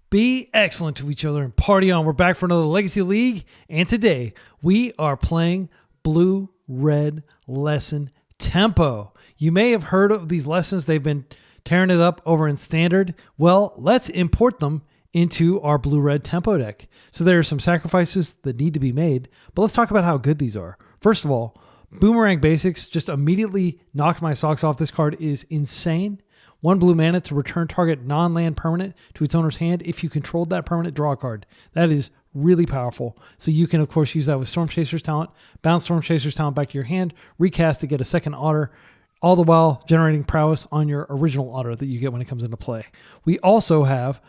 Be excellent to each other and party on. We're back for another Legacy League, and today we are playing Blue-Red Lesson Tempo. You may have heard of these lessons. They've been tearing it up over in Standard. Well, let's import them into our Blue-Red Tempo deck. So there are some sacrifices that need to be made, but let's talk about how good these are. First of all, Boomerang Basics just immediately knocked my socks off. This card is insane. 1 blue mana to return target non-land permanent to its owner's hand. If you controlled that permanent, draw a card. That is really powerful. So you can, of course, use that with Storm Chaser's talent, bounce Storm Chaser's talent back to your hand, recast to get a second otter, all the while generating prowess on your original otter that you get when it comes into play. We also have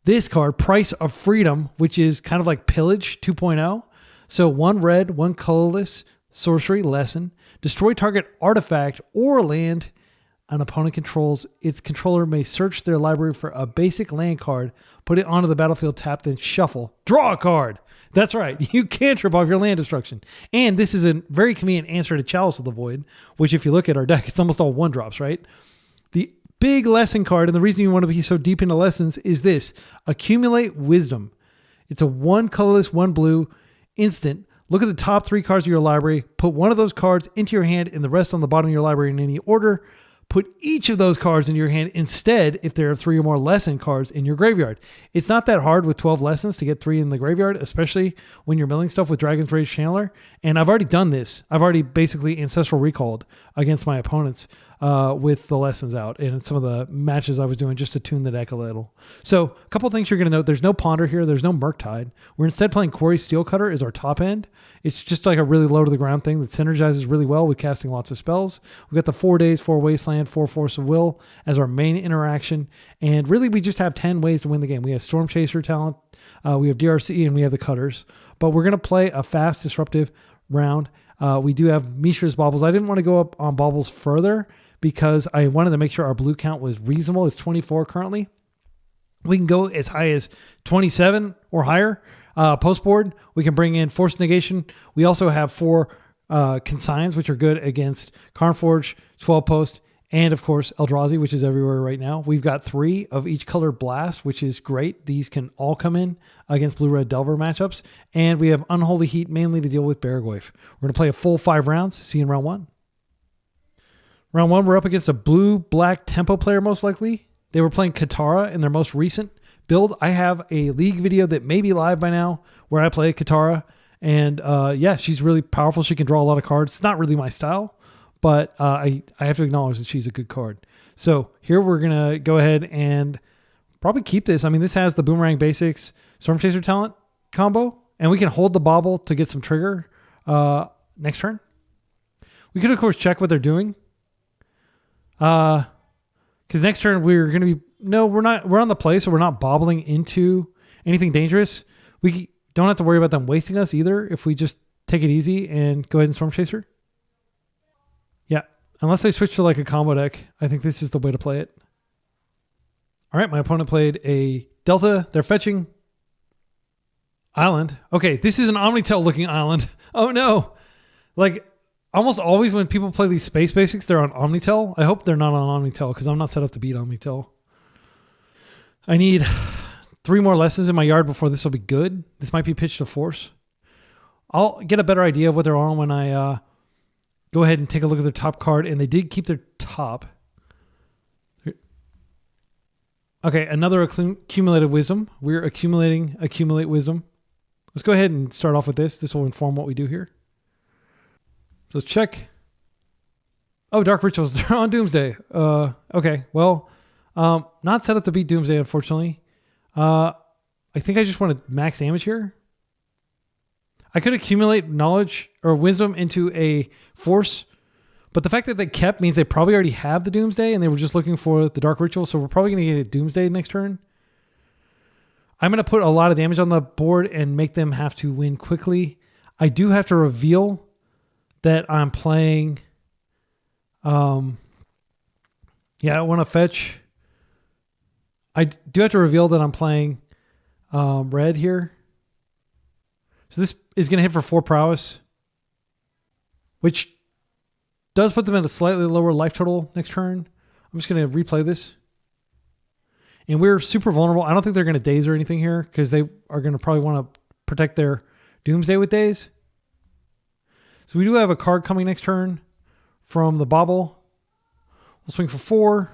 this card, Price of Freedom, which is kind of like Pillage 2.0. So 1 red, 1 colorless, sorcery, lesson. Destroy target artifact or land an opponent controls. Its controller may search their library for a basic land card, put it onto the battlefield tapped, then shuffle. Draw a card. That's right. You can't trip off your land destruction. And this is a very convenient answer to Chalice of the Void, which if you look at our deck, it's almost all 1-drops, right? The big lesson card, and the reason you want to be so deep into lessons is this. Accumulate Wisdom. It's a 1 colorless, 1 blue instant. Look at the top 3 cards of your library. Put one of those cards into your hand and the rest on the bottom of your library in any order. Put each of those cards in your hand instead if there are 3 or more lesson cards in your graveyard. It's not that hard with 12 lessons to get 3 in the graveyard, especially when you're milling stuff with Dragon's Rage Channeler. And I've already done this. I've already basically ancestral recalled against my opponents with the lessons out and some of the matches I was doing just to tune the deck a little. So a couple things you're going to note. There's no Ponder here. There's no Murktide. We're instead playing Quarry Steelcutter as our top end. It's just like a really low to the ground thing that synergizes really well with casting lots of spells. We've got the 4 days, 4 Wasteland, 4 Force of Will as our main interaction. And really we just have 10 ways to win the game. We have Storm Chaser talent, we have DRC, and we have the Cutters. But we're going to play a fast, disruptive round. We do have Mishra's Baubles. I didn't want to go up on Baubles further because I wanted to make sure our blue count was reasonable. It's 24 currently. We can go as high as 27 or higher. Post board, we can bring in Force Negation. We also have 4 Consigns, which are good against Karnforge, 12 Post, and of course Eldrazi, which is everywhere right now. We've got 3 of each color Blast, which is great. These can all come in against Blue-Red Delver matchups. And we have Unholy Heat mainly to deal with Baragoyf. We're going to play a full 5 rounds. See you in round 1. Round 1, we're up against a blue-black tempo player most likely. They were playing Katara in their most recent build. I have a league video that may be live by now where I play Katara. And yeah, she's really powerful. She can draw a lot of cards. It's not really my style, but I have to acknowledge that she's a good card. So here we're going to go ahead and probably keep this. I mean, this has the Boomerang Basics Storm Chaser talent combo, and we can hold the Bauble to get some trigger next turn. We could, of course, check what they're doing. Because next turn we're going to be... No, we're not. We're on the play, so we're not bobbling into anything dangerous. We don't have to worry about them wasting us either if we just take it easy and go ahead and Storm Chaser. Yeah, unless they switch to like a combo deck, I think this is the way to play it. All right, my opponent played a Delta. They're fetching Island. Okay, this is an Omnitel looking island. Oh no. Like almost always when people play these space basics, they're on Omnitel. I hope they're not on Omnitel because I'm not set up to beat Omnitel. I need 3 more lessons in my yard before this will be good. This might be pitched to Force. I'll get a better idea of what they're on when I go ahead and take a look at their top card. And they did keep their top. Okay, another accumulated wisdom. We're accumulate wisdom. Let's go ahead and start off with this. This will inform what we do here. So let's check. Oh, Dark Rituals. They're on Doomsday. Okay, well... not set up to beat Doomsday, unfortunately. I think I just want to max damage here. I could accumulate knowledge or wisdom into a force, but the fact that they kept means they probably already have the Doomsday and they were just looking for the Dark Ritual, so we're probably going to get a Doomsday next turn. I'm going to put a lot of damage on the board and make them have to win quickly. I do have to reveal that I'm playing... yeah, I want to fetch... I do have to reveal that I'm playing red here. So this is going to hit for 4 prowess, which does put them at a slightly lower life total next turn. I'm just going to replay this. And we're super vulnerable. I don't think they're going to daze or anything here because they are going to probably want to protect their Doomsday with daze. So we do have a card coming next turn from the bauble. We'll swing for 4.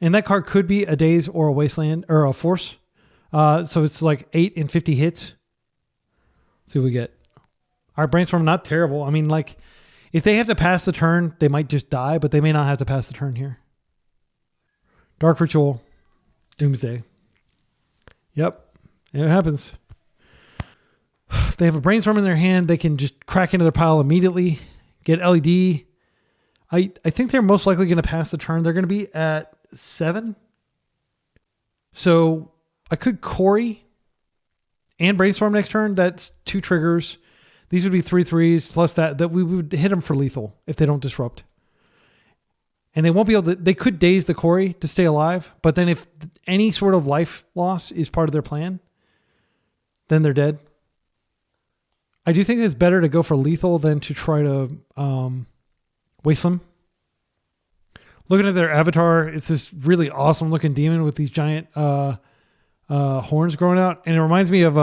And that card could be a daze or a wasteland or a force. So it's like 8 and 50 hits. Let's see what we get. Our brainstorm, not terrible. I mean, like, if they have to pass the turn, they might just die, but they may not have to pass the turn here. Dark Ritual, Doomsday. Yep, it happens. If they have a brainstorm in their hand, they can just crack into their pile immediately, get LED. I think they're most likely going to pass the turn. They're going to be at 7. So I could Quarry and brainstorm next turn. That's 2 triggers. These would be 3/3s plus that we would hit them for lethal if they don't disrupt. And they won't be able to, they could daze the Quarry to stay alive, but then if any sort of life loss is part of their plan, then they're dead. I do think it's better to go for lethal than to try to Wasteland. Looking at their avatar, it's this really awesome looking demon with these giant horns growing out. And it reminds me of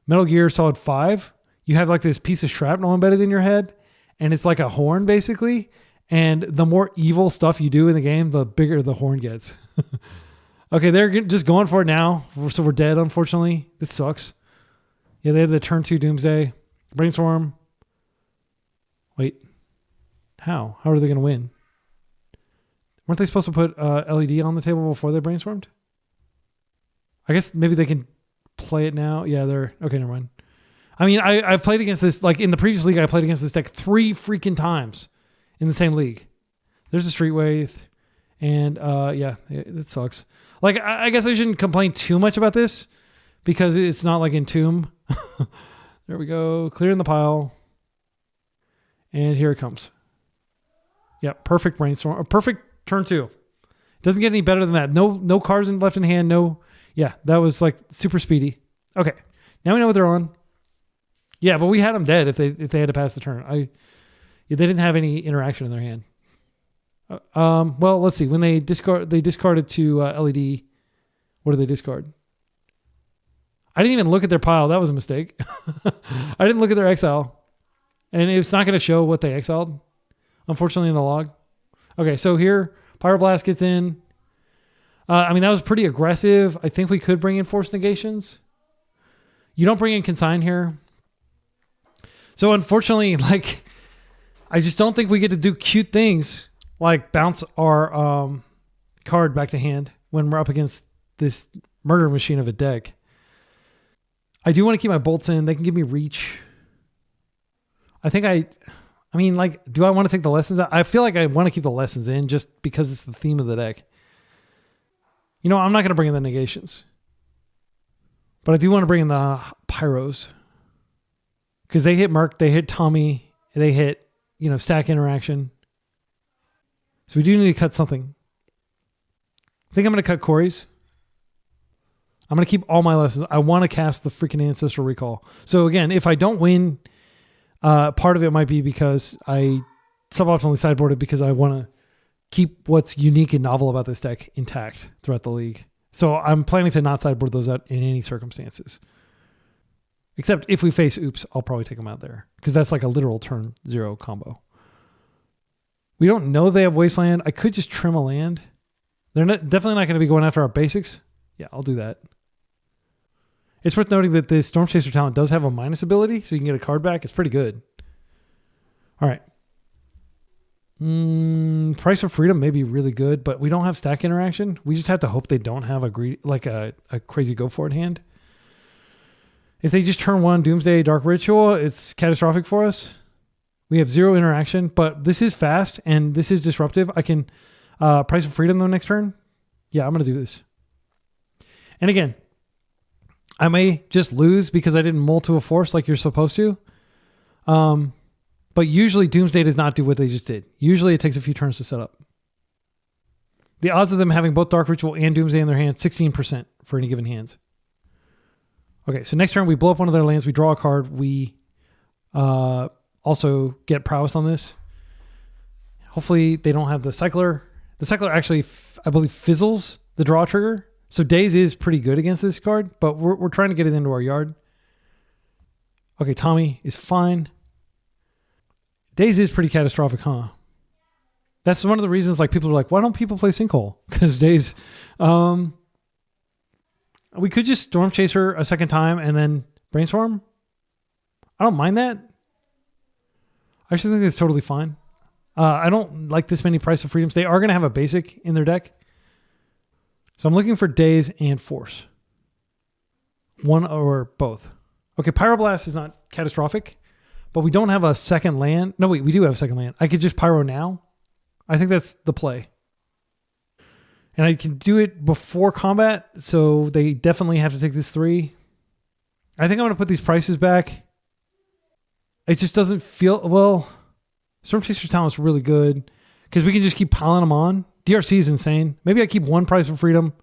Metal Gear Solid 5. You have like this piece of shrapnel embedded in your head, and it's like a horn basically. And the more evil stuff you do in the game, the bigger the horn gets. Okay, they're just going for it now. So we're dead, unfortunately. This sucks. Yeah, they have the turn 2 Doomsday. Brainstorm. Wait. How? How are they going to win? Weren't they supposed to put LED on the table before they brainstormed? I guess maybe they can play it now. Yeah, they're... Okay, never mind. I mean, I've played against this... Like, in the previous league, I played against this deck 3 freaking times in the same league. There's a Street Wraith. And, yeah, it sucks. Like, I guess I shouldn't complain too much about this because it's not like Entomb. There we go. Clearing the pile. And here it comes. Yeah, perfect brainstorm. Perfect turn 2. It doesn't get any better than that. No cards left in hand. No. Yeah, that was like super speedy. Okay, now we know what they're on. Yeah, but we had them dead if they had to pass the turn. They didn't have any interaction in their hand. Well, let's see. When they discarded to LED. What did they discard? I didn't even look at their pile. That was a mistake. I didn't look at their exile, and it's not going to show what they exiled, unfortunately, in the log. Okay, so here Pyroblast gets in. I mean, that was pretty aggressive. I think we could bring in Force Negations. You don't bring in Consign here. So unfortunately, like, I just don't think we get to do cute things like bounce our card back to hand when we're up against this murder machine of a deck. I do want to keep my bolts in. They can give me reach. I think I mean, like, do I want to take the lessons out? I feel like I want to keep the lessons in just because it's the theme of the deck. You know, I'm not going to bring in the negations. But I do want to bring in the pyros. Because they hit Merc, they hit Tommy, they hit, stack interaction. So we do need to cut something. I think I'm going to cut Corey's. I'm going to keep all my lessons. I want to cast the freaking Ancestral Recall. So again, if I don't win, part of it might be because I suboptimally sideboarded because I want to keep what's unique and novel about this deck intact throughout the league. So I'm planning to not sideboard those out in any circumstances. Except if we face Oops, I'll probably take them out there. Because that's like a literal turn 0 combo. We don't know they have Wasteland. I could just trim a land. They're definitely not going to be going after our basics. Yeah, I'll do that. It's worth noting that the Storm Chaser talent does have a minus ability, so you can get a card back. It's pretty good. All right. Price of Freedom may be really good, but we don't have stack interaction. We just have to hope they don't have a crazy go for it hand. If they just turn 1 Doomsday Dark Ritual, it's catastrophic for us. We have 0 interaction, but this is fast and this is disruptive. I can Price of Freedom though next turn. Yeah, I'm going to do this. And again, I may just lose because I didn't mull to a force like you're supposed to. But usually Doomsday does not do what they just did. Usually it takes a few turns to set up. The odds of them having both Dark Ritual and Doomsday in their hand, 16% for any given hands. Okay, so next turn we blow up one of their lands. We draw a card. We also get prowess on this. Hopefully they don't have the Cycler. The Cycler actually, I believe, fizzles the draw trigger. So Daze is pretty good against this card, but we're trying to get it into our yard. Okay, Tommy is fine. Daze is pretty catastrophic, huh? That's one of the reasons like people are like, why don't people play Sinkhole? Because Daze, we could just Storm Chaser a second time and then Brainstorm. I don't mind that. I actually think that's totally fine. I don't like this many Price of Freedoms. They are going to have a basic in their deck. So I'm looking for Daze and Force. One or both. Okay, Pyroblast is not catastrophic, but we don't have a second land. No, wait, we do have a second land. I could just Pyro now. I think that's the play. And I can do it before combat, so they definitely have to take this 3. I think I'm going to put these prices back. It just doesn't feel... Well, Storm Chaser's talent is really good because we can just keep piling them on. DRC is insane. Maybe I keep 1 Price of Freedom.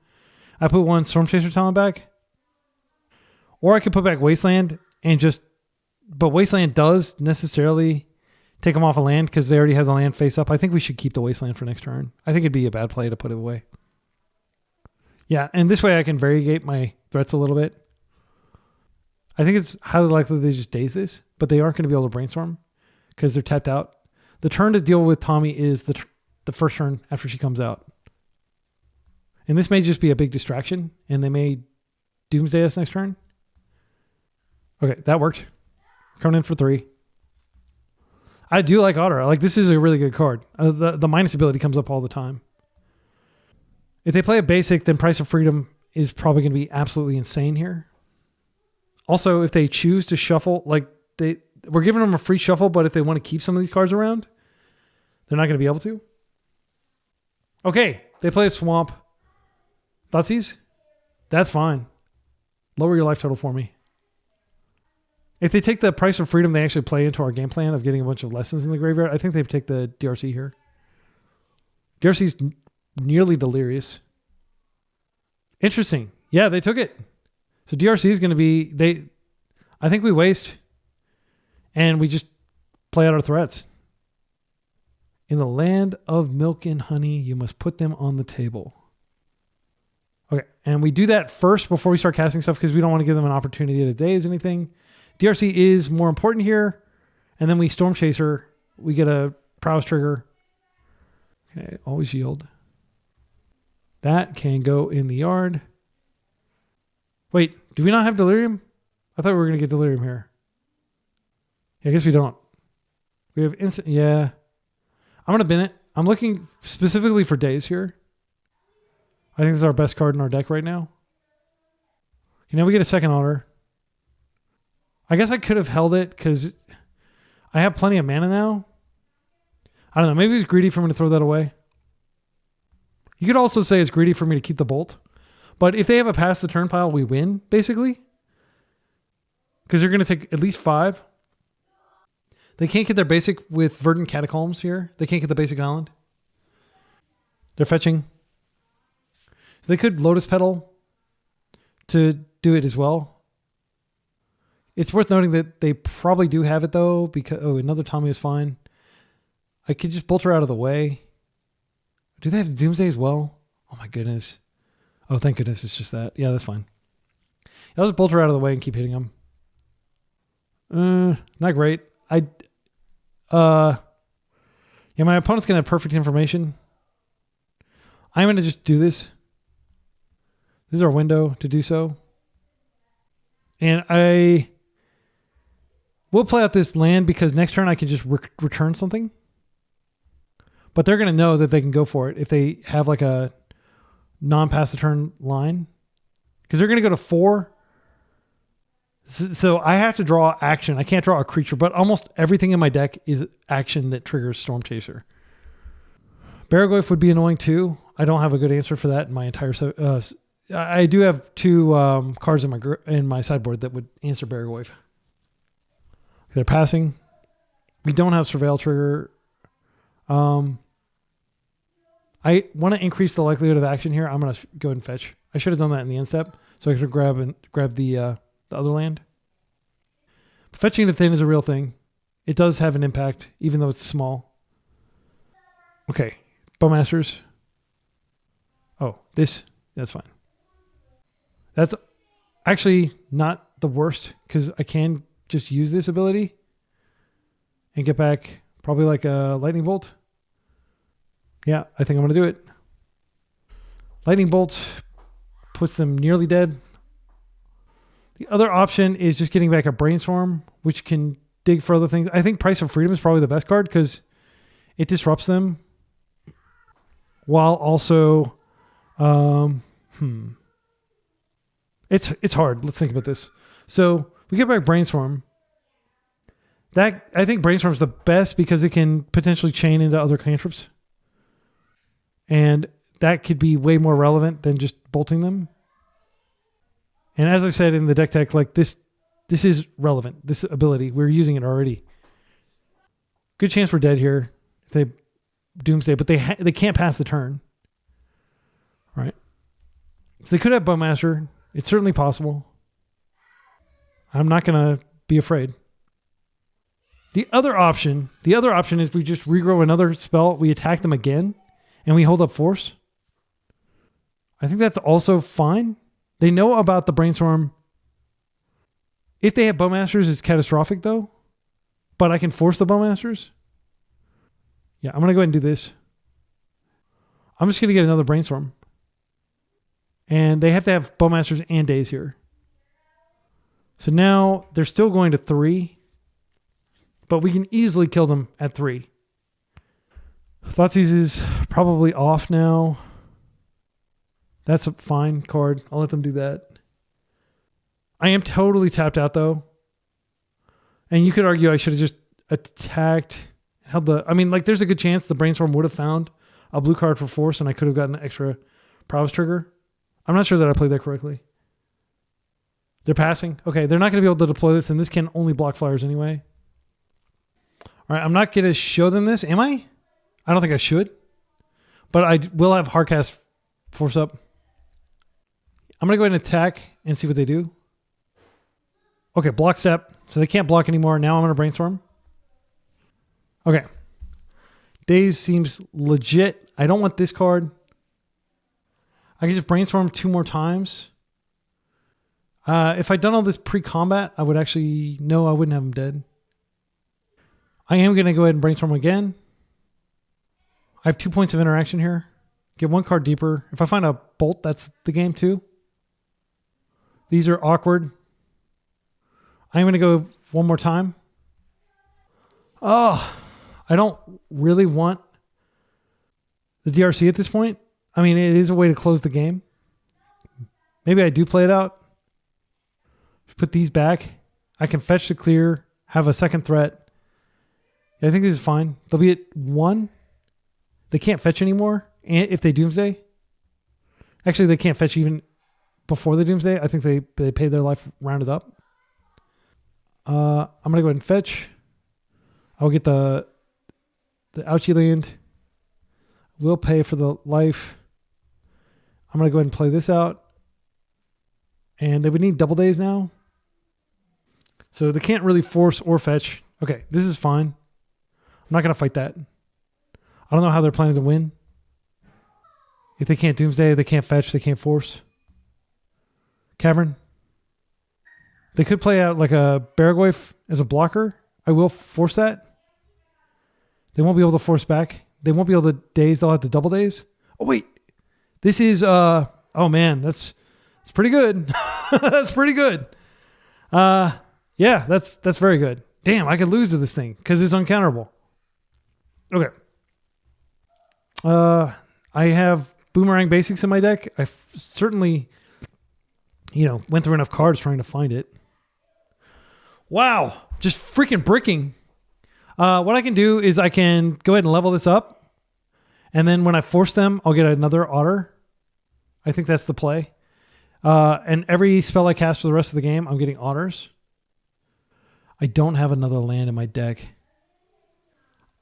I put 1 Storm Chaser talent back. Or I could put back Wasteland and just... But Wasteland does necessarily take them off a land because they already have the land face up. I think we should keep the Wasteland for next turn. I think it'd be a bad play to put it away. Yeah, and this way I can variegate my threats a little bit. I think it's highly likely they just Daze this, but they aren't going to be able to Brainstorm because they're tapped out. The turn to deal with Tommy is the first turn after she comes out. And this may just be a big distraction, and they may Doomsday us next turn. Okay, that worked. Coming in for 3. I do like Otter. Like, this is a really good card. The minus ability comes up all the time. If they play a basic, then Price of Freedom is probably going to be absolutely insane here. Also, if they choose to shuffle, like we're giving them a free shuffle, but if they want to keep some of these cards around, they're not going to be able to. Okay, they play a Swamp. Thoughtseize? That's fine. Lower your life total for me. If they take the Price of Freedom, they actually play into our game plan of getting a bunch of lessons in the graveyard. I think they take the DRC here. DRC's nearly delirious. Interesting. Yeah, they took it. So DRC is going to be... I think we waste and we just play out our threats. In the land of milk and honey, you must put them on the table. Okay, and we do that first before we start casting stuff because we don't want to give them an opportunity to Daze anything. DRC is more important here. And then we Storm Chaser. We get a Prowess trigger. Okay, always yield. That can go in the yard. Wait, do we not have Delirium? I thought we were going to get Delirium here. Yeah, I guess we don't. We have instant... Yeah. I'm going to bin it. I'm looking specifically for Daze here. I think this is our best card in our deck right now. You know, we get a second Otter. I guess I could have held it because I have plenty of mana now. I don't know. Maybe it's greedy for me to throw that away. You could also say it's greedy for me to keep the Bolt. But if they have a pass the turn pile, we win, basically. Because they're going to take at least 5. They can't get their basic with Verdant Catacombs here. They can't get the basic island. They're fetching. So they could Lotus Petal to do it as well. It's worth noting that they probably do have it though, because another Tommy is fine. I could just bolt her out of the way. Do they have Doomsday as well? Oh my goodness. Oh, thank goodness it's just that. Yeah, that's fine. I'll just bolt her out of the way and keep hitting them. Not great. Yeah, my opponent's gonna have perfect information. I'm gonna just do this. This is our window to do so. And I will play out this land because next turn I can just return something. But they're going to know that they can go for it if they have like a non-pass the turn line. Because they're going to go to 4. So I have to draw action. I can't draw a creature, but almost everything in my deck is action that triggers Storm Chaser. Barragoyf would be annoying too. I don't have a good answer for that in my entire... I do have 2 cards in my sideboard that would answer Barragoyf. They're passing. We don't have Surveil trigger. I want to increase the likelihood of action here. I'm going to go ahead and fetch. I should have done that in the end step, so I could grab the other land. But fetching the thing is a real thing. It does have an impact, even though it's small. Okay, Bowmasters. Oh, this That's fine. That's actually not the worst because I can just use this ability and get back probably like a lightning bolt. Yeah, I think I'm going to do it. Lightning bolt puts them nearly dead. The other option is just getting back a brainstorm, which can dig for other things. I think Price of Freedom is probably the best card because it disrupts them while also it's hard. Let's think about this. So we get back brainstorm. That I think brainstorm is the best because it can potentially chain into other cantrips. And that could be way more relevant than just bolting them. And as I said in the deck tech, like this is relevant. This ability, we're using it already. Good chance we're dead here if they Doomsday, but they can't pass the turn. All right. So they could have Bowmaster. It's certainly possible. I'm not going to be afraid. The other option is we just regrow another spell, we attack them again, and we hold up force. I think that's also fine. They know about the brainstorm. If they have Bowmasters, it's catastrophic though. But I can force the Bowmasters. Yeah, I'm going to go ahead and do this. I'm just going to get another brainstorm. And they have to have Bowmasters and Days here. So now they're still going to 3. But we can easily kill them at 3. Thoughtseize is probably off now. That's a fine card. I'll let them do that. I am totally tapped out though. And you could argue I should have just attacked. There's a good chance the brainstorm would have found a blue card for force and I could have gotten an extra prowess trigger. I'm not sure that I played that correctly. They're passing. Okay, they're not going to be able to deploy this, and this can only block flyers anyway. All right, I'm not going to show them this, am I? I don't think I should. But I will have Hardcast force up. I'm going to go ahead and attack and see what they do. Okay, block step. So they can't block anymore. Now I'm going to brainstorm. Okay. Days seems legit. I don't want this card. I can just brainstorm 2 more times. If I'd done all this pre-combat, I would actually... No, I wouldn't have him dead. I am going to go ahead and brainstorm again. I have 2 points of interaction here. Get 1 card deeper. If I find a bolt, that's the game too. These are awkward. I'm going to go 1 more time. Oh, I don't really want the DRC at this point. I mean, it is a way to close the game. Maybe I do play it out. Put these back. I can fetch to clear, have a second threat. Yeah, I think this is fine. They'll be at 1. They can't fetch anymore if they Doomsday. Actually, they can't fetch even before the Doomsday. I think they paid their life rounded up. I'm going to go ahead and fetch. I'll get the ouchie land. We'll pay for the life. I'm going to go ahead and play this out. And they would need double days now. So they can't really force or fetch. Okay, this is fine. I'm not going to fight that. I don't know how they're planning to win. If they can't Doomsday, they can't fetch, they can't force. Cavern. They could play out like a Baragoi as a blocker. I will force that. They won't be able to force back. They won't be able to daze. They'll have to double daze. Oh, wait. This is... oh, man. That's pretty good. That's pretty good. Yeah, that's very good. Damn, I could lose to this thing because it's uncounterable. Okay. I have Boomerang Basics in my deck. I certainly, went through enough cards trying to find it. Wow. Just freaking bricking. What I can do is I can go ahead and level this up. And then when I force them, I'll get another Otter. I think that's the play. And every spell I cast for the rest of the game, I'm getting Otters. I don't have another land in my deck.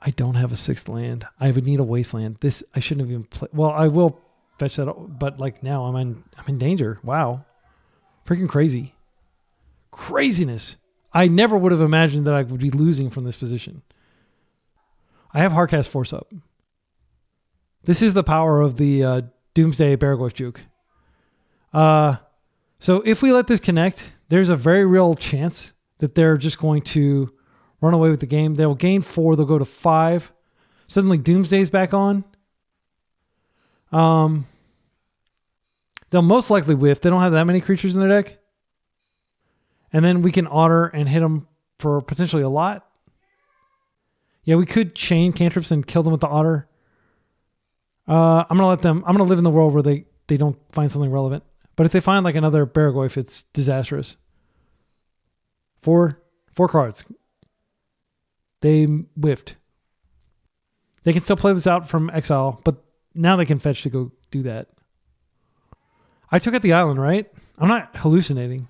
I don't have a 6th land. I would need a Wasteland. This I shouldn't have even played. Well, I will fetch that, but like now I'm in danger. Wow. Freaking crazy. Craziness. I never would have imagined that I would be losing from this position. I have Hardcast force up. This is the power of the Doomsday Baragoi juke. So if we let this connect, there's a very real chance that they're just going to run away with the game. They'll gain 4. They'll go to 5. Suddenly Doomsday's back on. They'll most likely whiff. They don't have that many creatures in their deck. And then we can otter and hit them for potentially a lot. Yeah, we could chain cantrips and kill them with the otter. I'm going to live in the world where they don't find something relevant. But if they find like another Baragoyf, it's disastrous. 4 cards. They whiffed. They can still play this out from exile, but now they can fetch to go do that. I took out the island, right? I'm not hallucinating.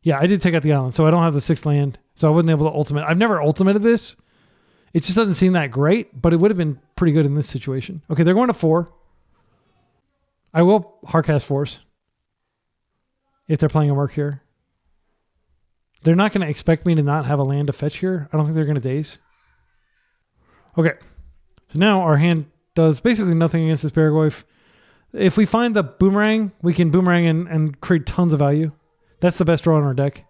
Yeah, I did take out the island, so I don't have the 6th land, so I wasn't able to ultimate. I've never ultimated this. It just doesn't seem that great, but it would have been pretty good in this situation. Okay, they're going to 4. I will Hardcast Force if they're playing a Merc here. They're not going to expect me to not have a land to fetch here. I don't think they're going to daze. Okay, so now our hand does basically nothing against this Baragoyf. If we find the boomerang, we can boomerang and create tons of value. That's the best draw in our deck.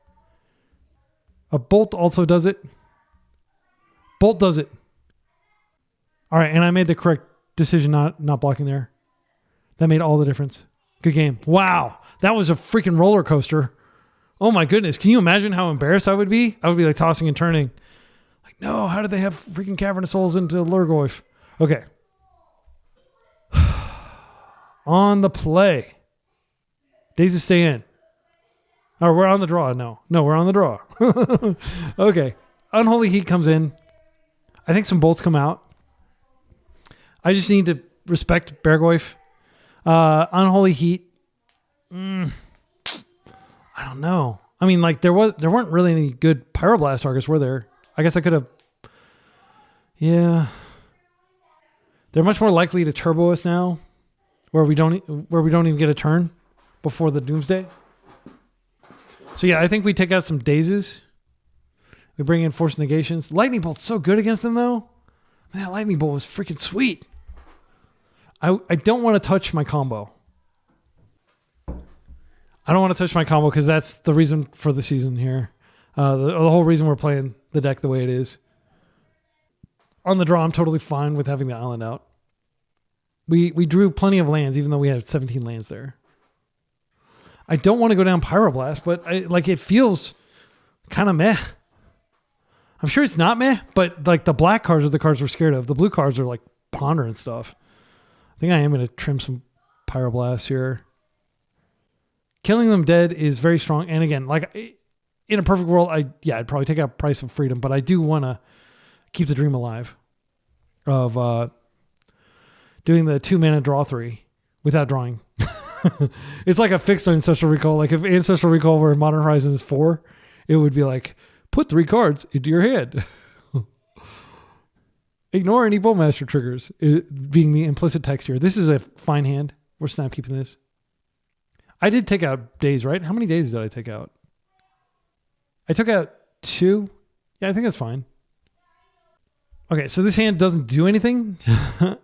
A Bolt also does it. Bolt does it. All right, and I made the correct decision not blocking there. That made all the difference. Good game. Wow, that was a freaking roller coaster. Oh my goodness, can you imagine how embarrassed I would be? I would be like tossing and turning. Like, no, how did they have freaking Cavern of Souls into Lurgoyf? Okay. On the play. Days stay in. Oh, we're on the draw. No, we're on the draw. Okay. Unholy Heat comes in. I think some bolts come out. I just need to respect Baragoyf. Unholy Heat. I don't know. I mean, like there weren't really any good Pyroblast targets, were there? I guess I could have. Yeah. They're much more likely to turbo us now, where we don't even get a turn before the Doomsday. So yeah, I think we take out some dazes. We bring in Force Negations. Lightning Bolt's so good against them though. Man, that Lightning Bolt was freaking sweet. I don't want to touch my combo. I don't want to touch my combo because that's the reason for the season here. The whole reason we're playing the deck the way it is. On the draw, I'm totally fine with having the island out. We drew plenty of lands, even though we had 17 lands there. I don't want to go down Pyroblast, but it feels kind of meh. I'm sure it's not meh, but like the black cards are the cards we're scared of. The blue cards are like Ponder and stuff. I think I am going to trim some Pyroblasts here. Killing them dead is very strong. And again, like in a perfect world, I'd probably take out Price of Freedom, but I do want to keep the dream alive of doing the 2-mana draw 3 without drawing. It's like a fixed Ancestral Recall. Like if Ancestral Recall were in Modern Horizons 4, it would be like, put 3 cards into your hand. Ignore any Bowmaster triggers, being the implicit text here. This is a fine hand. We're snap keeping this. I did take out days, right? How many days did I take out? I took out 2. Yeah, I think that's fine. Okay, so this hand doesn't do anything.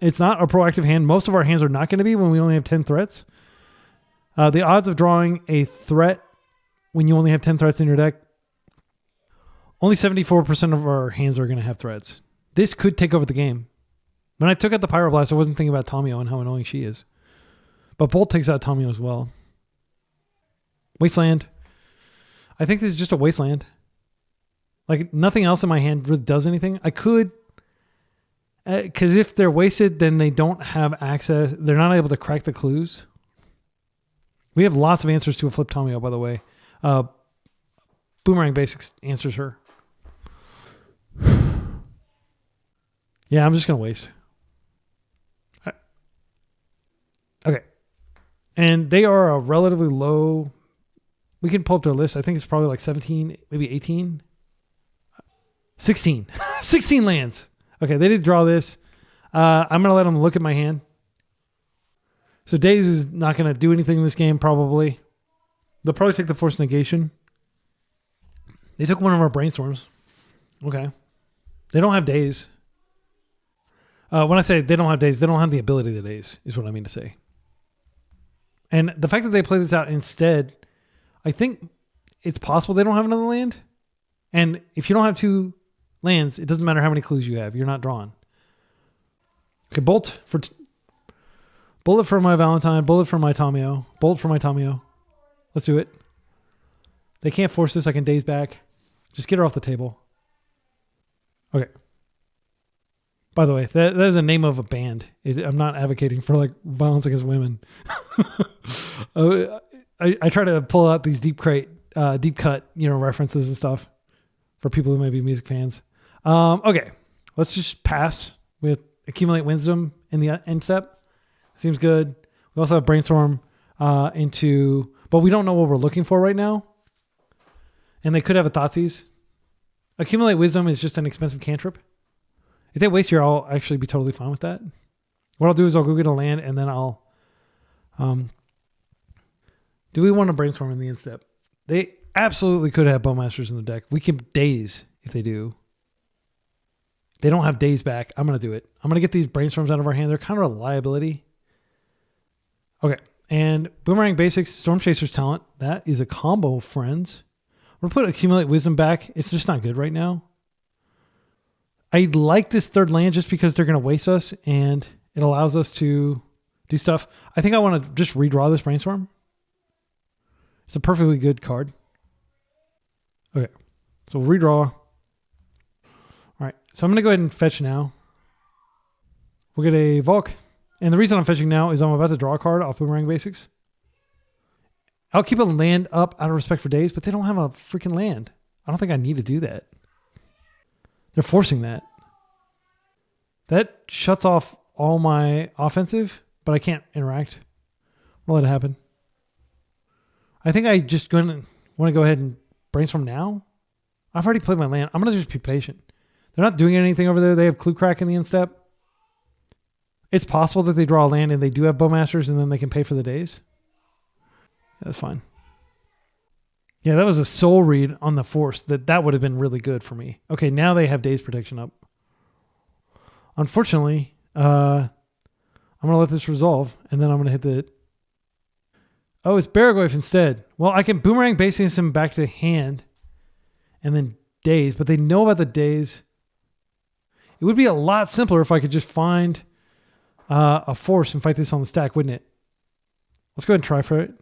It's not a proactive hand. Most of our hands are not going to be when we only have 10 threats. The odds of drawing a threat when you only have 10 threats in your deck, only 74% of our hands are going to have threats. This could take over the game. When I took out the Pyroblast, I wasn't thinking about Tomio and how annoying she is. But Bolt takes out Tomio as well. Wasteland. I think this is just a Wasteland. Like nothing else in my hand really does anything. I could, because if they're wasted, then they don't have access. They're not able to crack the clues. We have lots of answers to a flip Tomio, by the way. Boomerang Basics answers her. Yeah, I'm just going to waste. Okay. And they are a relatively low. We can pull up their list. I think it's probably like 17, maybe 18. 16. 16 lands. Okay, they did draw this. I'm going to let them look at my hand. So Daze is not going to do anything in this game, probably. They'll probably take the Force Negation. They took one of our Brainstorms. Okay. They don't have Daze. When I say they don't have Daze, they don't have the ability to Daze, is what I mean to say. And the fact that they play this out instead, I think it's possible they don't have another land. And if you don't have 2 lands, it doesn't matter how many clues you have. You're not drawn. Okay, bullet for my Valentine, bullet for my Tomio, bolt for my Tomio. Let's do it. They can't force this. I can daze back. Just get her off the table. Okay. By the way, that is the name of a band. I'm not advocating for like violence against women. I try to pull out these deep cut, references and stuff for people who may be music fans. Okay, let's just pass with accumulate wisdom in the end step. Seems good. We also have brainstorm but we don't know what we're looking for right now. And they could have a Thoughtseize. Accumulate wisdom is just an expensive cantrip. If they waste here, I'll actually be totally fine with that. What I'll do is I'll go get a land and then I'll... do we want to brainstorm in the end step? They absolutely could have Bowmasters in the deck. We can daze if they do. They don't have daze back. I'm going to do it. I'm going to get these brainstorms out of our hand. They're kind of a liability. Okay. And Boomerang Basics, Storm Chaser's Talent. That is a combo, friends. I'm going to put Accumulate Wisdom back. It's just not good right now. I like this third land just because they're going to waste us and it allows us to do stuff. I think I want to just redraw this Brainstorm. It's a perfectly good card. Okay. So we'll redraw. All right. So I'm going to go ahead and fetch now. We'll get a Volk. And the reason I'm fetching now is I'm about to draw a card off Boomerang Basics. I'll keep a land up out of respect for days, but they don't have a freaking land. I don't think I need to do that. They're forcing that. That shuts off all my offensive, but I can't interact. I'll let it happen. I think I just want to go ahead and brainstorm now. I've already played my land. I'm going to just be patient. They're not doing anything over there. They have Clue Crack in the end step. It's possible that they draw a land and they do have Bowmasters and then they can pay for the days. Yeah, that's fine. Yeah, that was a soul read on the force. That would have been really good for me. Okay, now they have days protection up. Unfortunately, I'm going to let this resolve, and then I'm going to hit the... Oh, it's Barragoyf instead. Well, I can Boomerang Basics him back to hand, and then days, but they know about the days. It would be a lot simpler if I could just find a force and fight this on the stack, wouldn't it? Let's go ahead and try for it.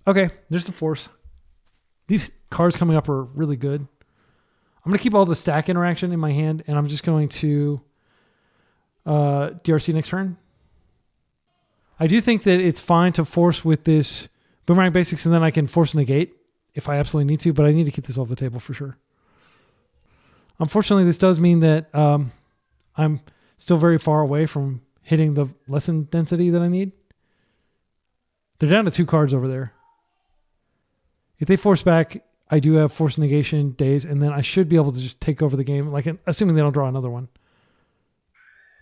Okay, there's the force. These cards coming up are really good. I'm going to keep all the stack interaction in my hand, and I'm just going to DRC next turn. I do think that it's fine to force with this Boomerang Basics, and then I can force negate if I absolutely need to, but I need to keep this off the table for sure. Unfortunately, this does mean that I'm still very far away from hitting the lesson density that I need. They're down to 2 cards over there. If they force back, I do have force negation days, and then I should be able to just take over the game, like assuming they don't draw another one.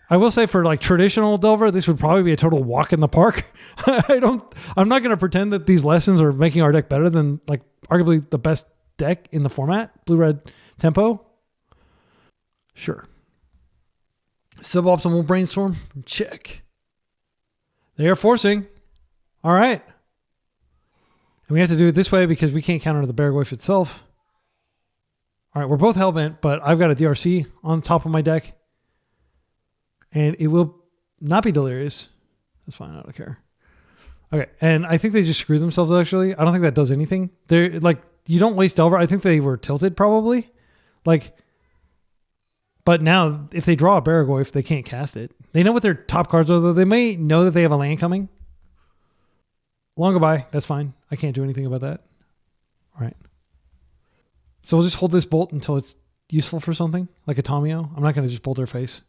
I will say for like traditional Delver, this would probably be a total walk in the park. I'm not going to pretend that these lessons are making our deck better than like arguably the best deck in the format, blue-red tempo. Sure. Suboptimal brainstorm, check. They are forcing. All right. And we have to do it this way because we can't counter the Barragoyf itself. All right, we're both hellbent, but I've got a DRC on top of my deck. And it will not be delirious. That's fine, I don't care. Okay, and I think they just screwed themselves actually. I don't think that does anything. They're like, you don't waste Delver. I think they were tilted probably. Like, but now if they draw a Barragoyf, they can't cast it. They know what their top cards are, though. They may know that they have a land coming. Long goodbye. That's fine. I can't do anything about that. All right. So we'll just hold this bolt until it's useful for something, like a Tomio. I'm not going to just bolt their face.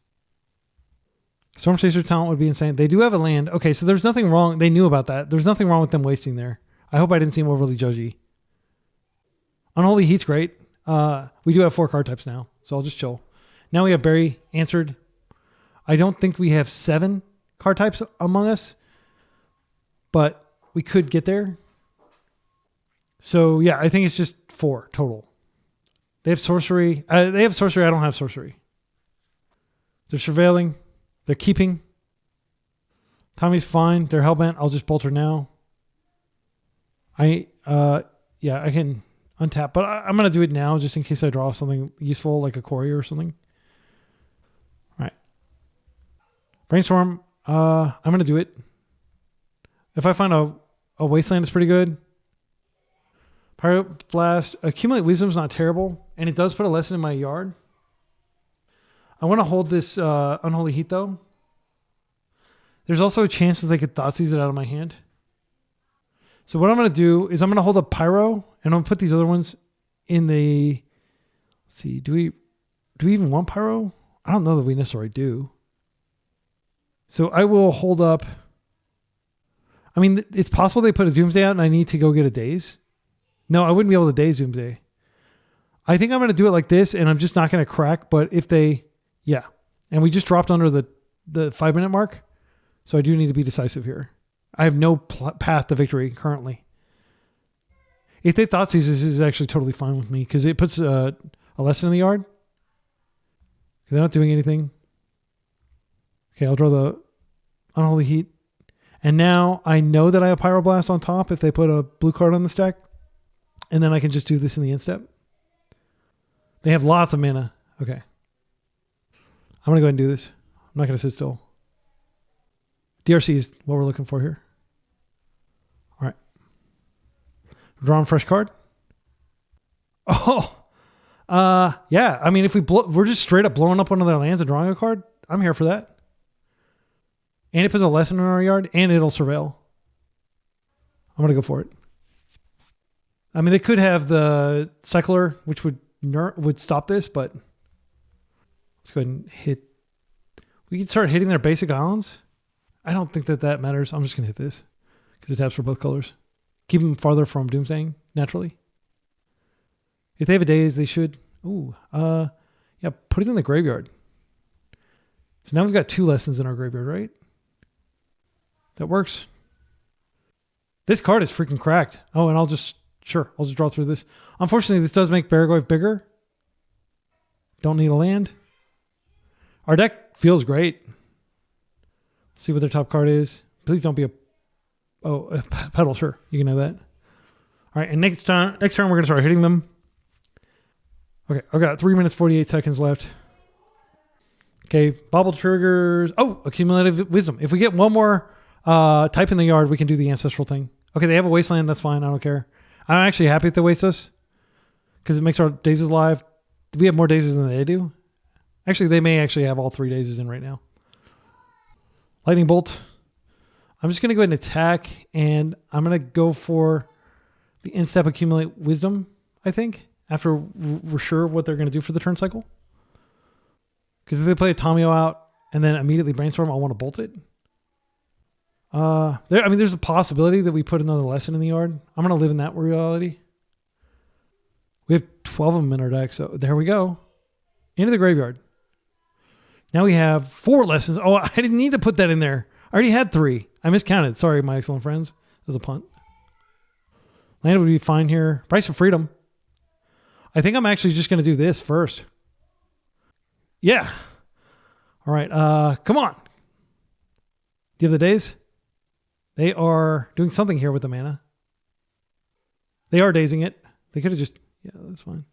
Storm Chaser Talent would be insane. They do have a land. Okay, so there's nothing wrong. They knew about that. There's nothing wrong with them wasting there. I hope I didn't seem overly judgy. Unholy Heat's great. We do have 4 card types now, so I'll just chill. Now we have Barry answered. I don't think we have 7 card types among us, but we could get there. So yeah, I think it's just 4 total. They have sorcery. They have sorcery. I don't have sorcery. They're surveilling. They're keeping. Tommy's fine. They're hellbent. I'll just bolt her now. Yeah, I can untap, but I'm going to do it now just in case I draw something useful like a quarry or something. All right. Brainstorm. I'm going to do it. If I find a Wasteland is pretty good. Pirate Blast. Accumulate Wisdom's not terrible, and it does put a lesson in my yard. I want to hold this Unholy Heat, though. There's also a chance that they could Thoughtseize it out of my hand. So what I'm going to do is I'm going to hold a Pyro, and I'm going to put these other ones in the... Let's see, do we even want Pyro? I don't know that we necessarily do. So I will hold up... I mean, it's possible they put a Doomsday out and I need to go get a Daze. No, I wouldn't be able to Daze Doomsday. I think I'm going to do it like this, and I'm just not going to crack, but if they... Yeah. And we just dropped under the 5-minute mark, so I do need to be decisive here. I have no path to victory currently. If they Thoughtseize, this is actually totally fine with me, because it puts a lesson in the yard. They're not doing anything. Okay, I'll draw the Unholy Heat. And now I know that I have Pyroblast on top if they put a blue card on the stack. And then I can just do this in the end step. They have lots of mana. Okay. I'm going to go ahead and do this. I'm not going to sit still. DRC is what we're looking for here. All right. Draw a fresh card. Oh. Yeah. I mean, if we're just straight up blowing up one of their lands and drawing a card, I'm here for that. And it puts a lesson in our yard, and it'll surveil. I'm going to go for it. I mean, they could have the Cycler, which would stop this, but let's go ahead and hit. We can start hitting their basic islands. I don't think that matters. I'm just going to hit this because it taps for both colors. Keep them farther from Doomsday naturally. If they have a Daze, they should. Ooh, yeah, put it in the graveyard. So now we've got 2 lessons in our graveyard, right? That works. This card is freaking cracked. Oh, and I'll just draw through this. Unfortunately, this does make Baragoyf bigger. Don't need a land. Our deck feels great. Let's see what their top card is. Please don't be a Petal. Sure, you can have that. All right, and next turn we're going to start hitting them. Okay, I've got 3 minutes, 48 seconds left. Okay, bobble triggers. Oh, accumulative wisdom. If we get one more type in the yard, we can do the ancestral thing. Okay, they have a wasteland. That's fine. I don't care. I'm actually happy if they waste us because it makes our dazes live. We have more dazes than they do. Actually, they may actually have all 3 dazes in right now. Lightning bolt. I'm just going to go ahead and attack, and I'm going to go for the instep accumulate wisdom, I think, after we're sure what they're going to do for the turn cycle. Because if they play a Tomio out and then immediately brainstorm, I want to bolt it. There's a possibility that we put another lesson in the yard. I'm going to live in that reality. We have 12 of them in our deck, so there we go. Into the graveyard. Now we have 4 lessons. Oh, I didn't need to put that in there. I already had 3. I miscounted. Sorry, my excellent friends. That was a punt. Land would be fine here. Price of freedom. I think I'm actually just going to do this first. Yeah. All right. Come on. Do you have the days? They are doing something here with the mana. They are dazing it. They could have just... Yeah, that's fine.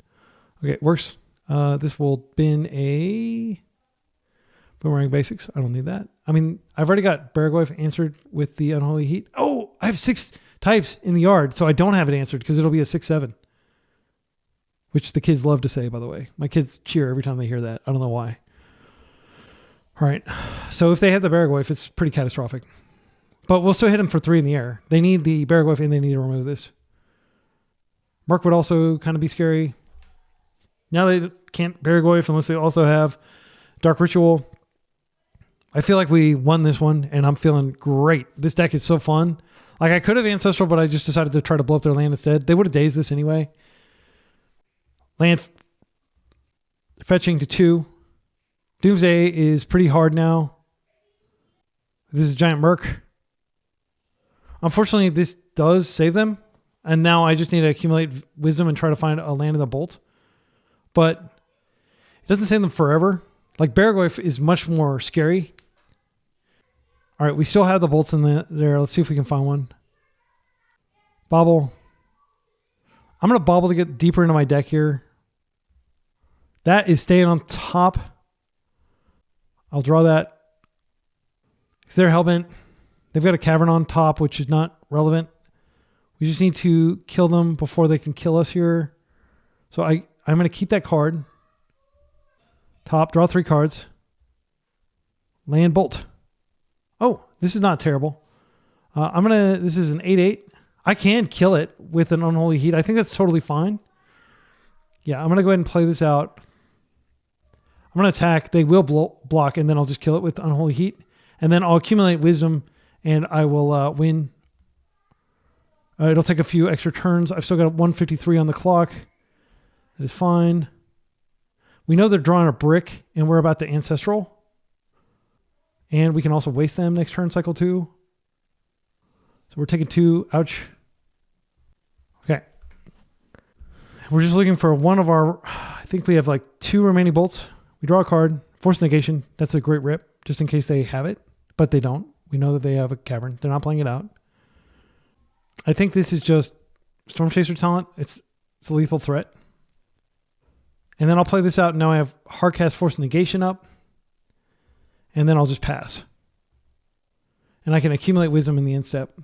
Okay, it works. This will bin a... Boomerang Basics. I don't need that. I mean, I've already got Baragoyf answered with the Unholy Heat. Oh, I have 6 types in the yard, so I don't have it answered because it'll be a 6/7. Which the kids love to say, by the way. My kids cheer every time they hear that. I don't know why. All right. So if they have the Baragoyf, it's pretty catastrophic. But we'll still hit them for 3 in the air. They need the Baragoyf and they need to remove this. Mark would also kind of be scary. Now they can't Baragoyf unless they also have Dark Ritual. I feel like we won this one, and I'm feeling great. This deck is so fun. Like, I could have Ancestral, but I just decided to try to blow up their land instead. They would have dazed this anyway. Land fetching to 2. Doomsday is pretty hard now. This is Giant Merc. Unfortunately, this does save them, and now I just need to accumulate wisdom and try to find a land in the bolt. But it doesn't save them forever. Like, Baragoyf is much more scary. All right, we still have the bolts in there. Let's see if we can find one. Bobble. I'm going to bobble to get deeper into my deck here. That is staying on top. I'll draw that. Because they're hellbent. They've got a cavern on top, which is not relevant. We just need to kill them before they can kill us here. So I'm going to keep that card. Top, draw 3 cards. Land bolt. Oh, this is not terrible. This is an 8/8. I can kill it with an Unholy Heat. I think that's totally fine. Yeah, I'm going to go ahead and play this out. I'm going to attack. They will block, and then I'll just kill it with Unholy Heat. And then I'll accumulate Wisdom, and I will win. It'll take a few extra turns. I've still got 153 on the clock. That is fine. We know they're drawing a brick, and we're about to ancestral. And we can also waste them next turn, cycle 2. So we're taking 2. Ouch. Okay. We're just looking for one of our... I think we have like 2 remaining bolts. We draw a card. Force negation. That's a great rip, just in case they have it. But they don't. We know that they have a cavern. They're not playing it out. I think this is just Storm Chaser talent. It's a lethal threat. And then I'll play this out. And now I have Hardcast Force Negation up. And then I'll just pass. And I can accumulate Wisdom in the end step.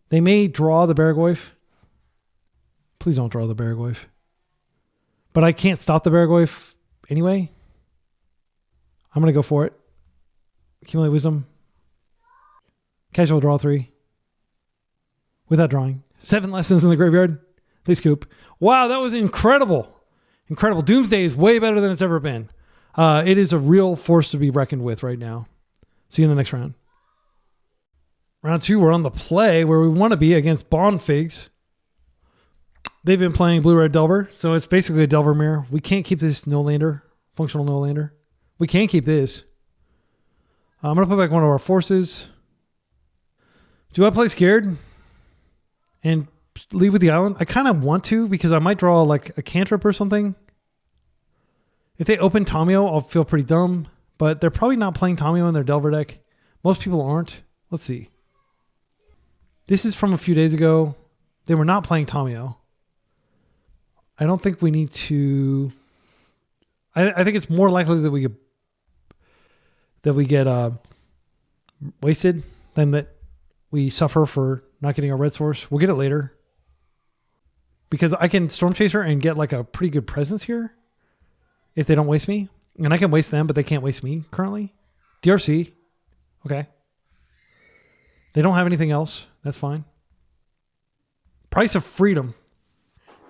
They may draw the Baragoyf. Please don't draw the Baragoyf. But I can't stop the Baragoyf anyway. I'm going to go for it. Accumulate Wisdom. Casual draw 3. Without drawing. 7 lessons in the graveyard. They scoop. Wow, that was incredible. Incredible. Doomsday is way better than it's ever been. It is a real force to be reckoned with right now. See you in the next round. Round 2, we're on the play where we want to be against Bond Figs. They've been playing Blue-Red Delver, so it's basically a Delver mirror. We can't keep this no-lander, functional no-lander. We can keep this. I'm going to put back one of our forces. Do I play Scared and leave with the island? I kind of want to because I might draw like a cantrip or something. If they open Tamio, I'll feel pretty dumb, but they're probably not playing Tamio in their Delver deck. Most people aren't. Let's see. This is from a few days ago. They were not playing Tamio. I don't think we need to... I think it's more likely that we get wasted than that we suffer for not getting our red source. We'll get it later. Because I can Storm Chaser and get like a pretty good presence here if they don't waste me. And I can waste them, but they can't waste me currently. DRC. Okay. They don't have anything else. That's fine. Price of Freedom.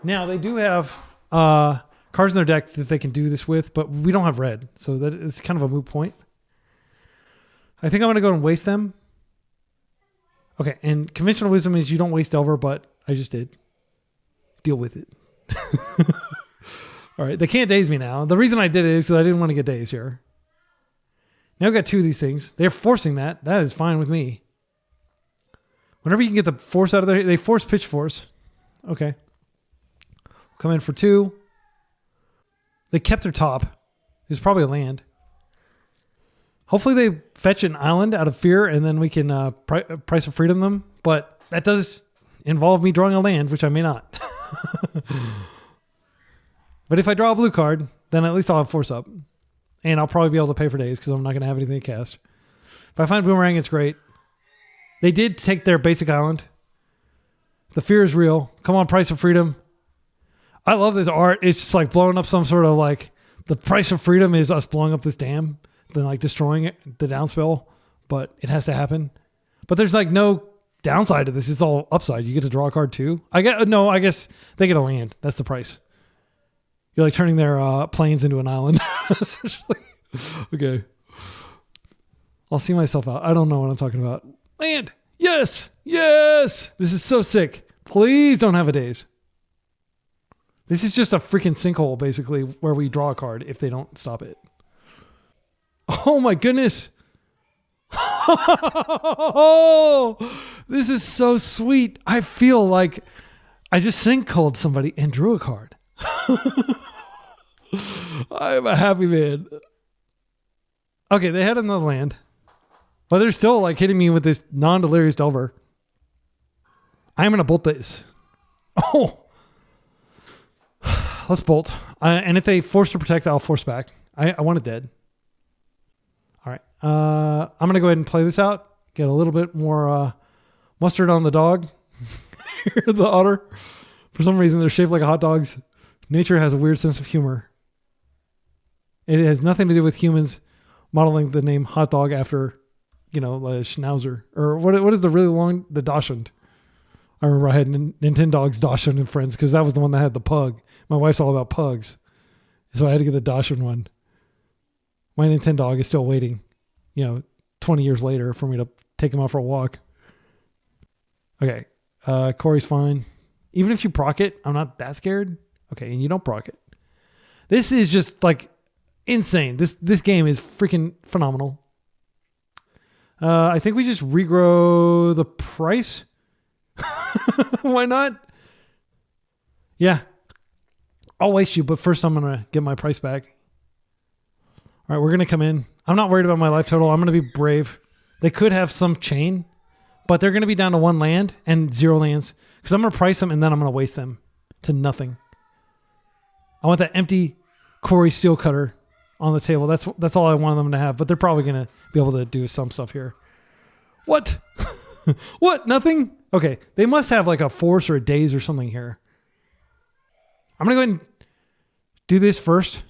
Now, they do have cards in their deck that they can do this with, but we don't have red. So that it's kind of a moot point. I think I'm going to go and waste them. Okay, and conventional wisdom is you don't waste Delver, but I just did. Deal with it. All right, they can't daze me now. The reason I did it is because I didn't want to get dazed here. Now I've got 2 of these things. They're forcing that. That is fine with me. Whenever you can get the force out of there, they force Pitch Force. Okay. Come in for 2. They kept their top. It's probably a land. Hopefully they fetch an island out of fear and then we can Price of Freedom them. But that does involve me drawing a land, which I may not. But if I draw a blue card, then at least I'll have force up. And I'll probably be able to pay for days because I'm not going to have anything to cast. If I find Boomerang, it's great. They did take their basic island. The fear is real. Come on, Price of Freedom. I love this art. It's just like blowing up some sort of like... The price of freedom is us blowing up this dam. Then like destroying it, the downspell. But it has to happen. But there's like no downside to this. It's all upside. You get to draw a card too. I guess they get a land. That's the price. You're like turning their plains into an island. Essentially. Okay. I'll see myself out. I don't know what I'm talking about. Land. Yes. Yes. This is so sick. Please don't have a daze. This is just a freaking sinkhole, basically, where we draw a card if they don't stop it. Oh my goodness. Oh, this is so sweet. I feel like I just sinkholed somebody and drew a card. I'm a happy man. Okay, they had another land. But they're still like hitting me with this non-delirious Delver. I'm going to bolt this. Oh! Let's bolt. And if they force to protect, I'll force back. I want it dead. All right. I'm going to go ahead and play this out. Get a little bit more mustard on the dog. The otter. For some reason, they're shaped like hot dogs. Nature has a weird sense of humor. It has nothing to do with humans modeling the name hot dog after, a schnauzer. Or what is the really long, the Dachshund. I remember I had Nintendogs, Dachshund, and Friends because that was the one that had the pug. My wife's all about pugs. So I had to get the Dachshund one. My Nintendog is still waiting, 20 years later for me to take him out for a walk. Okay. Corey's fine. Even if you proc it, I'm not that scared. Okay, and you don't proc it. This is just like insane. This game is freaking phenomenal. I think we just regrow the price. Why not? Yeah. I'll waste you, but first I'm going to get my price back. All right, we're going to come in. I'm not worried about my life total. I'm going to be brave. They could have some chain, but they're going to be down to 1 land and 0 lands because I'm going to price them and then I'm going to waste them to nothing. I want that empty Corey steel cutter on the table. That's all I want them to have, but they're probably going to be able to do some stuff here. What? What? Nothing? Okay, they must have like a force or a daze or something here. I'm going to go ahead and do this first.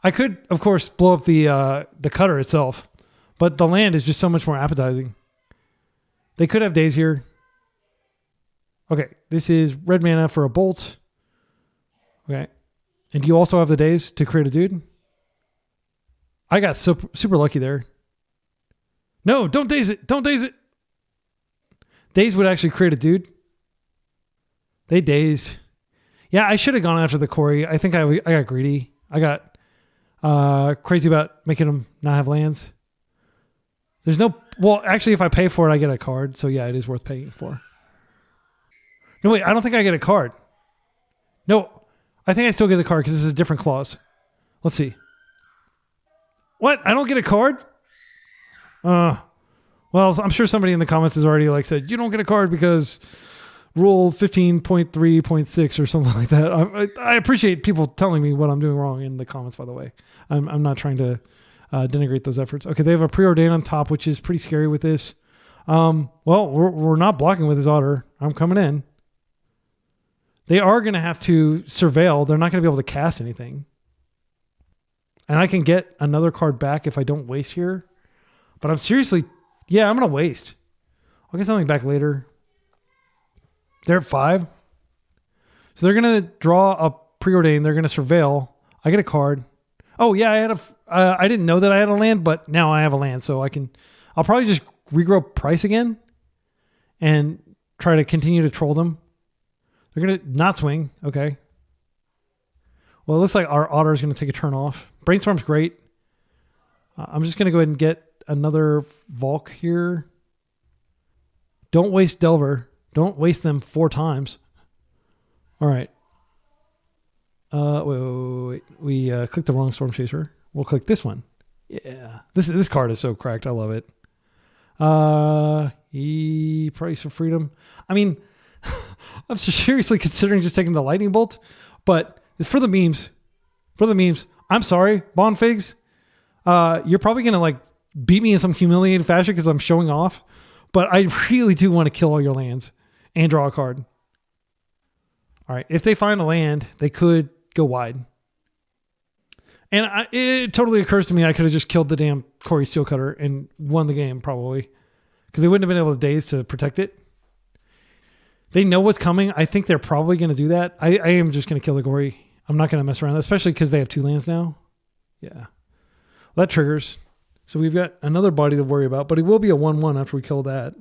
I could, of course, blow up the cutter itself, but the land is just so much more appetizing. They could have daze here. Okay, this is red mana for a bolt. Okay, and do you also have the daze to create a dude? I got super lucky there. No, don't daze it. Don't daze it. Daze would actually create a dude. They dazed. Yeah, I should have gone after the Corey. I think I got greedy. I got crazy about making them not have lands. There's no... Well, actually, if I pay for it, I get a card. So, yeah, it is worth paying for. No, wait. I don't think I get a card. No. I think I still get the card because this is a different clause. Let's see. What? I don't get a card? Well, I'm sure somebody in the comments has already said, you don't get a card because rule 15.3.6 or something like that. I appreciate people telling me what I'm doing wrong in the comments, by the way. I'm not trying to denigrate those efforts. Okay, they have a preordain on top, which is pretty scary with this. Well, we're not blocking with his otter. I'm coming in. They are going to have to surveil. They're not going to be able to cast anything. And I can get another card back if I don't waste here. But I'm seriously... Yeah, I'm going to waste. I'll get something back later. They're at 5. So they're going to draw a preordain. They're going to surveil. I get a card. Oh, yeah, I didn't know that I had a land, but now I have a land. So I'll probably just regrow price again and try to continue to troll them. They're going to not swing. Okay. Well, it looks like our otter is going to take a turn off. Brainstorm's great. I'm just going to go ahead and get another Volk here. Don't waste Delver. Don't waste them 4 times. All right. Wait. We clicked the wrong Storm Chaser. We'll click this one. Yeah. This card is so cracked. I love it. Price of Freedom. I mean, I'm seriously considering just taking the Lightning Bolt, but it's for the memes. For the memes. I'm sorry, Bonfigs. You're probably going to beat me in some humiliating fashion because I'm showing off, but I really do want to kill all your lands and draw a card. All right. If they find a land, they could go wide. And it totally occurs to me I could have just killed the damn Corey Steelcutter and won the game probably because they wouldn't have been able to daze to protect it. They know what's coming. I think they're probably going to do that. I am just going to kill the Corey. I'm not going to mess around, especially because they have 2 lands now. Yeah. Well, that triggers. So we've got another body to worry about, but it will be a 1/1 after we kill that,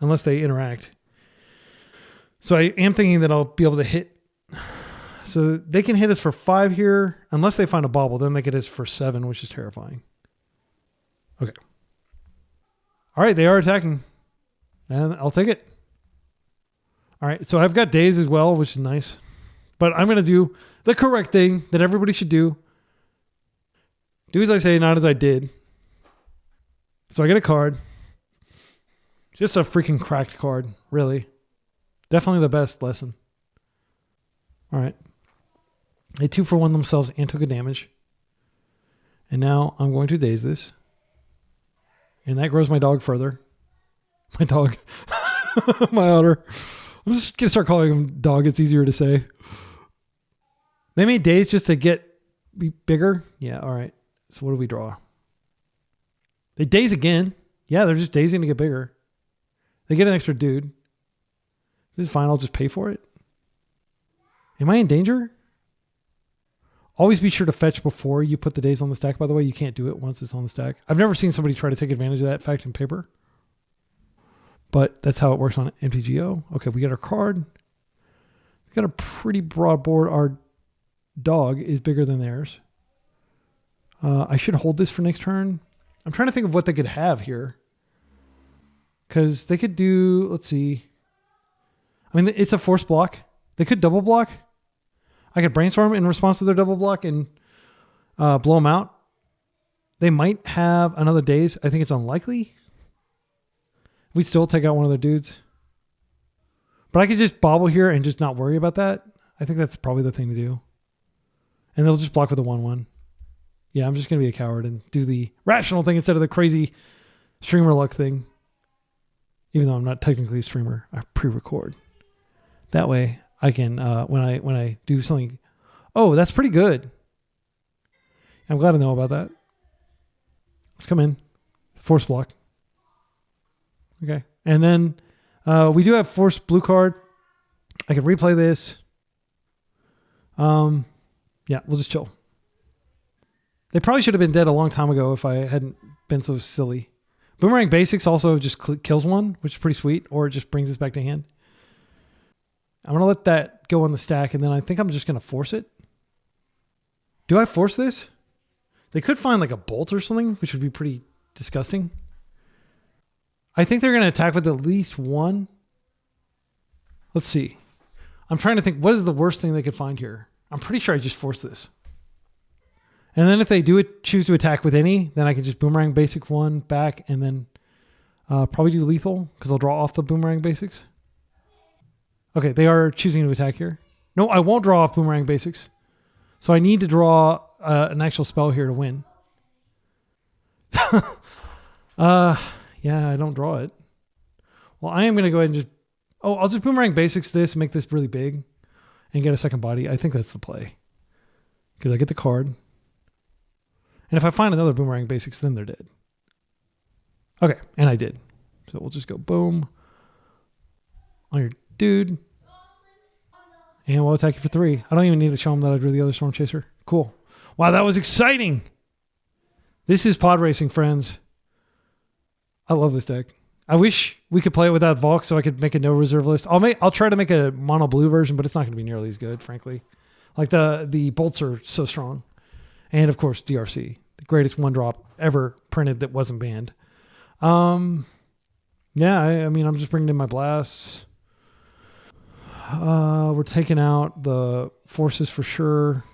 unless they interact. So I am thinking that I'll be able to hit. So they can hit us for 5 here, unless they find a bauble. Then they get us for 7, which is terrifying. Okay. All right, they are attacking, and I'll take it. All right, so I've got daze as well, which is nice. But I'm going to do the correct thing that everybody should do. Do as I say, not as I did. So I get a card. Just a freaking cracked card, really. Definitely the best lesson. All right. They 2-for-1 themselves and took a damage. And now I'm going to daze this. And that grows my dog further. My dog. My otter. I'm just going to start calling him dog. It's easier to say. They made daze just to be bigger. Yeah, all right. So what do we draw? They daze again. Yeah, they're just dazing to get bigger. They get an extra dude. This is fine. I'll just pay for it. Am I in danger? Always be sure to fetch before you put the daze on the stack, by the way. You can't do it once it's on the stack. I've never seen somebody try to take advantage of that fact in paper. But that's how it works on MTGO. Okay, we got our card. We got a pretty broad board. Our dog is bigger than theirs. I should hold this for next turn. I'm trying to think of what they could have here. Because they could do, let's see. I mean, it's a force block. They could double block. I could brainstorm in response to their double block and blow them out. They might have another daze. I think it's unlikely. We still take out one of their dudes. But I could just bobble here and just not worry about that. I think that's probably the thing to do. And they'll just block with a 1/1. Yeah, I'm just going to be a coward and do the rational thing instead of the crazy streamer luck thing. Even though I'm not technically a streamer, I pre-record. That way I can, when I do something, oh, that's pretty good. I'm glad to know about that. Let's come in. Force block. Okay. And then we do have force blue card. I can replay this. Yeah, we'll just chill. They probably should have been dead a long time ago if I hadn't been so silly. Boomerang Basics also just kills one, which is pretty sweet, or it just brings us back to hand. I'm going to let that go on the stack, and then I think I'm just going to force it. Do I force this? They could find like a bolt or something, which would be pretty disgusting. I think they're going to attack with at least one. Let's see. I'm trying to think, what is the worst thing they could find here? I'm pretty sure I just force this. And then if they choose to attack with any, then I can just Boomerang Basic one back and then probably do lethal because I'll draw off the Boomerang Basics. Okay, they are choosing to attack here. No, I won't draw off Boomerang Basics. So I need to draw an actual spell here to win. Yeah, I don't draw it. Well, I am going to go ahead and just... Oh, I'll just Boomerang Basics this, make this really big, and get a second body. I think that's the play. Because I get the card. And if I find another Boomerang Basics, then they're dead. Okay, and I did. So we'll just go boom on your dude. And we'll attack you for 3. I don't even need to show them that I drew the other Storm Chaser. Cool. Wow, that was exciting. This is pod racing, friends. I love this deck. I wish we could play it without Valk so I could make a no reserve list. I'll try to make a mono blue version, but it's not going to be nearly as good, frankly. Like the bolts are so strong. And of course, DRC, the greatest one drop ever printed that wasn't banned. Yeah, I mean, I'm just bringing in my blasts. We're taking out the forces for sure.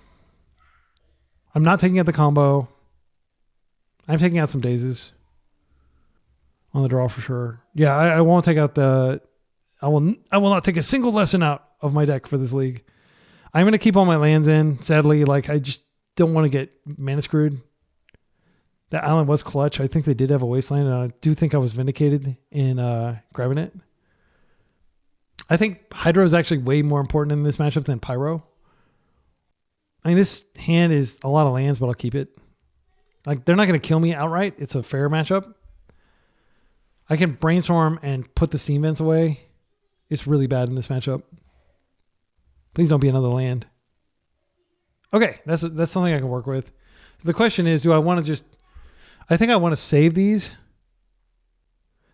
I'm not taking out the combo. I'm taking out some dazes on the draw for sure. Yeah, I won't take out I will not take a single lesson out of my deck for this league. I'm going to keep all my lands in. Sadly, like I just don't want to get mana screwed. That island was clutch. I think they did have a Wasteland, and I do think I was vindicated in grabbing it. I think Hydro is actually way more important in this matchup than Pyro. I mean, this hand is a lot of lands, but I'll keep it. Like, they're not going to kill me outright. It's a fair matchup. I can brainstorm and put the steam vents away. It's really bad in this matchup. Please don't be another land. Okay, that's something I can work with. So the question is, do I want to just... I think I want to save these.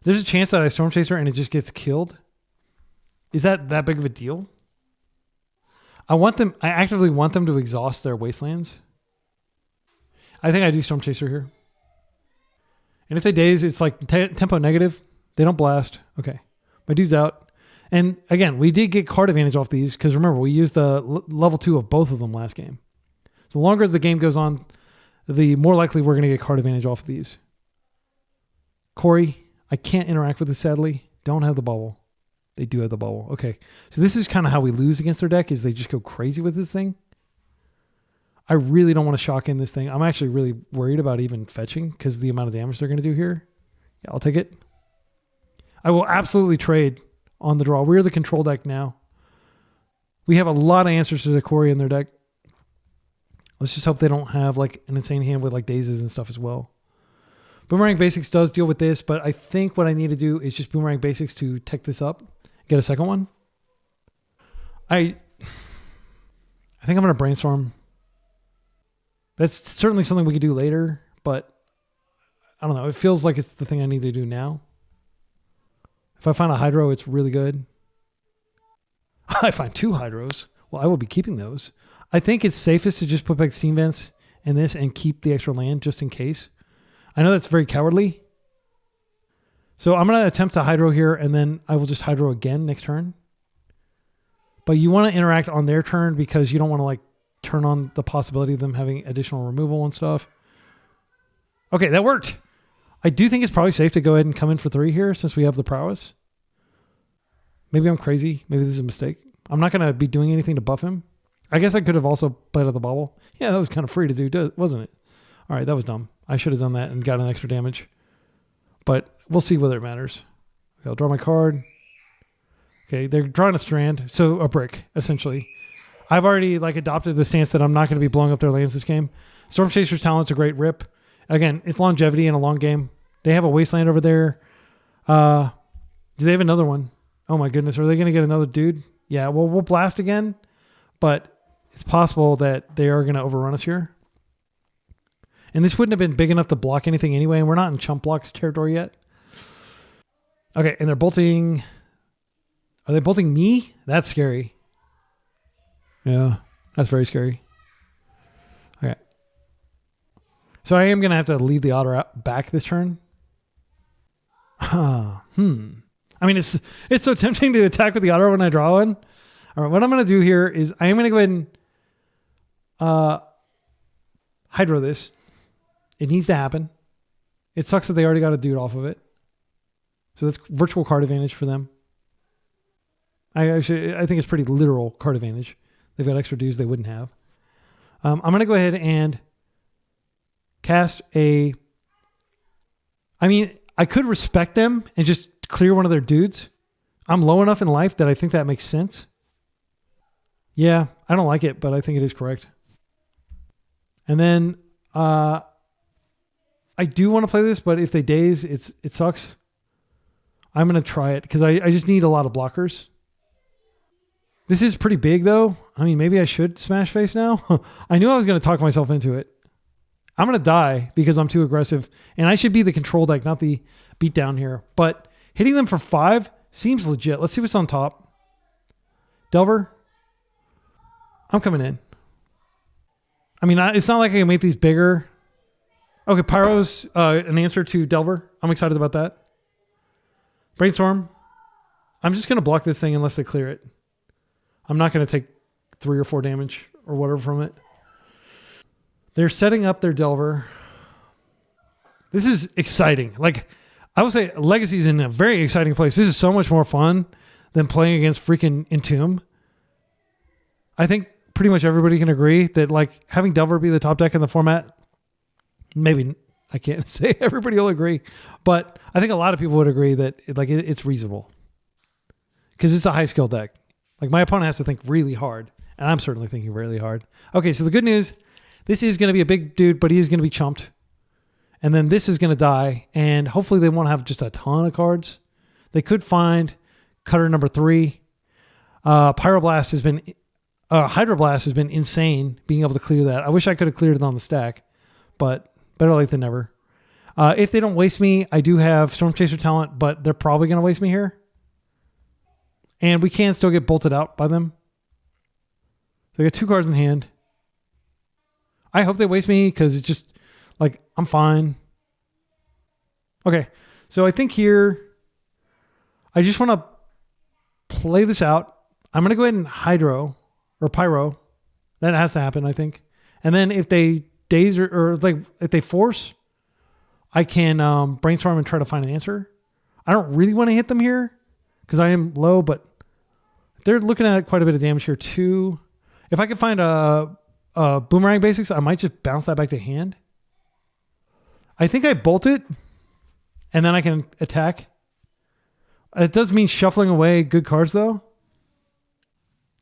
There's a chance that I Storm Chaser and it just gets killed. Is that big of a deal? I actively want them to exhaust their Wastelands. I think I do Storm Chaser here. And if they daze, it's like tempo negative. They don't blast. Okay. My dude's out. And again, we did get card advantage off these because remember, we used the level 2 of both of them last game. So the longer the game goes on, the more likely we're going to get card advantage off of these. Corey, I can't interact with this, sadly. Don't have the bubble. They do have the bubble. Okay. So this is kind of how we lose against their deck, is they just go crazy with this thing. I really don't want to shock in this thing. I'm actually really worried about even fetching because the amount of damage they're going to do here. Yeah, I'll take it. I will absolutely trade on the draw. We're the control deck now. We have a lot of answers to the Corey in their deck. Let's just hope they don't have like an insane hand with like dazes and stuff as well. Boomerang Basics does deal with this, but I think what I need to do is just Boomerang Basics to tech this up. Get a second one. I think I'm going to brainstorm. That's certainly something we could do later, but I don't know. It feels like it's the thing I need to do now. If I find a Hydro, it's really good. I find 2 Hydros. Well, I will be keeping those. I think it's safest to just put back Steam Vents in this and keep the extra land just in case. I know that's very cowardly. So I'm going to attempt to Hydro here, and then I will just Hydro again next turn. But you want to interact on their turn because you don't want to like turn on the possibility of them having additional removal and stuff. Okay, that worked. I do think it's probably safe to go ahead and come in for 3 here since we have the prowess. Maybe I'm crazy. Maybe this is a mistake. I'm not going to be doing anything to buff him. I guess I could have also played out the bubble. Yeah, that was kind of free to do, wasn't it? All right, that was dumb. I should have done that and got an extra damage. But we'll see whether it matters. Okay, I'll draw my card. Okay, they're drawing a strand. So a brick, essentially. I've already like adopted the stance that I'm not going to be blowing up their lands this game. Storm Chaser's Talent's a great rip. Again, it's longevity in a long game. They have a Wasteland over there. Do they have another one? Oh my goodness. Are they going to get another dude? Yeah, well, we'll blast again. But it's possible that they are going to overrun us here. And this wouldn't have been big enough to block anything anyway. And we're not in chump blocks territory yet. Okay, and they're bolting. Are they bolting me? That's scary. Yeah, that's very scary. Okay. So I am going to have to leave the otter out back this turn. I mean, it's so tempting to attack with the otter when I draw one. All right, what I'm going to do here is I am going to go ahead and Hydro this. It needs to happen. It sucks that they already got a dude off of it. So that's virtual card advantage for them. I think it's pretty literal card advantage. They've got extra dudes they wouldn't have. I'm going to go ahead and cast a... I mean, I could respect them and just clear one of their dudes. I'm low enough in life that I think that makes sense. Yeah, I don't like it, but I think it is correct. And then I do want to play this, but if they daze, it sucks. I'm going to try it because I just need a lot of blockers. This is pretty big, though. I mean, maybe I should smash face now. I knew I was going to talk myself into it. I'm going to die because I'm too aggressive. And I should be the control deck, not the beatdown here. But hitting them for 5 seems legit. Let's see what's on top. Delver. I'm coming in. I mean, it's not like I can make these bigger. Okay, Pyro's an answer to Delver. I'm excited about that. Brainstorm. I'm just going to block this thing unless they clear it. I'm not going to take 3 or 4 damage or whatever from it. They're setting up their Delver. This is exciting. Like, I would say Legacy is in a very exciting place. This is so much more fun than playing against freaking Entomb. I think pretty much everybody can agree that like having Delver be the top deck in the format, maybe I can't say everybody will agree, but I think a lot of people would agree that it's reasonable because it's a high skill deck. Like my opponent has to think really hard, and I'm certainly thinking really hard. Okay, so the good news, this is going to be a big dude, but he is going to be chumped. And then this is going to die, and hopefully they won't have just a ton of cards. They could find Cutter number 3. Pyroblast has been... Hydroblast has been insane being able to clear that. I wish I could have cleared it on the stack, but better late than never. If they don't waste me, I do have Storm Chaser talent, but they're probably going to waste me here. And we can still get bolted out by them. So I got 2 cards in hand. I hope they waste me because it's just like, I'm fine. Okay. So I think here, I just want to play this out. I'm going to go ahead and Hydro or Pyro. That has to happen, I think. And then if they daze or like if they force, I can brainstorm and try to find an answer. I don't really want to hit them here because I am low, but they're looking at quite a bit of damage here too. If I could find a boomerang basics, I might just bounce that back to hand. I think I bolt it and then I can attack. It does mean shuffling away good cards though.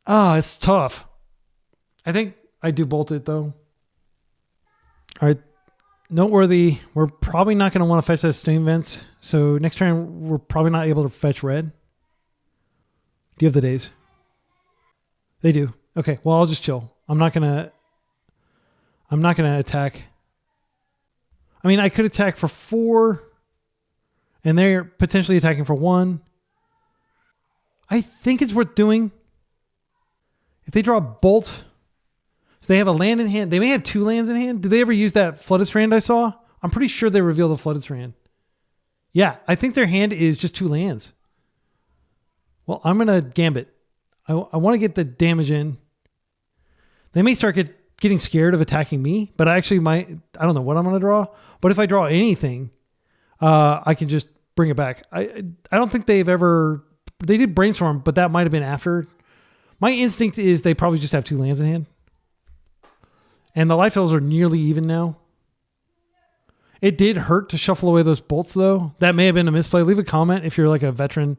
It's tough. I think I do bolt it though. All right. Noteworthy, we're probably not going to want to fetch that Steam Vents. So next turn, we're probably not able to fetch red. Do you have the days? They do. Okay, well, I'll just chill. I'm not going to attack. I mean, I could attack for 4, and they're potentially attacking for 1. I think it's worth doing. If they draw a bolt, so they have a land in hand. They may have 2 lands in hand. Did they ever use that Flooded Strand I saw? I'm pretty sure they revealed the Flooded Strand. Yeah, I think their hand is just 2 lands. Well, I'm going to Gambit. I want to get the damage in. They may start getting scared of attacking me, but I actually might. I don't know what I'm going to draw. But if I draw anything, I can just bring it back. I don't think they've ever... They did Brainstorm, but that might have been after. My instinct is they probably just have 2 lands in hand. And the life totals are nearly even now. It did hurt to shuffle away those bolts, though. That may have been a misplay. Leave a comment if you're like a veteran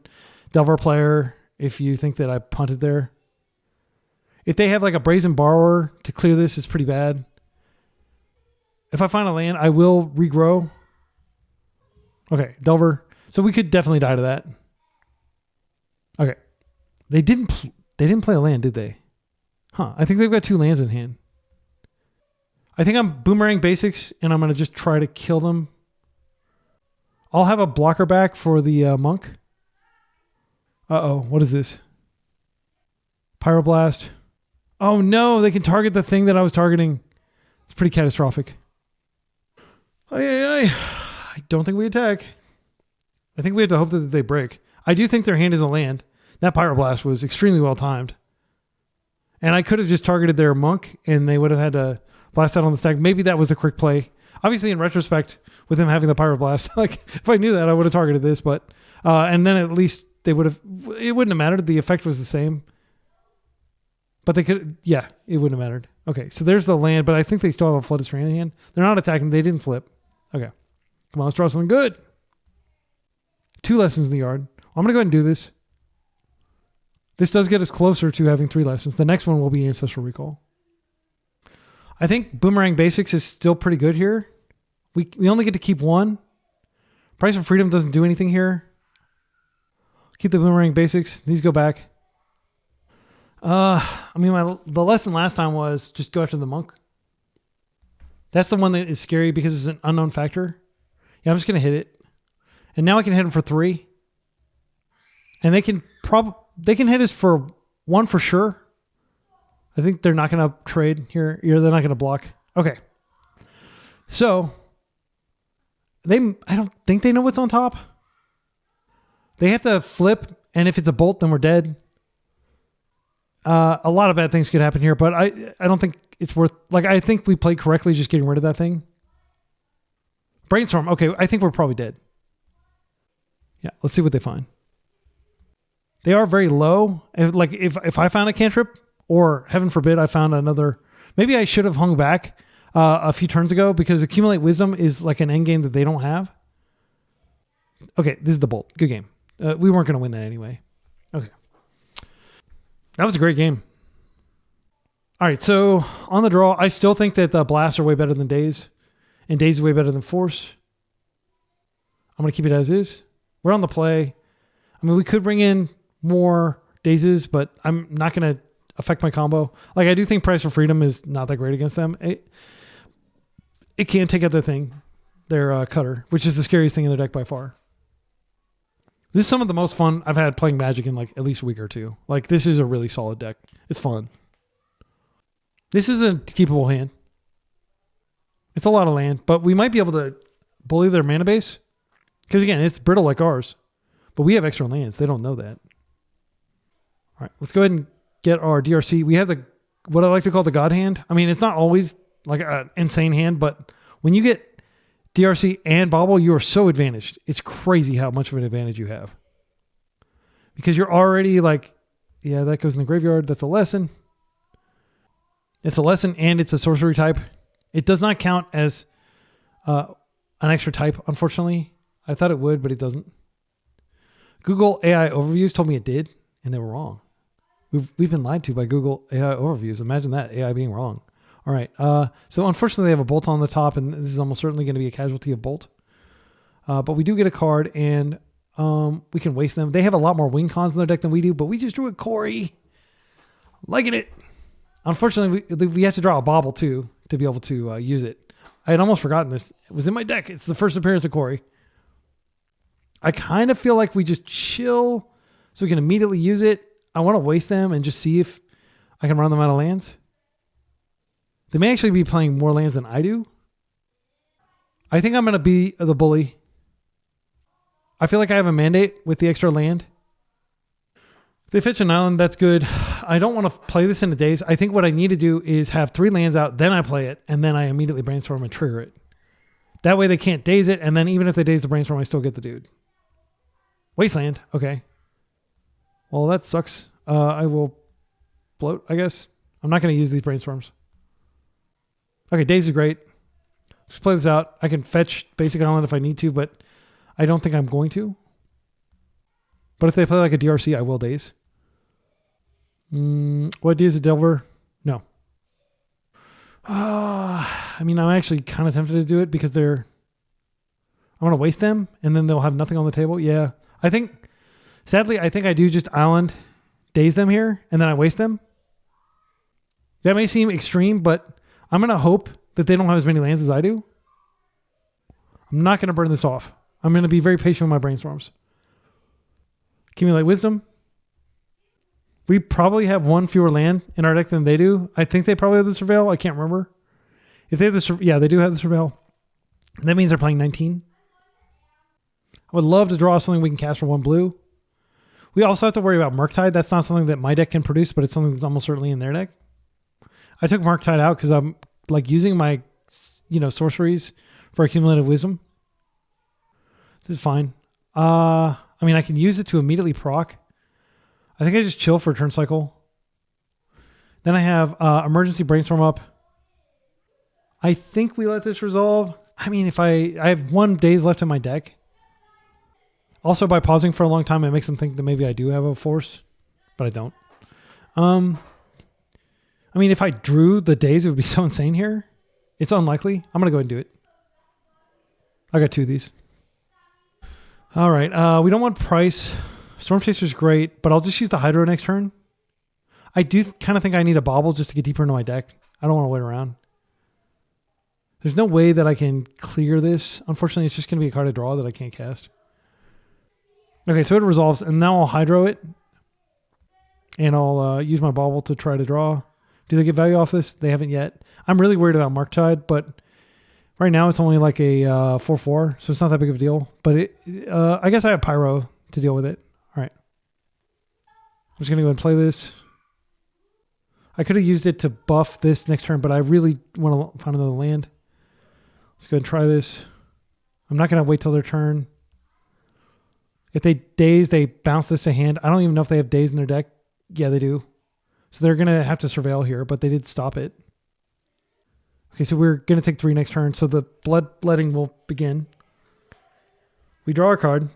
Delver player, if you think that I punted there. If they have like a Brazen Borrower to clear this, it's pretty bad. If I find a land, I will regrow. Okay, Delver. So we could definitely die to that. Okay. They didn't play a land, did they? Huh. I think they've got 2 lands in hand. I think I'm Boomerang Basics, and I'm going to just try to kill them. I'll have a blocker back for the monk. Uh-oh. What is this? Pyroblast. Oh, no. They can target the thing that I was targeting. It's pretty catastrophic. I don't think we attack. I think we have to hope that they break. I do think their hand is a land. That Pyroblast was extremely well timed. And I could have just targeted their monk, and they would have had to blast out on the stack. Maybe that was a quick play. Obviously, in retrospect, with him having the Pyroblast, like if I knew that, I would have targeted this. But and then at least they would have. It wouldn't have mattered. The effect was the same. But they could. Yeah, it wouldn't have mattered. Okay, so there's the land, but I think they still have a Flooded Strand in hand. They're not attacking. They didn't flip. Okay, come on, let's draw something good. 2 lessons in the yard. I'm gonna go ahead and do this. This does get us closer to having 3 lessons. The next one will be Ancestral Recall. I think Boomerang Basics is still pretty good here. We only get to keep 1. Price of Freedom doesn't do anything here. Keep the Boomerang Basics. These go back. I mean, the lesson last time was just go after the monk. That's the one that is scary because it's an unknown factor. Yeah, I'm just going to hit it. And now I can hit him for 3. And they can hit us for 1 for sure. I think they're not going to trade here. They're not going to block. Okay. So, I don't think they know what's on top. They have to flip, and if it's a bolt, then we're dead. A lot of bad things could happen here, but I don't think it's worth... Like, I think we played correctly just getting rid of that thing. Brainstorm. Okay, I think we're probably dead. Yeah, let's see what they find. They are very low. If I found a cantrip, or heaven forbid, I found another... Maybe I should have hung back a few turns ago, because Accumulate Wisdom is like an endgame that they don't have. Okay, this is the bolt. Good game. We weren't going to win that anyway. Okay. That was a great game. All right, so on the draw, I still think that the blasts are way better than days, and days is way better than force. I'm going to keep it as is. We're on the play. I mean, we could bring in more dazes, but I'm not going to affect my combo. Like, I do think Price for Freedom is not that great against them. It can take out their cutter, which is the scariest thing in their deck by far. This is some of the most fun I've had playing Magic in like at least a week or two. Like, this is a really solid deck. It's fun. This is a keepable hand. It's a lot of land, but we might be able to bully their mana base. Because again, it's brittle like ours. But we have extra lands. They don't know that. All right, let's go ahead and get our DRC. We have what I like to call the God hand. I mean, it's not always like an insane hand, but when you get DRC and Bobble, you are so advantaged. It's crazy how much of an advantage you have. Because you're already like, yeah, that goes in the graveyard. That's a lesson. It's a lesson and it's a sorcery type. It does not count as an extra type, unfortunately. I thought it would, but it doesn't. Google AI overviews told me it did, and they were wrong. We've been lied to by Google AI overviews. Imagine that, AI being wrong. All right. So unfortunately, they have a bolt on the top, and this is almost certainly going to be a casualty of bolt. But we do get a card, and we can waste them. They have a lot more wing cons in their deck than we do, but we just drew a Corey. Liking it. Unfortunately, we have to draw a Bobble, too, to be able to use it. I had almost forgotten this. It was in my deck. It's the first appearance of Corey. I kind of feel like we just chill so we can immediately use it. I want to waste them and just see if I can run them out of lands. They may actually be playing more lands than I do. I think I'm going to be the bully. I feel like I have a mandate with the extra land. If they fetch an island, that's good. I don't want to play this in a daze. I think what I need to do is have 3 lands out, then I play it, and then I immediately brainstorm and trigger it. That way they can't daze it, and then even if they daze the brainstorm, I still get the dude. Wasteland. Okay. Well, that sucks. I will bloat, I guess. I'm not going to use these brainstorms. Okay, daze is great. Let's play this out. I can fetch basic island if I need to, but I don't think I'm going to. But if they play like a DRC, I will daze. What is a Delver? No. I mean, I'm actually kind of tempted to do it because I want to waste them and then they'll have nothing on the table. Yeah. Sadly, I think I do just island daze them here and then I waste them. That may seem extreme, but I'm going to hope that they don't have as many lands as I do. I'm not going to burn this off. I'm going to be very patient with my brainstorms. Accumulate wisdom. We probably have 1 fewer land in our deck than they do. I think they probably have the surveil. I can't remember. If they have the yeah, they do have the surveil. That means they're playing 19. I would love to draw something we can cast for 1 blue. We also have to worry about Murktide. That's not something that my deck can produce, but it's something that's almost certainly in their deck. I took Murktide out because I'm like using my, sorceries for accumulative wisdom. This is fine. I mean, I can use it to immediately proc. I think I just chill for a turn cycle. Then I have emergency brainstorm up. I think we let this resolve. I mean, if I have 1 days left in my deck. Also, by pausing for a long time, it makes them think that maybe I do have a force, but I don't. I mean, if I drew the days, it would be so insane here. It's unlikely. I'm going to go ahead and do it. I got 2 of these. All right. We don't want price. Storm Chaser's great, but I'll just use the Hydro next turn. I do kind of think I need a Bobble just to get deeper into my deck. I don't want to wait around. There's no way that I can clear this. Unfortunately, it's just going to be a card to draw that I can't cast. Okay, so it resolves, and now I'll Hydro it. And I'll use my Bobble to try to draw. Do they get value off this? They haven't yet. I'm really worried about Murktide, but right now it's only like a 4/4, so it's not that big of a deal. But I guess I have Pyro to deal with it. All right. I'm just going to go and play this. I could have used it to buff this next turn, but I really want to find another land. Let's go ahead and try this. I'm not going to wait till their turn. If they daze, they bounce this to hand. I don't even know if they have daze in their deck. Yeah, they do. So they're going to have to surveil here, but they did stop it. Okay, so we're going to take 3 next turn. So the bloodletting will begin. We draw our card.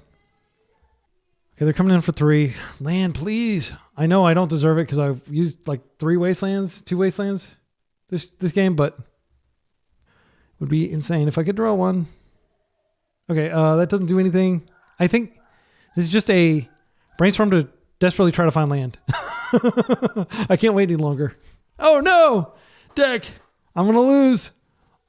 Okay, they're coming in for 3. Land, please. I know I don't deserve it because I've used like 2 wastelands this game, but it would be insane if I could draw 1. Okay, that doesn't do anything. I think this is just a brainstorm to desperately try to find land. I can't wait any longer. Oh no! Deck! I'm going to lose.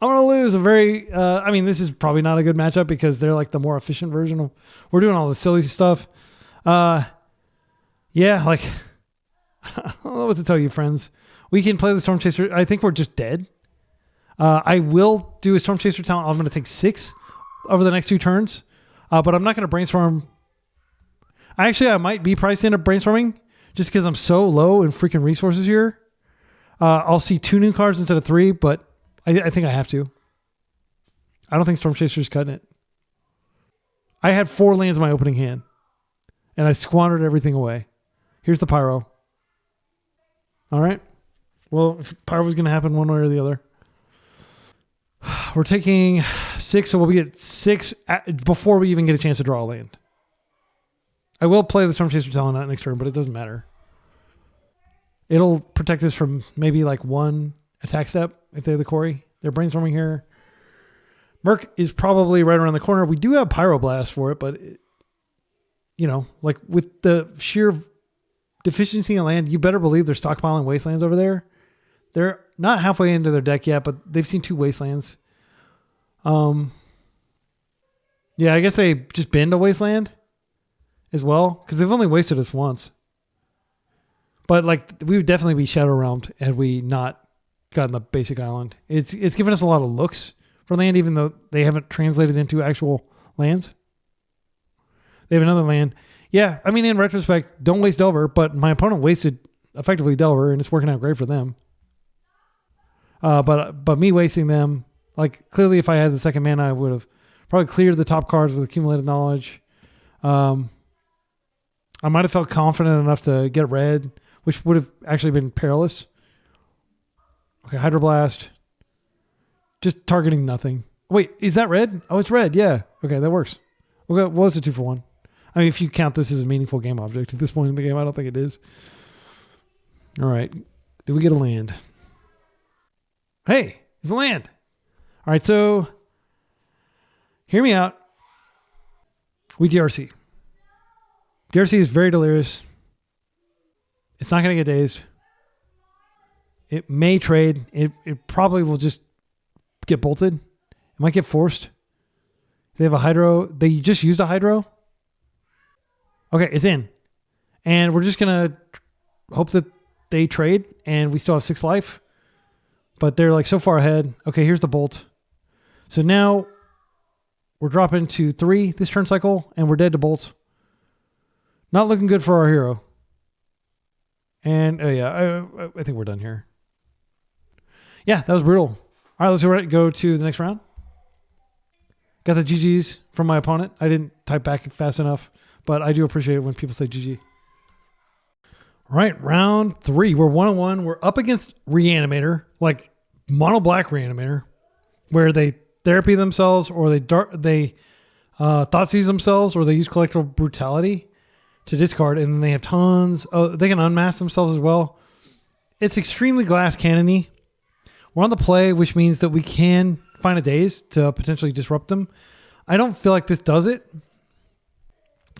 I mean, this is probably not a good matchup because they're like the more efficient version of, we're doing all the silly stuff. Yeah, like, I don't know what to tell you, friends. We can play the Storm Chaser. I think we're just dead. I will do a Storm Chaser talent. I'm going to take 6 over the next 2 turns, but I'm not going to brainstorm. I might be priced into brainstorming just because I'm so low in freaking resources here. I'll see 2 new cards instead of 3, but I think I have to. I don't think Storm Chaser's cutting it. I had 4 lands in my opening hand, and I squandered everything away. Here's the Pyro. All right. Well, if Pyro was going to happen one way or the other. We're taking 6, so we'll get 6 before we even get a chance to draw a land. I will play the Storm Chaser Stiflenought next turn, but it doesn't matter. It'll protect us from maybe like 1 attack step if they have the Quarry. They're brainstorming here. Merc is probably right around the corner. We do have Pyroblast for it, but like with the sheer deficiency in land, you better believe they're stockpiling Wastelands over there. They're not halfway into their deck yet, but they've seen 2 Wastelands. Yeah, I guess they just banned a Wasteland as well, because they've only wasted us once. But like, we would definitely be Shadow Realmed had we not gotten the basic island. It's given us a lot of looks for land, even though they haven't translated into actual lands. They have another land. Yeah, I mean, in retrospect, don't waste Delver, but my opponent wasted effectively Delver, and it's working out great for them. But me wasting them, like, clearly if I had the second mana, I would have probably cleared the top cards with accumulated knowledge. I might have felt confident enough to get red, which would have actually been perilous. Okay, Hydroblast. Just targeting nothing. Wait, is that red? Oh, it's red. Yeah. Okay, that works. Okay, what was it 2 for 1? I mean, if you count this as a meaningful game object at this point in the game, I don't think it is. All right. Did we get a land? Hey, it's a land. All right, so hear me out. We DRC. DRC is very delirious. It's not going to get dazed. It may trade. It probably will just get bolted. It might get forced. They have a Hydro. They just used a Hydro. Okay, it's in. And we're just going to hope that they trade and we still have 6 life. But they're like so far ahead. Okay, here's the bolt. So now we're dropping to 3 this turn cycle and we're dead to bolts. Not looking good for our hero. And yeah, I think we're done here. Yeah, that was brutal. All right, let's go to the next round. Got the GGs from my opponent. I didn't type back fast enough, but I do appreciate it when people say GG. All right, round 3. We're 1-1. We're up against Reanimator, like mono black Reanimator, where they therapy themselves or they Thoughtseize themselves or they use collectible brutality to discard, and then they have tons. Oh, they can unmask themselves as well. It's extremely glass cannony. We're on the play, which means that we can find a daze to potentially disrupt them. I don't feel like this does it.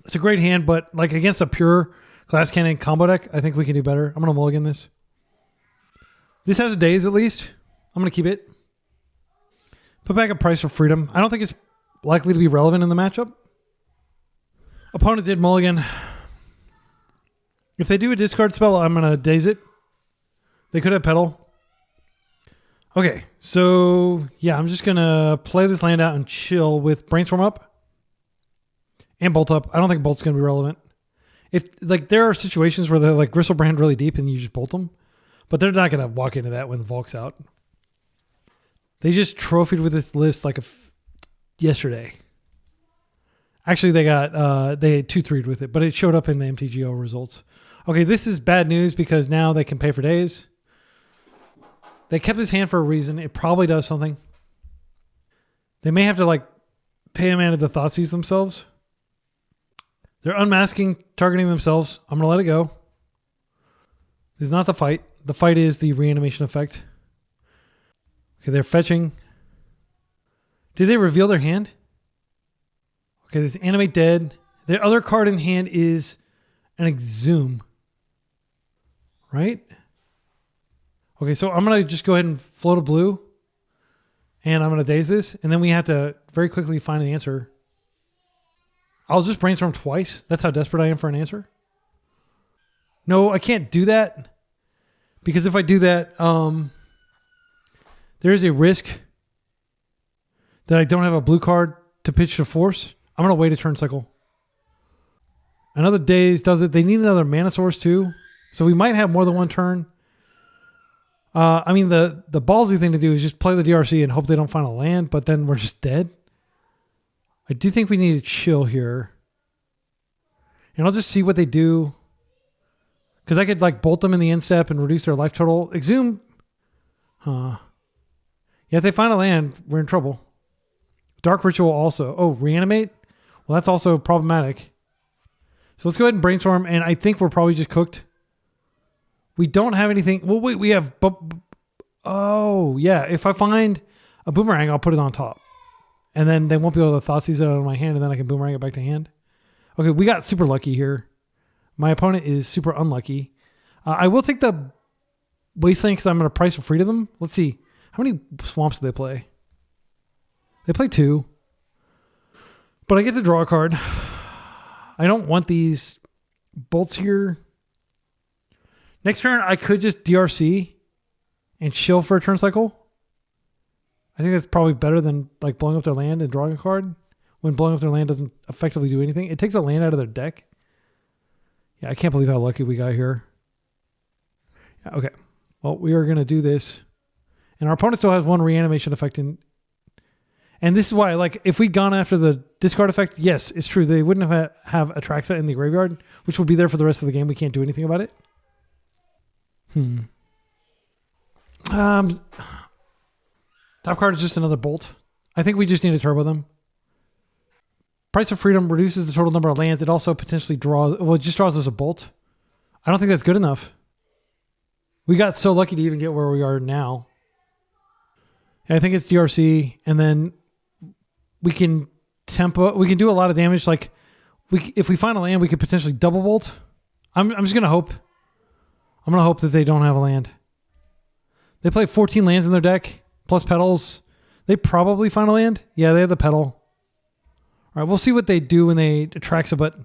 It's a great hand, but like against a pure glass cannon combo deck, I think we can do better. I'm going to mulligan this. This has a daze at least. I'm going to keep it. Put back a Price for Freedom. I don't think it's likely to be relevant in the matchup. Opponent did mulligan. If they do a discard spell, I'm going to daze it. They could have Petal. Okay, so yeah, I'm just going to play this land out and chill with Brainstorm up and Bolt up. I don't think Bolt's going to be relevant. If like there are situations where they're like Gristlebrand really deep and you just bolt them, but they're not going to walk into that when the Volk's out. They just trophied with this list like yesterday. Actually, they 2-3'd with it, but it showed up in the MTGO results. Okay, this is bad news because now they can pay for days. They kept his hand for a reason. It probably does something. They may have to like pay a mana to Thoughtseize themselves. They're unmasking, targeting themselves. I'm going to let it go. This is not the fight. The fight is the reanimation effect. Okay, they're fetching. Did they reveal their hand? Okay, this Animate Dead. Their other card in hand is an Exhume. Right? Okay, so I'm going to just go ahead and float a blue. And I'm going to daze this. And then we have to very quickly find an answer. I'll just brainstorm twice. That's how desperate I am for an answer. No, I can't do that. Because if I do that, there is a risk that I don't have a blue card to pitch to force. I'm going to wait a turn cycle. Another daze does it. They need another mana source too. So we might have more than one turn. I mean, the ballsy thing to do is just play the DRC and hope they don't find a land, but then we're just dead. I do think we need to chill here. And I'll just see what they do. Because I could like bolt them in the end step and reduce their life total. Exhume. Yeah, if they find a land, we're in trouble. Dark Ritual also. Oh, Reanimate? Well, that's also problematic. So let's go ahead and brainstorm. And I think we're probably just cooked. We don't have anything. Well, wait, we have... Oh, yeah. If I find a boomerang, I'll put it on top. And then they won't be able to Thoughtseize it out of my hand, and then I can boomerang it back to hand. Okay, we got super lucky here. My opponent is super unlucky. I will take the Wasteland because I'm going to price for free to them. Let's see. How many swamps do they play? They play 2. But I get to draw a card. I don't want these bolts here. Next turn, I could just DRC and chill for a turn cycle. I think that's probably better than like blowing up their land and drawing a card. When blowing up their land doesn't effectively do anything. It takes a land out of their deck. Yeah, I can't believe how lucky we got here. Yeah, okay. Well, we are going to do this. And our opponent still has 1 reanimation effect in. And this is why, like, if we'd gone after the discard effect, yes, it's true. They wouldn't have Atraxa in the graveyard, which will be there for the rest of the game. We can't do anything about it. Top card is just another bolt. I think we just need to turbo them. Price of Freedom reduces the total number of lands. It also potentially draws... Well, it just draws us a bolt. I don't think that's good enough. We got so lucky to even get where we are now. And I think it's DRC, and then we can tempo... We can do a lot of damage. Like, if we find a land, we could potentially double bolt. I'm just going to hope. I'm going to hope that they don't have a land. They play 14 lands in their deck, plus petals. They probably find a land. Yeah, they have the petal. All right, we'll see what they do when they Atraxa, but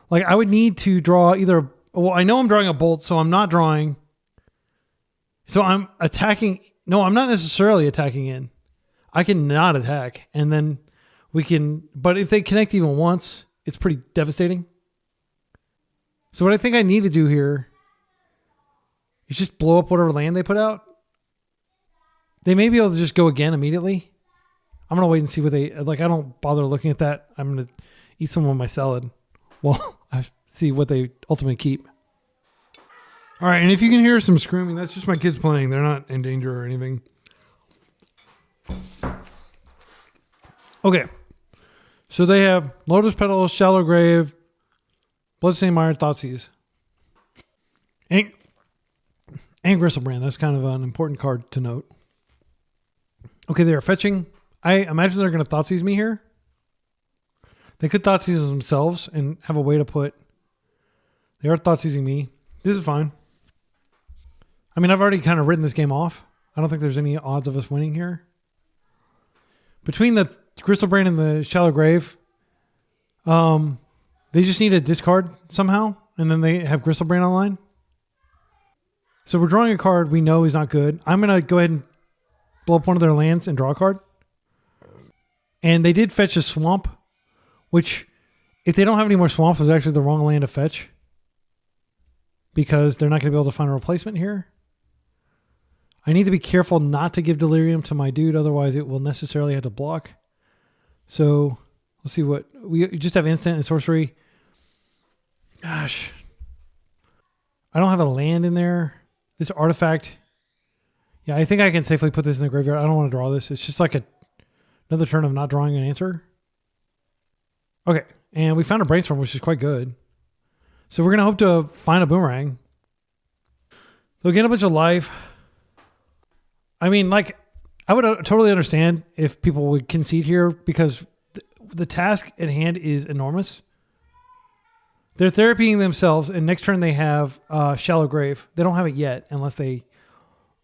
like I would need to draw either... Well, I know I'm drawing a bolt, so I'm not drawing... So I'm attacking... No, I'm not necessarily attacking in. I can not attack, and then we can... But if they connect even once, it's pretty devastating. So what I think I need to do here is just blow up whatever land they put out. They may be able to just go again immediately. I'm going to wait and see what they... Like, I don't bother looking at that. I'm going to eat some of my salad while I see what they ultimately keep. All right, and if you can hear some screaming, that's just my kids playing. They're not in danger or anything. Okay. So they have Lotus Petals, Shallow Grave, Bloodstained Mire, Thoughtseize. And Gristlebrand. That's kind of an important card to note. Okay, they are fetching. I imagine they're going to Thoughtseize me here. They could Thoughtseize themselves and have a way to put... They are Thoughtseizing me. This is fine. I mean, I've already kind of written this game off. I don't think there's any odds of us winning here. Between the Gristlebrand and the Shallow Grave, they just need a discard somehow, and then they have Gristlebrand online. So we're drawing a card we know is not good. I'm going to go ahead and blow up one of their lands and draw a card. And they did fetch a swamp, which, if they don't have any more swamps, is actually the wrong land to fetch. Because they're not going to be able to find a replacement here. I need to be careful not to give Delirium to my dude, otherwise it will necessarily have to block. So, let's see what... We just have instant and sorcery. Gosh. I don't have a land in there. This artifact... Yeah, I think I can safely put this in the graveyard. I don't want to draw this. It's just like another turn of not drawing an answer. Okay, and we found a brainstorm, which is quite good. So we're going to hope to find a boomerang. They'll get a bunch of life. I mean, like, I would totally understand if people would concede here because the task at hand is enormous. They're therapying themselves, and next turn they have Shallow Grave. They don't have it yet unless they...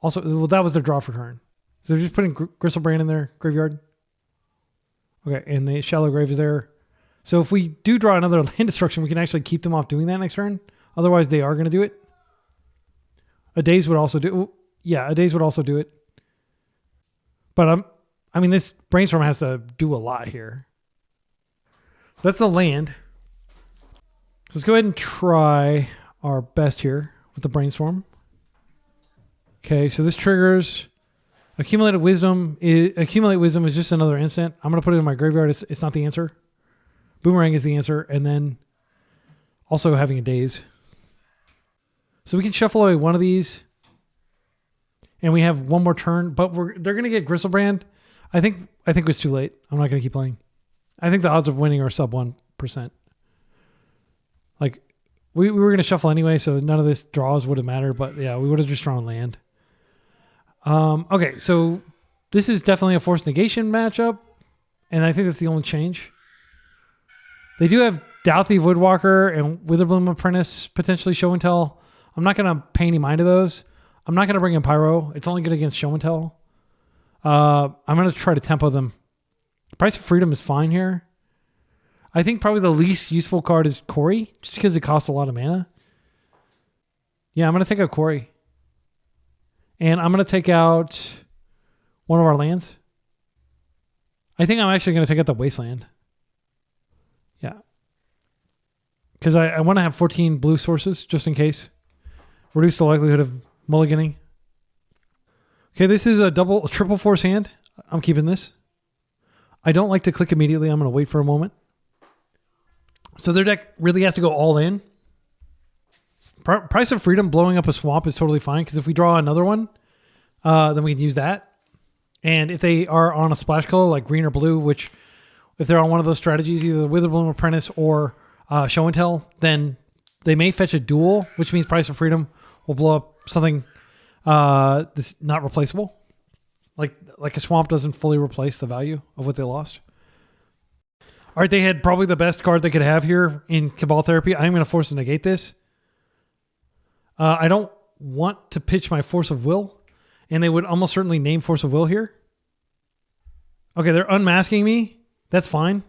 Also, well, that was their draw for turn. So they're just putting Gristlebrand in their graveyard. Okay, and the Shallow Grave is there. So if we do draw another land destruction, we can actually keep them off doing that next turn. Otherwise, they are going to do it. A Daze would also do... Yeah, a Daze would also do it. But I mean, this brainstorm has to do a lot here. So that's the land. So let's go ahead and try our best here with the brainstorm. Okay, so this triggers accumulate wisdom is just another instant. I'm going to put it in my graveyard. It's not the answer. Boomerang is the answer. And then also having a daze. So we can shuffle away one of these. And we have one more turn, but they're going to get Gristlebrand. I think it was too late. I'm not going to keep playing. I think the odds of winning are sub 1%. Like, we were going to shuffle anyway, so none of this draws would have mattered. But yeah, we would have just drawn land. Okay, so this is definitely a forced negation matchup. And I think that's the only change. They do have Douthy Woodwalker and Witherbloom Apprentice potentially show and tell. I'm not going to pay any mind to those. I'm not going to bring in Pyro. It's only good against show and tell. I'm going to try to tempo them. Price of Freedom is fine here. I think probably the least useful card is Quarry, just because it costs a lot of mana. Yeah, I'm going to take out Quarry. And I'm going to take out one of our lands. I think I'm actually going to take out the Wasteland. Yeah. Because I want to have 14 blue sources, just in case. Reduce the likelihood of mulliganing. Okay, this is a triple force hand. I'm keeping this. I don't like to click immediately. I'm going to wait for a moment. So their deck really has to go all in. Price of Freedom blowing up a swamp is totally fine, because if we draw another one, then we can use that. And if they are on a splash color like green or blue, which if they're on one of those strategies, either the Witherbloom Apprentice or show and tell, then they may fetch a duel, which means Price of Freedom will blow up something that's not replaceable. Like a swamp doesn't fully replace the value of what they lost. All right, they had probably the best card they could have here in Cabal Therapy. I'm going to force to negate this. I don't want to pitch my Force of Will, and they would almost certainly name Force of Will here. Okay, they're unmasking me. That's fine.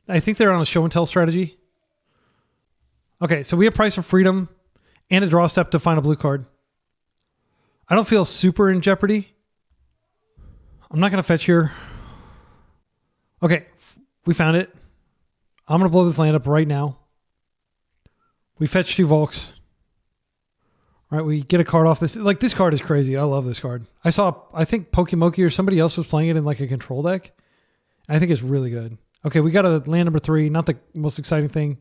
I think they're on a show and tell strategy. Okay, so we have Price of Freedom and a draw step to find a blue card. I don't feel super in jeopardy. I'm not going to fetch here. Okay, we found it. I'm going to blow this land up right now. We fetch 2 Volks. All right, we get a card off this. Like, this card is crazy. I love this card. I think Pokemoki or somebody else was playing it in like a control deck. I think it's really good. Okay, we got a land number 3. Not the most exciting thing.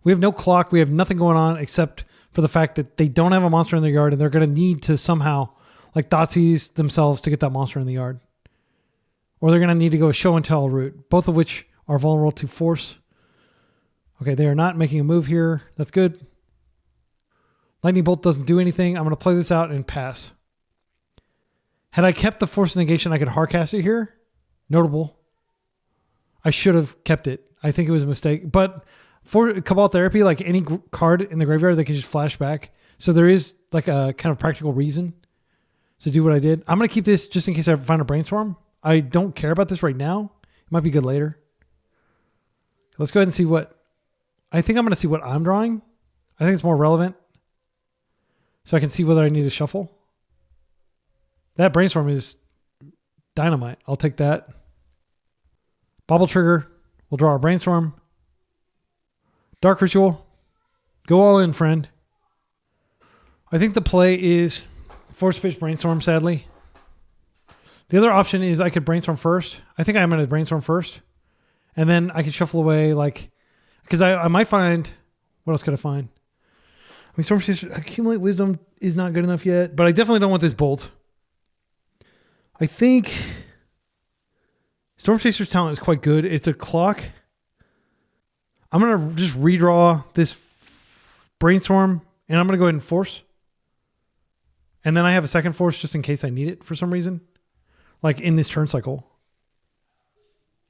We have no clock. We have nothing going on except for the fact that they don't have a monster in their yard, and they're going to need to somehow, like, Thoughtseize themselves to get that monster in the yard. Or they're going to need to go a show and tell route, both of which are vulnerable to force. Okay, they are not making a move here. That's good. Lightning Bolt doesn't do anything. I'm going to play this out and pass. Had I kept the Force Negation, I could hardcast it here. Notable. I should have kept it. I think it was a mistake. But for Cabal Therapy, like any card in the graveyard, they can just flash back. So there is like a kind of practical reason to do what I did. I'm going to keep this just in case I find a Brainstorm. I don't care about this right now. It might be good later. Let's go ahead and see what... I think I'm going to see what I'm drawing. I think it's more relevant. So I can see whether I need to shuffle. That Brainstorm is dynamite. I'll take that. Bobble Trigger. We'll draw our Brainstorm. Dark Ritual. Go all in, friend. I think the play is Force Pitch Brainstorm, sadly. The other option is I could Brainstorm first. I think I'm going to Brainstorm first. And then I could shuffle away, like... Because I might find... What else could I find? I mean, Storm Chaser, Accumulate Wisdom is not good enough yet. But I definitely don't want this Bolt. I think... Storm Chaser's talent is quite good. It's a clock. I'm going to just redraw this Brainstorm. And I'm going to go ahead and Force. And then I have a second Force just in case I need it for some reason. Like in this turn cycle.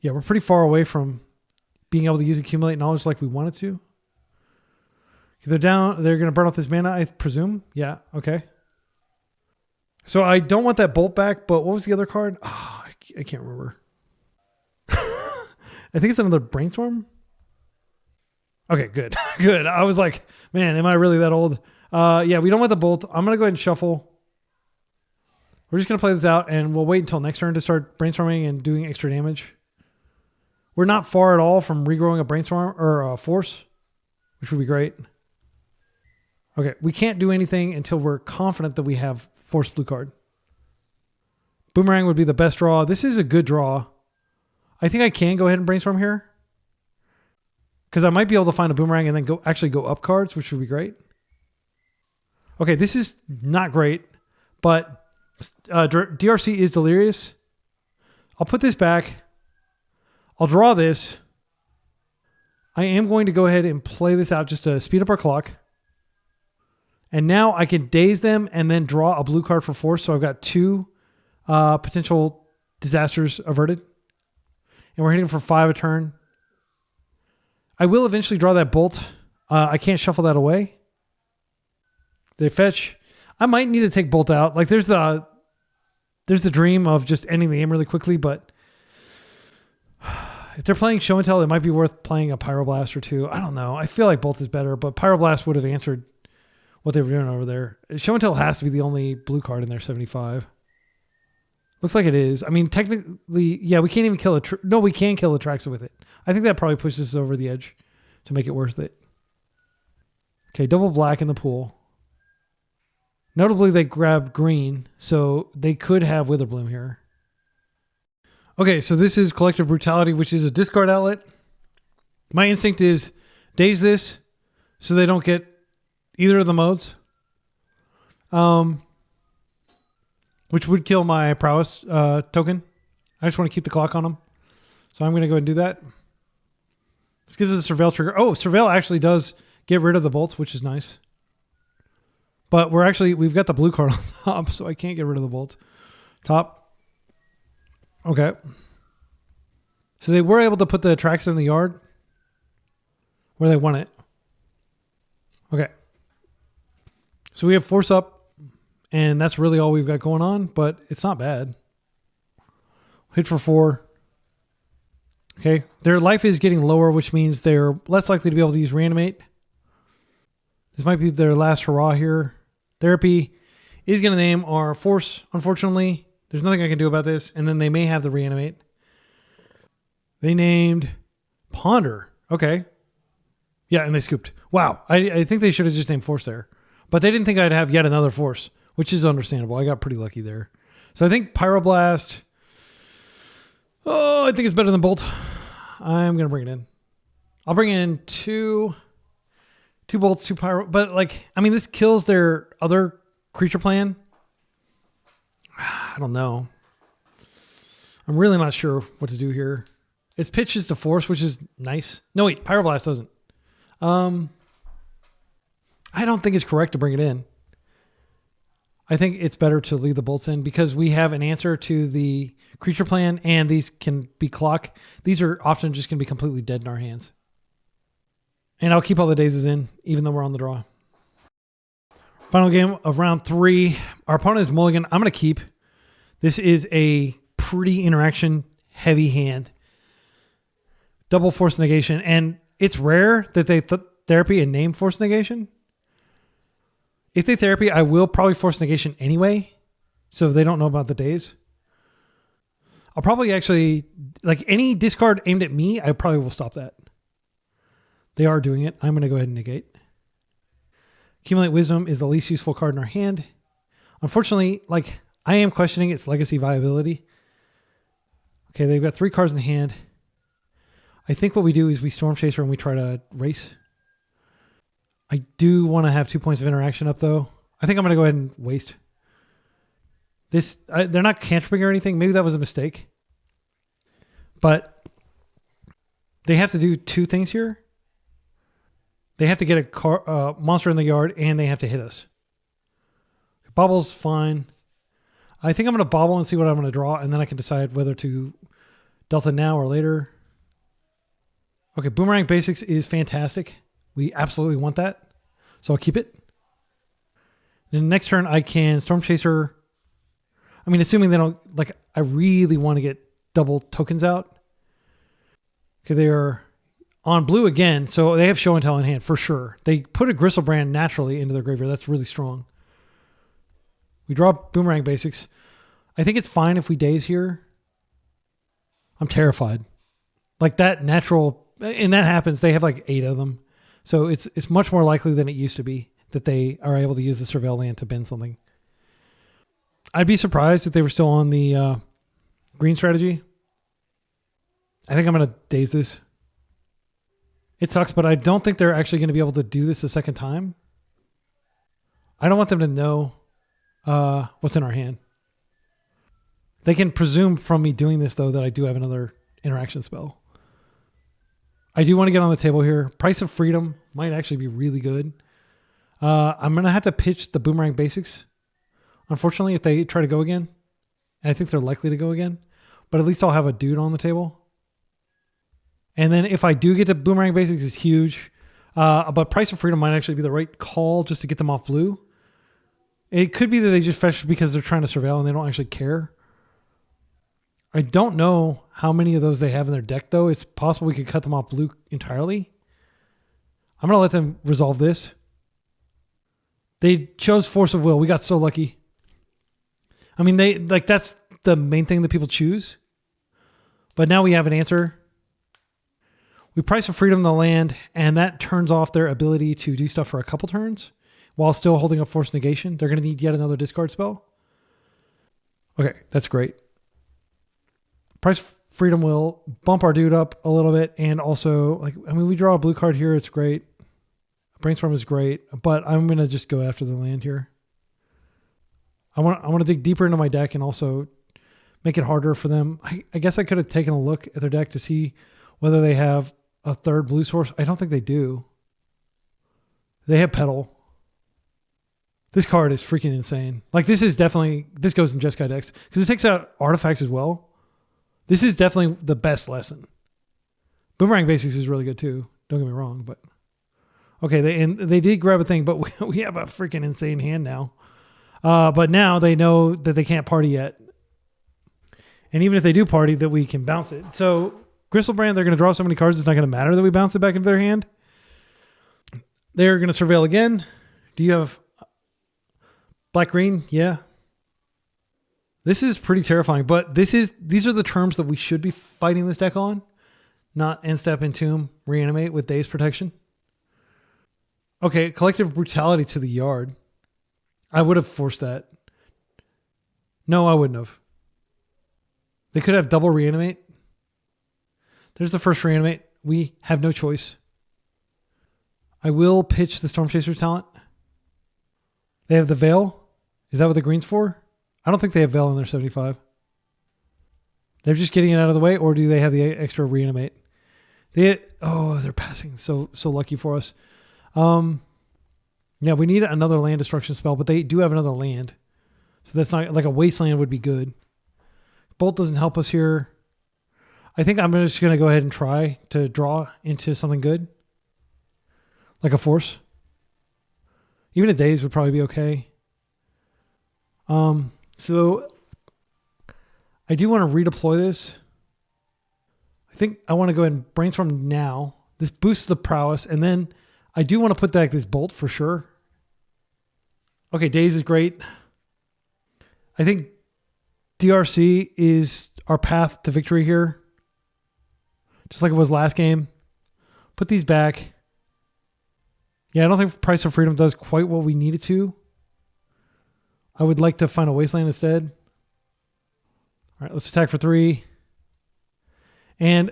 Yeah, we're pretty far away from being able to use Accumulate Knowledge like we wanted to. They're down. They're going to burn off this mana, I presume. Yeah, okay. So I don't want that Bolt back, but what was the other card? Oh, I can't remember. I think it's another Brainstorm. Okay, good. Good. I was like, man, am I really that old? Yeah, we don't want the Bolt. I'm going to go ahead and shuffle. We're just going to play this out, and we'll wait until next turn to start Brainstorming and doing extra damage. We're not far at all from regrowing a Brainstorm or a Force, which would be great. Okay, we can't do anything until we're confident that we have force blue card. Boomerang would be the best draw. This is a good draw. I think I can go ahead and brainstorm here. Because I might be able to find a boomerang and then go up cards, which would be great. Okay, this is not great, but DRC is delirious. I'll put this back. I'll draw this. I am going to go ahead and play this out just to speed up our clock. And now I can daze them and then draw a blue card for force. So I've got 2 potential disasters averted. And we're hitting for 5 a turn. I will eventually draw that bolt. I can't shuffle that away. They fetch. I might need to take bolt out. Like there's the dream of just ending the game really quickly, but if they're playing show and tell, it might be worth playing a pyroblast or 2. I don't know. I feel like bolt is better, but pyroblast would have answered what they were doing over there. Show and tell has to be the only blue card in their 75. Looks like it is. I mean, technically, yeah, we can't even kill no, we can kill Atraxa with it. I think that probably pushes us over the edge to make it worth it. Okay, double black in the pool. Notably, they grabbed green, so they could have Witherbloom here. Okay, so this is Collective Brutality, which is a discard outlet. My instinct is daze this so they don't get either of the modes. Which would kill my prowess token. I just want to keep the clock on them. So I'm going to go ahead and do that. This gives us a Surveil trigger. Oh, Surveil actually does get rid of the bolts, which is nice. But we've got the blue card on top, so I can't get rid of the bolt. Top. Okay. So they were able to put the Atraxa in the yard where they want it. Okay. So we have force up, and that's really all we've got going on, but it's not bad. Hit for 4. Okay. Their life is getting lower, which means they're less likely to be able to use Reanimate. This might be their last hurrah here. Therapy is going to name our force, unfortunately. There's nothing I can do about this. And then they may have the Reanimate. They named Ponder. Okay. Yeah, and they scooped. Wow. I think they should have just named force there. But they didn't think I'd have yet another force, which is understandable. I got pretty lucky there. So I think Pyroblast. Oh, I think it's better than Bolt. I'm going to bring it in. I'll bring in two bolts, 2 pyro. But like, I mean, this kills their other creature plan. I don't know. I'm really not sure what to do here. Its pitch is to force, which is nice. No, wait, Pyroblast doesn't. I don't think it's correct to bring it in. I think it's better to leave the bolts in because we have an answer to the creature plan and these can be clock. These are often just going to be completely dead in our hands. And I'll keep all the dazes in, even though we're on the draw. Final game of round 3. Our opponent is mulligan. I'm going to keep. This is a pretty interaction heavy hand. Double force negation. And it's rare that they therapy and name force negation. If they therapy, I will probably force negation anyway. So if they don't know about the days. I'll probably actually, like any discard aimed at me, I probably will stop that. They are doing it. I'm going to go ahead and negate. Accumulate Wisdom is the least useful card in our hand. Unfortunately, like I am questioning its legacy viability. Okay, they've got 3 cards in hand. I think what we do is we Storm Chaser and we try to race. I do want to have 2 points of interaction up though. I think I'm going to go ahead and waste. This, they're not cantripping or anything. Maybe that was a mistake. But they have to do 2 things here. They have to get a monster in the yard and they have to hit us. Bobble's fine. I think I'm going to bobble and see what I'm going to draw and then I can decide whether to Delta now or later. Okay, Boomerang Basics is fantastic. We absolutely want that. So I'll keep it. Then next turn I can Storm Chaser. I mean, assuming they don't, like, I really want to get double tokens out. Okay, they are on blue again, so they have Show and Tell in hand for sure. They put a Gristlebrand naturally into their graveyard. That's really strong. We draw Boomerang Basics. I think it's fine if we daze here. I'm terrified. Like that natural, and that happens. They have like 8 of them. So it's much more likely than it used to be that they are able to use the Surveil land to bend something. I'd be surprised if they were still on the green strategy. I think I'm going to daze this. It sucks, but I don't think they're actually going to be able to do this a second time. I don't want them to know what's in our hand. They can presume from me doing this, though, that I do have another interaction spell. I do want to get on the table here. Price of Freedom might actually be really good. I'm going to have to pitch the Boomerang Basics. Unfortunately, if they try to go again, and I think they're likely to go again, but at least I'll have a dude on the table. And then if I do get to Boomerang Basics, it's huge. But Price of Freedom might actually be the right call just to get them off blue. It could be that they just fetch because they're trying to surveil and they don't actually care. I don't know how many of those they have in their deck, though. It's possible we could cut them off blue entirely. I'm going to let them resolve this. They chose Force of Will. We got so lucky. I mean, that's the main thing that people choose. But now we have an answer. We Price of Freedom the land, and that turns off their ability to do stuff for a couple turns while still holding up Force Negation. They're going to need yet another discard spell. Okay, that's great. Price of Freedom will bump our dude up a little bit, and also, we draw a blue card here. It's great. Brainstorm is great, but I'm going to just go after the land here. I want to dig deeper into my deck and also make it harder for them. I guess I could have taken a look at their deck to see whether they have a third blue source. I don't think they do. They have Petal. This card is freaking insane. This is definitely, this goes in Jeskai decks because it takes out artifacts as well. This is definitely the best lesson. Boomerang Basics is really good too. Don't get me wrong, but okay. They did grab a thing, but we have a freaking insane hand now. But now they know that they can't party yet. And even if they do party, that we can bounce it. So Gristlebrand, they're going to draw so many cards, it's not going to matter that we bounce it back into their hand. They're going to surveil again. Do you have black-green? Yeah. This is pretty terrifying, but these are the terms that we should be fighting this deck on, not End Step, Entomb, Reanimate with Daze Protection. Okay, Collective Brutality to the yard. I would have forced that. No, I wouldn't have. They could have double Reanimate. There's the first Reanimate. We have no choice. I will pitch the Storm Chaser talent. They have the Veil. Is that what the green's for? I don't think they have Veil in their 75. They're just getting it out of the way, or do they have the extra Reanimate? They're passing. So lucky for us. Yeah, we need another land destruction spell, but they do have another land. So that's not like a Wasteland would be good. Bolt doesn't help us here. I think I'm just going to go ahead and try to draw into something good. Like a Force. Even a Daze would probably be okay. So I do want to redeploy this. I think I want to go ahead and brainstorm now. This boosts the prowess, and then I do want to put back this Bolt for sure. Okay, Daze is great. I think DRC is our path to victory here. Just like it was last game. Put these back. Yeah, I don't think Price of Freedom does quite what we need it to. I would like to find a Wasteland instead. All right, let's attack for 3. And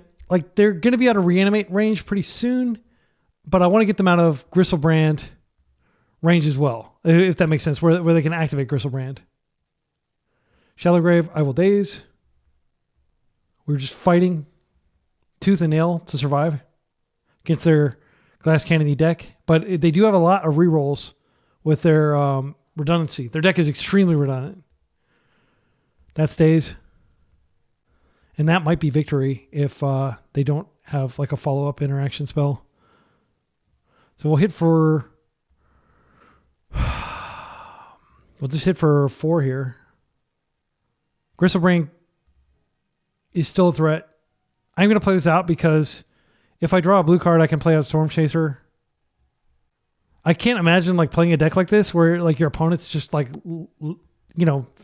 they're going to be out of Reanimate range pretty soon, but I want to get them out of Gristlebrand range as well, if that makes sense, where they can activate Gristlebrand. Shallow Grave, I will Daze. We're just fighting tooth and nail to survive against their Glass Cannony deck, but they do have a lot of rerolls with their redundancy. Their deck is extremely redundant. That stays. And that might be victory if they don't have a follow-up interaction spell. So we'll hit for... We'll just hit for 4 here. Gristlebrand is still a threat. I'm going to play this out because if I draw a blue card, I can play out Storm Chaser. I can't imagine playing a deck like this where your opponent's just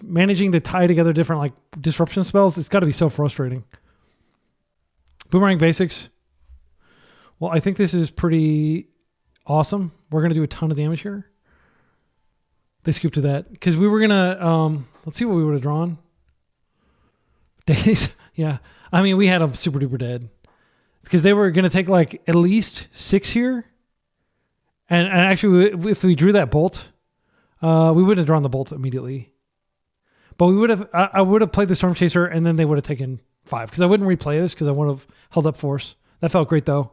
managing to tie together different disruption spells. It's got to be so frustrating. Boomerang Basics. Well, I think this is pretty awesome. We're going to do a ton of damage here. they scooped to that. Because we were going to, let's see what we would have drawn. Days. Yeah. I mean, we had them super duper dead. Because they were going to take like at least 6 here. And actually, if we drew that bolt, we wouldn't have drawn the bolt immediately. But we would have, I would have played the Storm Chaser and then they would have taken 5. Because I wouldn't replay this because I would have held up force. That felt great though.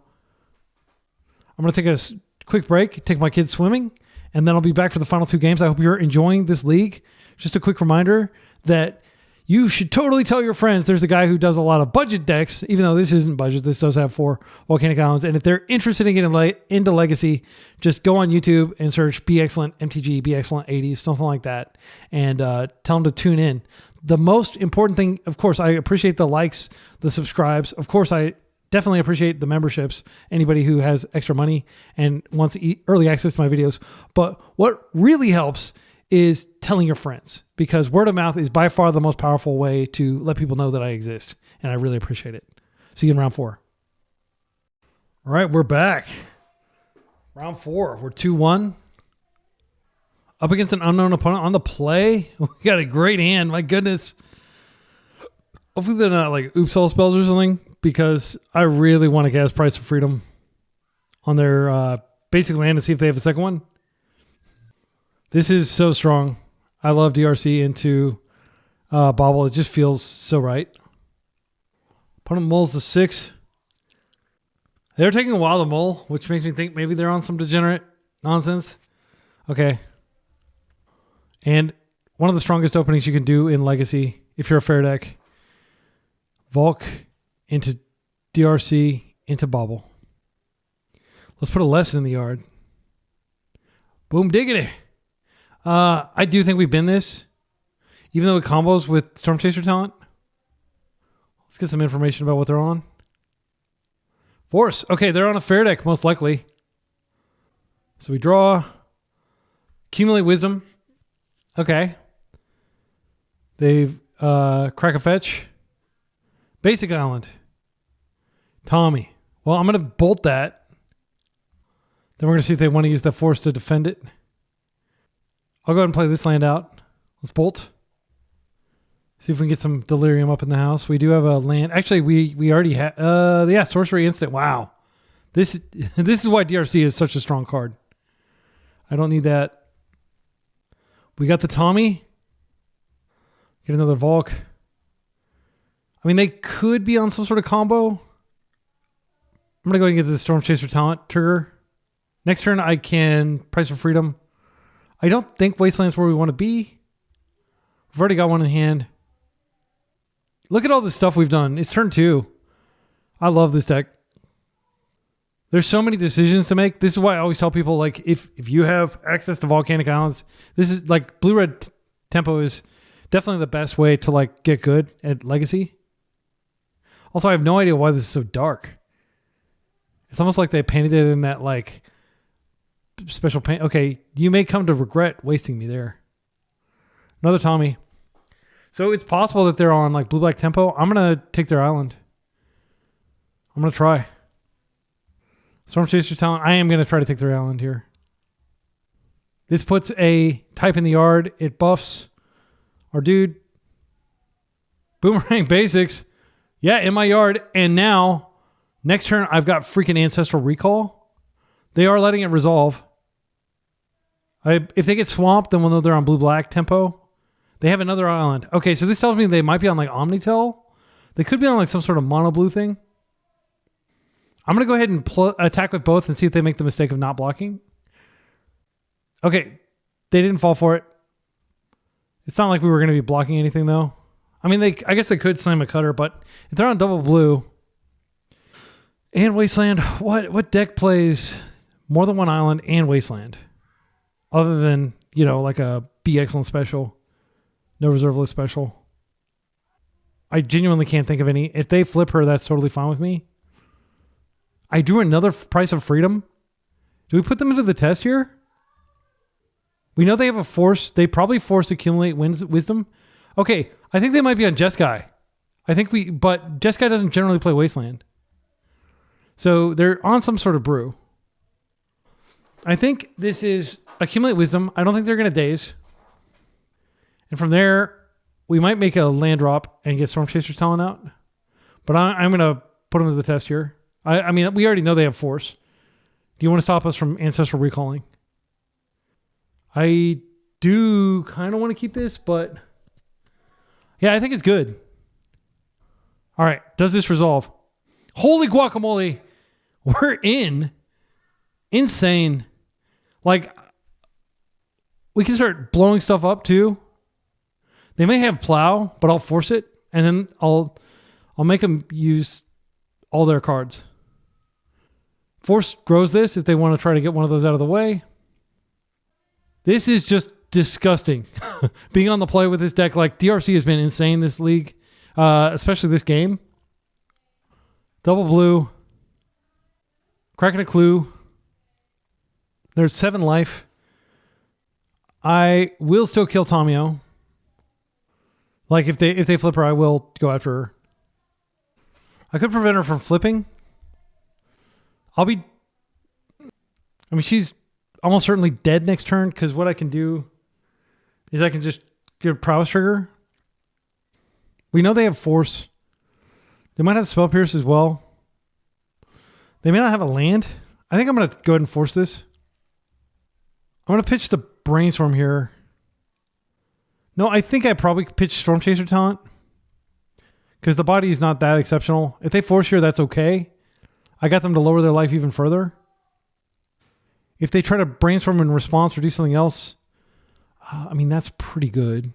I'm going to take a quick break, take my kids swimming, and then I'll be back for the final 2 games. I hope you're enjoying this league. Just a quick reminder that you should totally tell your friends there's a guy who does a lot of budget decks, even though this isn't budget. This does have 4 volcanic islands. And if they're interested in getting into Legacy, just go on YouTube and search Be Excellent MTG, Be Excellent 80s, something like that, and tell them to tune in. The most important thing, of course, I appreciate the likes, the subscribes. Of course, I definitely appreciate the memberships, anybody who has extra money and wants early access to my videos. But what really helps is telling your friends, because word of mouth is by far the most powerful way to let people know that I exist. And I really appreciate it. See you in round 4. All right, we're back. Round 4. We're 2-1. Up against an unknown opponent on the play. We got a great hand. My goodness. Hopefully they're not like oops all spells or something, because I really want to cast Price of Freedom on their basic land and see if they have a second one. This is so strong. I love DRC into Bobble. It just feels so right. Opponent mulls the 6. They're taking a while to mull, which makes me think maybe they're on some degenerate nonsense. Okay. And one of the strongest openings you can do in Legacy, if you're a fair deck, Volk into DRC into Bobble. Let's put a lesson in the yard. Boom diggity. I do think we bin this, even though it combos with Storm Chaser talent. Let's get some information about what they're on. Force. Okay, they're on a fair deck, most likely. So we draw. Accumulate Wisdom. Okay. They've crack a fetch. Basic Island. Tommy. Well, I'm going to bolt that. Then we're going to see if they want to use that force to defend it. I'll go ahead and play this land out. Let's bolt. See if we can get some Delirium up in the house. We do have a land. Actually, we already have. Yeah, Sorcery Instant. Wow. This is why DRC is such a strong card. I don't need that. We got the Tommy. Get another Volk. I mean, they could be on some sort of combo. I'm going to go ahead and get the Storm Chaser talent trigger. Next turn, I can Price for Freedom. I don't think Wasteland's where we want to be. We've already got one in hand. Look at all the stuff we've done. It's turn 2. I love this deck. There's so many decisions to make. This is why I always tell people, like, if you have access to Volcanic Islands, this is like blue-red tempo is definitely the best way to like get good at Legacy. Also, I have no idea why this is so dark. It's almost like they painted it in that like special paint. Okay, you may come to regret wasting me there. Another Tommy. So it's possible that they're on like blue-black tempo. I'm going to take their island. I'm going to try. Storm Chaser talent. I am going to try to take their island here. This puts a type in the yard. It buffs our dude. Boomerang basics. Yeah, in my yard. And now, next turn, I've got freaking Ancestral Recall. They are letting it resolve. If they get swamped, then we'll know they're on blue-black tempo. They have another island. Okay, so this tells me they might be on like Omnitel. They could be on like some sort of mono-blue thing. I'm going to go ahead and attack with both and see if they make the mistake of not blocking. Okay, they didn't fall for it. It's not like we were going to be blocking anything, though. I mean, I guess they could slam a cutter, but if they're on double blue and Wasteland, what deck plays more than one island and Wasteland? Other than, you know, like a Be Excellent special, no reserve list special. I genuinely can't think of any. If they flip her, that's totally fine with me. I drew another Price of Freedom. Do we put them into the test here? We know they have a force. They probably force accumulate wisdom. Okay, I think they might be on Jeskai. But Jeskai doesn't generally play Wasteland. So they're on some sort of brew. I think this is accumulate wisdom. I don't think they're going to daze. And from there, we might make a land drop and get Storm Chaser's Talon out. But I'm going to put them to the test here. I mean, we already know they have force. Do you want to stop us from ancestral recalling? I do kind of want to keep this, but yeah, I think it's good. All right. Does this resolve? Holy guacamole. We're in. Insane. Like, we can start blowing stuff up too. They may have plow, but I'll force it, and then I'll make them use all their cards. Force grows this if they want to try to get one of those out of the way. This is just disgusting. Being on the play with this deck, like DRC has been insane this league, especially this game. Double blue. Cracking a clue. There's 7 life. I will still kill Tomio. Like if they flip her, I will go after her. I could prevent her from flipping. I mean, she's almost certainly dead next turn because what I can do is I can just get a prowess trigger. We know they have force. They might have spell pierce as well. They may not have a land. I think I'm going to go ahead and force this. I'm going to pitch the Brainstorm here. No, I think I probably pitch Storm Chaser Talent because the body is not that exceptional. If they force here, that's okay. I got them to lower their life even further. If they try to Brainstorm in response or do something else, I mean, that's pretty good.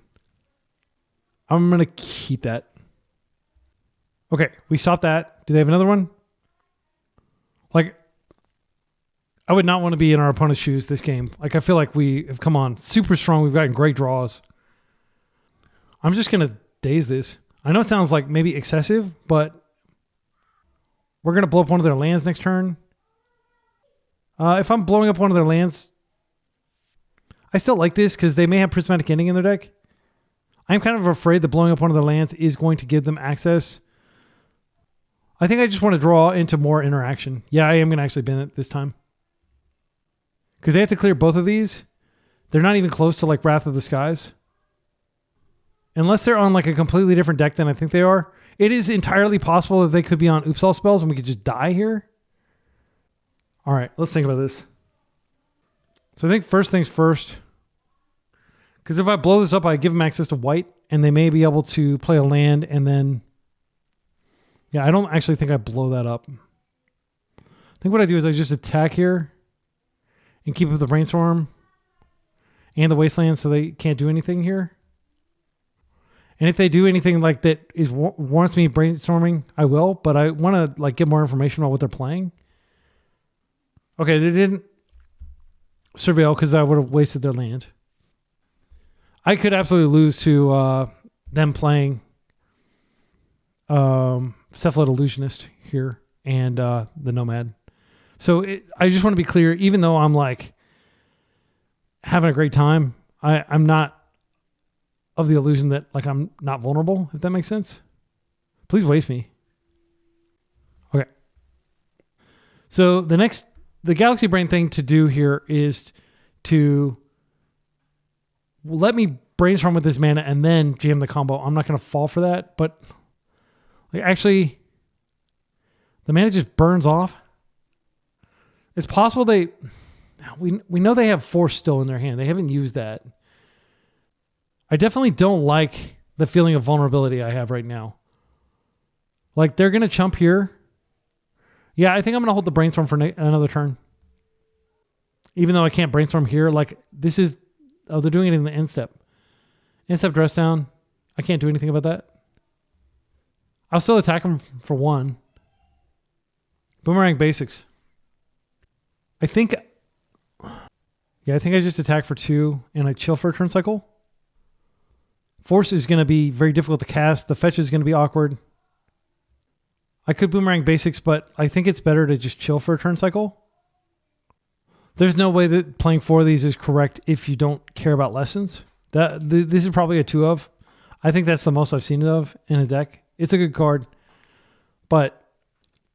I'm going to keep that. Okay, we stopped that. Do they have another one? Like, I would not want to be in our opponent's shoes this game. Like, I feel like we have come on super strong. We've gotten great draws. I'm just going to daze this. I know it sounds like maybe excessive, but we're going to blow up one of their lands next turn. If I'm blowing up one of their lands, I still like this because they may have Prismatic Ending in their deck. I'm kind of afraid that blowing up one of their lands is going to give them access. I think I just want to draw into more interaction. Yeah, I am going to actually bin it this time. Because they have to clear both of these. They're not even close to like Wrath of the Skies. Unless they're on like a completely different deck than I think they are. It is entirely possible that they could be on Oops All spells and we could just die here. All right, let's think about this. So I think first things first. Because if I blow this up, I give them access to white and they may be able to play a land and then... Yeah, I don't actually think I blow that up. I think what I do is I just attack here and keep up the Brainstorm and the Wasteland so they can't do anything here. And if they do anything like that is warrants me brainstorming, I will. But I want to like get more information about what they're playing. Okay, they didn't surveil because I would have wasted their land. I could absolutely lose to them playing Cephalid Illusionist here and the Nomad. So I just want to be clear, even though I'm like having a great time, I'm not of the illusion that like I'm not vulnerable, if that makes sense. Please waste me. Okay. So the Galaxy Brain thing to do here is to let me brainstorm with this mana and then jam the combo. I'm not going to fall for that, but like actually the mana just burns off. It's possible we know they have force still in their hand. They haven't used that. I definitely don't like the feeling of vulnerability I have right now. Like they're going to chump here. Yeah, I think I'm going to hold the Brainstorm for another turn. Even though I can't Brainstorm here, like this is, oh, they're doing it in the end step. End step dress down. I can't do anything about that. I'll still attack them for 1. Boomerang Basics. I think I just attack for 2 and I chill for a turn cycle. Force is going to be very difficult to cast. The fetch is going to be awkward. I could Boomerang Basics, but I think it's better to just chill for a turn cycle. There's no way that playing 4 of these is correct if you don't care about lessons. This is probably a 2 of. I think that's the most I've seen it of in a deck. It's a good card, but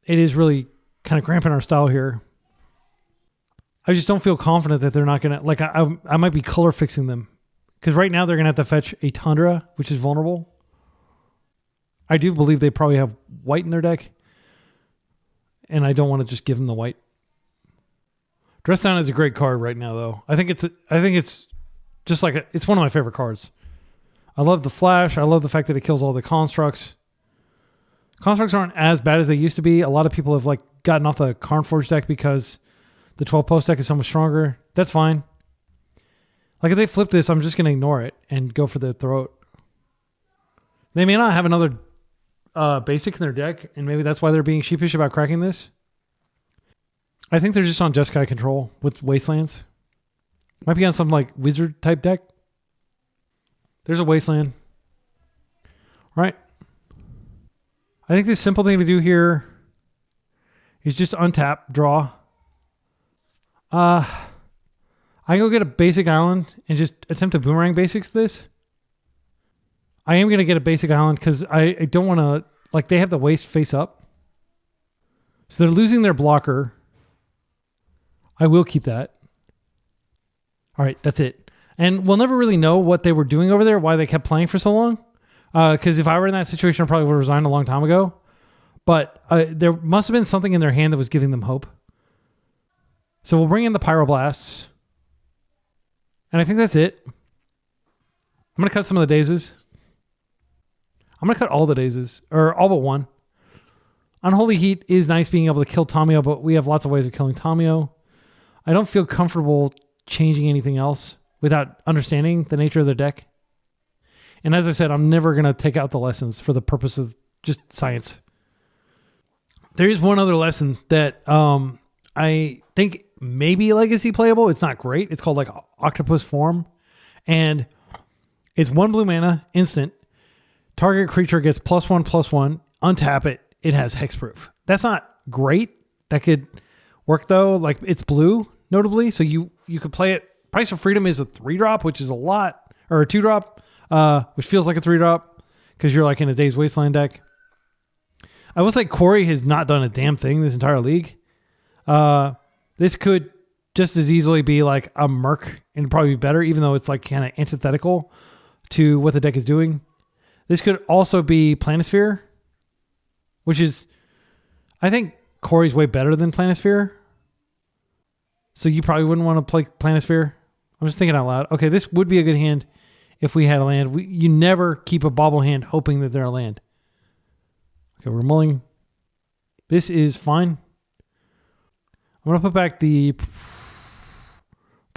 it is really kind of cramping our style here. I just don't feel confident that they're not going to... Like, I might be color fixing them Because right now they're going to have to fetch a Tundra, which is vulnerable. I do believe they probably have white in their deck. And I don't want to just give them the white. Dress Down is a great card right now, though. I think it's just like it's one of my favorite cards. I love the flash. I love the fact that it kills all the constructs. Constructs aren't as bad as they used to be. A lot of people have like gotten off the Carnforge deck because the 12 post deck is so much stronger. That's fine. Like if they flip this, I'm just going to ignore it and go for the throat. They may not have another basic in their deck, and maybe that's why they're being sheepish about cracking this. I think they're just on Jeskai control with Wastelands. Might be on some like wizard type deck. There's a Wasteland. All right. I think the simple thing to do here is just untap, draw. I can go get a basic island and just attempt to boomerang basics this. I am going to get a basic island because I don't want to... Like, they have the waste face up. So they're losing their blocker. I will keep that. All right, that's it. And we'll never really know what they were doing over there, why they kept playing for so long. Because if I were in that situation, I probably would have resigned a long time ago. But there must have been something in their hand that was giving them hope. So we'll bring in the Pyroblasts. And I think that's it. I'm going to cut some of the dazes. I'm going to cut all the dazes. Or all but one. Unholy Heat is nice being able to kill Tamio, but we have lots of ways of killing Tamio. I don't feel comfortable changing anything else without understanding the nature of their deck. And as I said, I'm never going to take out the lessons for the purpose of just science. There is one other lesson that I think may be legacy playable. It's not great. It's called like Octopus Form. And it's 1 blue mana, instant. Target creature gets +1/+1. Untap it. It has hexproof. That's not great. That could work though. Like it's blue, notably. So you could play it. Price of Freedom is a 3-drop, which is a lot. Or a 2-drop. Which feels like a 3-drop because you're like in a Dazed Wasteland deck. I will say Corey has not done a damn thing this entire league. This could just as easily be like a Merc and probably be better, even though it's like kind of antithetical to what the deck is doing. This could also be Planisphere, which is, I think Corey's way better than Planisphere. So you probably wouldn't want to play Planisphere. I'm just thinking out loud. Okay, this would be a good hand if we had a land. You never keep a bobble hand hoping that they're a land. Okay, we're mulling. This is fine. I'm going to put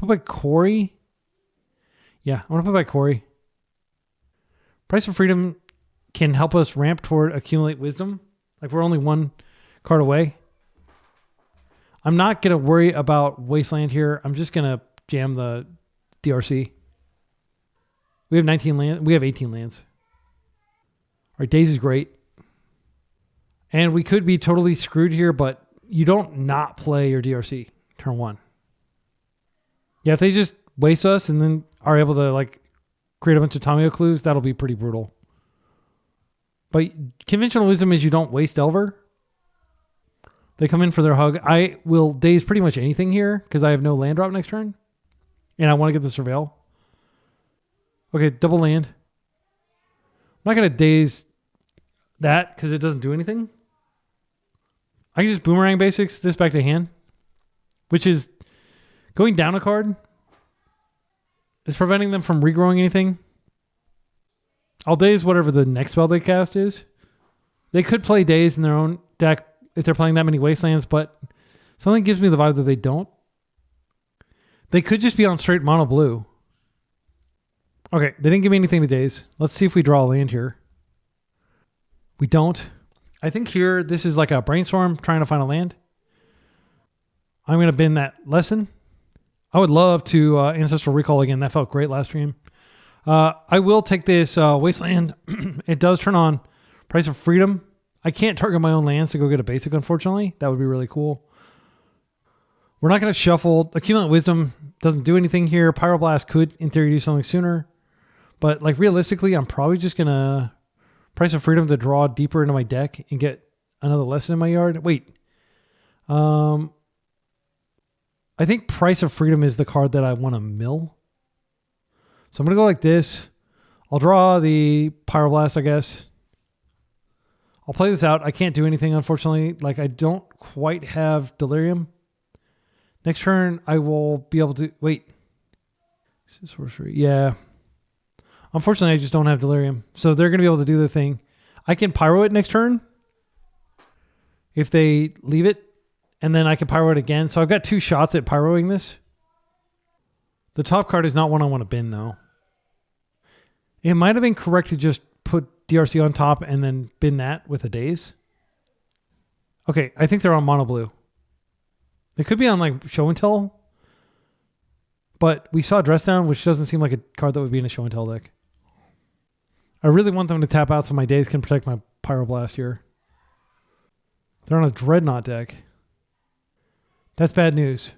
back Corey. Yeah, I'm going to put back Corey. Price of Freedom can help us ramp toward Accumulate Wisdom. Like we're only 1 card away. I'm not going to worry about Wasteland here. I'm just going to jam the DRC. We have 19 lands. We have 18 lands. Our Daze is great. And we could be totally screwed here, but you don't not play your DRC turn 1. Yeah, if they just waste us and then are able to like create a bunch of Tamio clues, that'll be pretty brutal. But conventional wisdom is you don't waste Delver. They come in for their hug. I will daze pretty much anything here because I have no land drop next turn. And I want to get the Surveil. Okay, double land. I'm not going to daze that because it doesn't do anything. I can just boomerang basics this back to hand, which is going down a card. It's preventing them from regrowing anything. I'll daze whatever the next spell they cast is. They could play daze in their own deck if they're playing that many Wastelands, but something gives me the vibe that they don't. They could just be on straight mono blue. Okay, they didn't give me anything to daze. Let's see if we draw a land here. We don't. I think here, this is like a brainstorm trying to find a land. I'm going to bin that lesson. I would love to Ancestral Recall again. That felt great last stream. I will take this Wasteland. It does turn on Price of Freedom. I can't target my own lands to go get a basic, unfortunately. That would be really cool. We're not going to shuffle. Accumulate Wisdom doesn't do anything here. Pyroblast could, in theory, do something sooner. But like realistically, I'm probably just going to Price of Freedom to draw deeper into my deck and get another lesson in my yard. Wait. I think Price of Freedom is the card that I want to mill. So I'm going to go like this. I'll draw the Pyroblast, I guess. I'll play this out. I can't do anything, unfortunately. Like, I don't quite have Delirium. Next turn, I will be able to... Wait. Sorcery. Yeah. Unfortunately, I just don't have Delirium. So they're going to be able to do their thing. I can Pyro it next turn if they leave it. And then I can Pyro it again. So I've got 2 shots at Pyroing this. The top card is not one I want to bin, though. It might have been correct to just put DRC on top and then bin that with a Daze. Okay, I think they're on mono blue. They could be on like Show and Tell. But we saw Dress Down, which doesn't seem like a card that would be in a Show and Tell deck. I really want them to tap out so my Daze can protect my Pyroblast here. They're on a Dreadnought deck. That's bad news.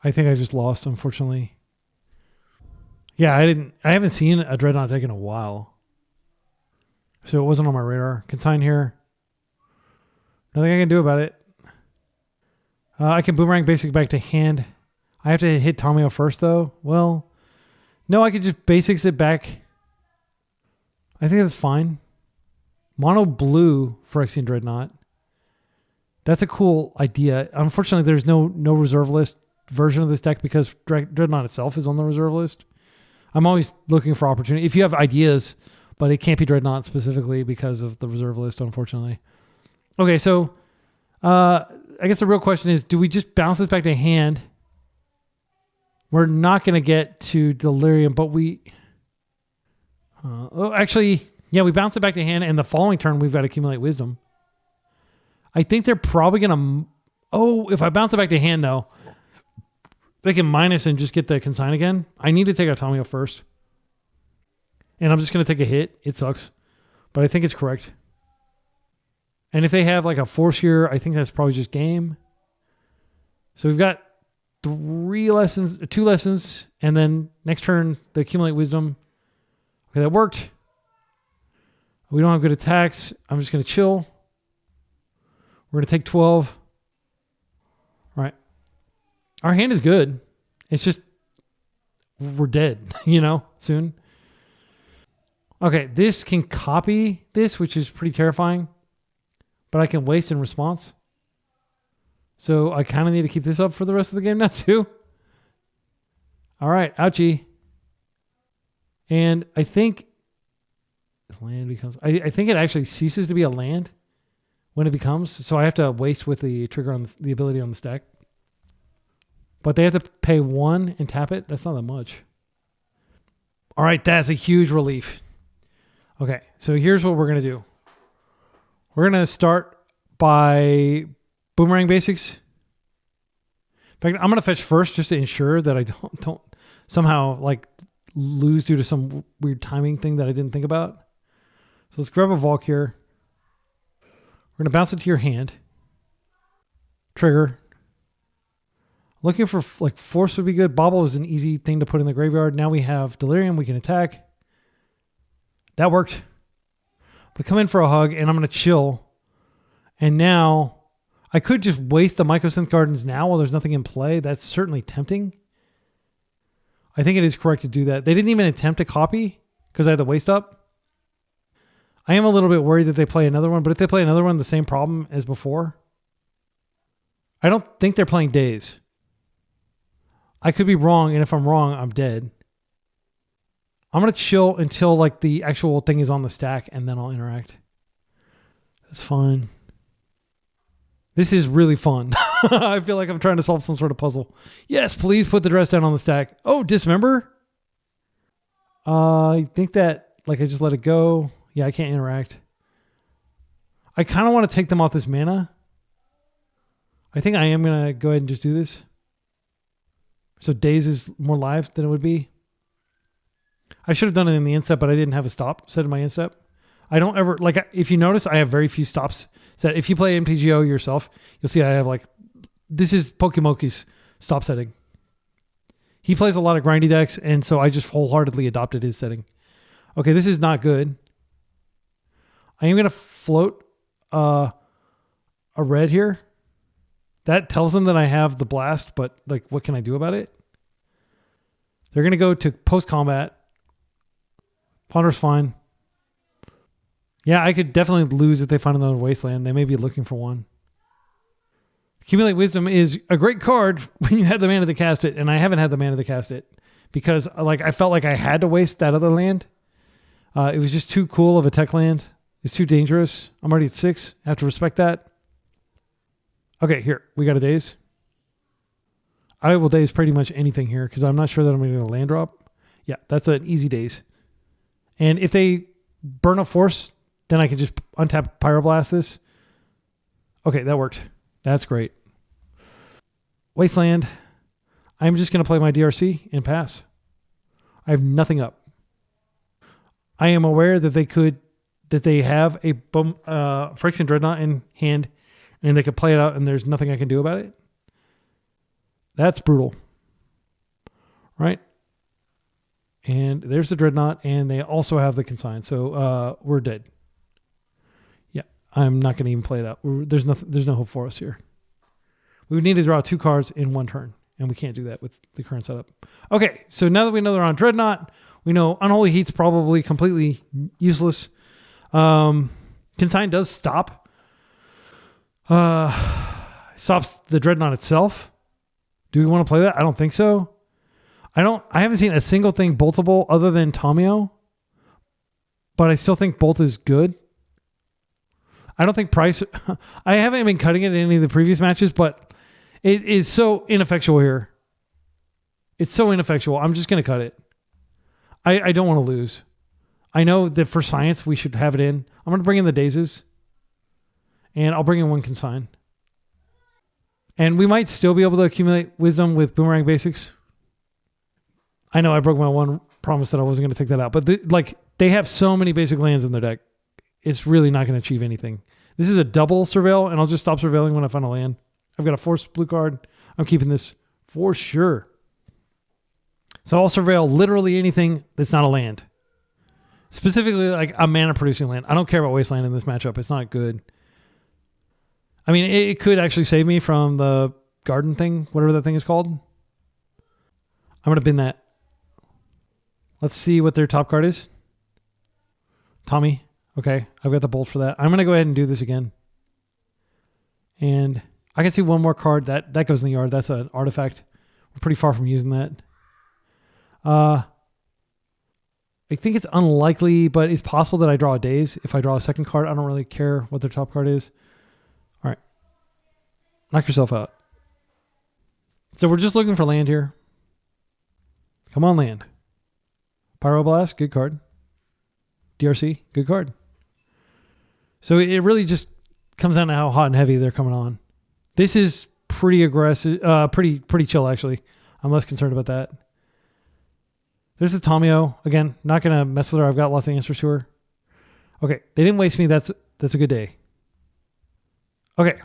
I think I just lost, unfortunately. Yeah, I haven't seen a Dreadnought deck in a while. So it wasn't on my radar. Consign here. Nothing I can do about it. I can Boomerang Basic back to hand. I have to hit Tomio first, though. Well, no, I could just Basics it back. I think that's fine. Mono blue Phyrexian Dreadnought. That's a cool idea. Unfortunately, there's no reserve list version of this deck because Dreadnought itself is on the reserve list. I'm always looking for opportunity. If you have ideas, but it can't be Dreadnought specifically because of the reserve list, unfortunately. Okay, so I guess the real question is, do we just bounce this back to hand? We're not going to get to Delirium, but we... actually, yeah, we bounce it back to hand, and the following turn, we've got Accumulate Wisdom. I think they're probably going to... Oh, if I bounce it back to hand, though, they can minus and just get the Consign again. I need to take Automio first. And I'm just going to take a hit. It sucks. But I think it's correct. And if they have like a Force here, I think that's probably just game. So we've got 2 lessons, and then next turn, the Accumulate Wisdom. Okay, that worked. We don't have good attacks. I'm just going to chill. We're going to take 12. All right. Our hand is good. It's just we're dead, soon. Okay, this can copy this, which is pretty terrifying. But I can waste in response. So I kind of need to keep this up for the rest of the game now, too. All right, ouchie. And I think land becomes... I think it actually ceases to be a land when it becomes. So I have to waste with the trigger on the ability on the stack. But they have to pay 1 and tap it. That's not that much. All right, that's a huge relief. Okay, so here's what we're going to do. We're going to start by Boomerang Basics. In fact, I'm going to fetch first just to ensure that I don't somehow like lose due to some weird timing thing that I didn't think about. So let's grab a Valk here. We're going to bounce it to your hand. Trigger. Looking for like Force would be good. Bobble is an easy thing to put in the graveyard. Now we have Delirium. We can attack. That worked. But come in for a hug, and I'm going to chill. And now I could just waste the Mycosynth Gardens now while there's nothing in play. That's certainly tempting. I think it is correct to do that. They didn't even attempt to copy because I had the waste up. I am a little bit worried that they play another one, but if they play another one, the same problem as before. I don't think they're playing Daze. I could be wrong, and if I'm wrong, I'm dead. I'm going to chill until like the actual thing is on the stack, and then I'll interact. That's fine. This is really fun. I feel like I'm trying to solve some sort of puzzle. Yes, please put the Dress Down on the stack. Oh, Dismember? I think that like I just let it go. Yeah, I can't interact. I kind of want to take them off this mana. I think I am going to go ahead and just do this. So Daze is more live than it would be. I should have done it in the instep, but I didn't have a stop set in my instep. I don't ever, like, if you notice, I have very few stops set. If you play MTGO yourself, you'll see I have like, this is Pokemoki's stop setting. He plays a lot of grindy decks, and so I just wholeheartedly adopted his setting. Okay, this is not good. I am going to float a red here. That tells them that I have the blast, but like, what can I do about it? They're going to go to post-combat. Ponder's fine. Yeah, I could definitely lose if they find another Wasteland. They may be looking for one. Accumulate Wisdom is a great card when you have the mana to cast it, and I haven't had the mana to cast it because I felt like I had to waste that other land. It was just too cool of a tech land. It's too dangerous. I'm already at 6. I have to respect that. Okay, here. We got a daze. I will daze pretty much anything here because I'm not sure that I'm going to get a land drop. Yeah, that's an easy daze. And if they burn a force, then I can just untap Pyroblast this. Okay, that worked. That's great. Wasteland. I'm just going to play my DRC and pass. I have nothing up. I am aware that they have a Friction Dreadnought in hand and they could play it out and there's nothing I can do about it. That's brutal. Right? And there's the Dreadnought and they also have the Consign. So we're dead. Yeah, I'm not going to even play it out. There's no hope for us here. We would need to draw 2 cards in 1 turn. And we can't do that with the current setup. Okay, so now that we know they're on Dreadnought, we know Unholy Heat's probably completely useless. Consign does stop. Stops the Dreadnought itself. Do we want to play that? I don't think so. I haven't seen a single thing boltable other than Tomio. But I still think Bolt is good. I don't think Price... I haven't been cutting it in any of the previous matches, but it is so ineffectual here. It's so ineffectual. I'm just going to cut it. I don't want to lose. I know that for science, we should have it in. I'm going to bring in the Dazes. And I'll bring in 1 Consign. And we might still be able to accumulate Wisdom with Boomerang Basics. I know I broke my one promise that I wasn't going to take that out. But they have so many basic lands in their deck. It's really not going to achieve anything. This is a double Surveil, and I'll just stop surveilling when I find a land. I've got a Force blue card. I'm keeping this for sure. So I'll surveil literally anything that's not a land. Specifically like a mana producing land. I don't care about Wasteland in this matchup. It's not good. I mean, it could actually save me from the garden thing, whatever that thing is called. I'm going to bin that. Let's see what their top card is. Tommy. Okay, I've got the bolt for that. I'm going to go ahead and do this again. And I can see one more card. That goes in the yard. That's an artifact. We're pretty far from using that. I think it's unlikely, but it's possible that I draw a daze. If I draw a second card, I don't really care what their top card is. All right. Knock yourself out. So we're just looking for land here. Come on, land. Pyroblast, good card. DRC, good card. So it really just comes down to how hot and heavy they're coming on. This is pretty aggressive, pretty chill, actually. I'm less concerned about that. There's the Tomio. Again, not going to mess with her. I've got lots of answers to her. Okay, they didn't waste me. That's a good day. Okay.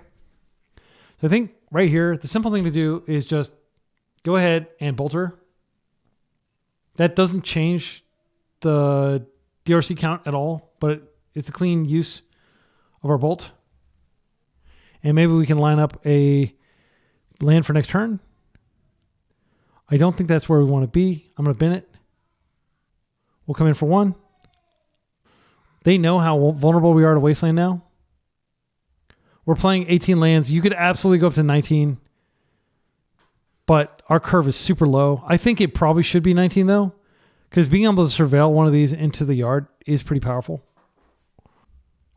So I think right here, the simple thing to do is just go ahead and bolt her. That doesn't change the DRC count at all, but it's a clean use of our bolt. And maybe we can line up a land for next turn. I don't think that's where we want to be. I'm going to bin it. We'll come in for 1. They know how vulnerable we are to Wasteland now. We're playing 18 lands. You could absolutely go up to 19. But our curve is super low. I think it probably should be 19 though. Because being able to surveil one of these into the yard is pretty powerful.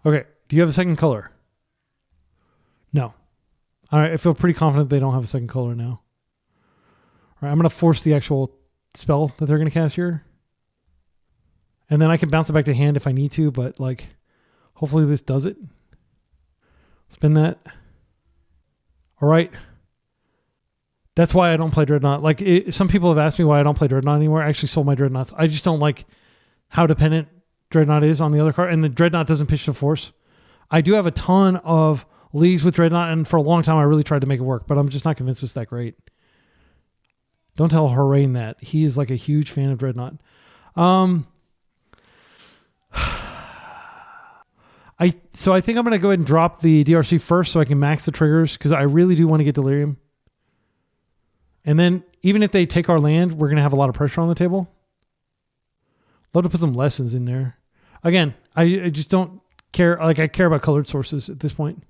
Okay. Do you have a second color? No. All right. I feel pretty confident they don't have a second color now. All right. I'm going to force the actual spell that they're going to cast here. And then I can bounce it back to hand if I need to, but hopefully this does it. Spin that. All right. That's why I don't play Dreadnought. Some people have asked me why I don't play Dreadnought anymore. I actually sold my Dreadnoughts. I just don't like how dependent Dreadnought is on the other card, and the Dreadnought doesn't pitch to force. I do have a ton of leagues with Dreadnought, and for a long time I really tried to make it work, but I'm just not convinced it's that great. Don't tell Harain that. He is a huge fan of Dreadnought. So I think I'm going to go ahead and drop the DRC first so I can max the triggers because I really do want to get Delirium. And then even if they take our land, we're going to have a lot of pressure on the table. Love to put some lessons in there. Again, I just don't care. Like, I care about colored sources at this point.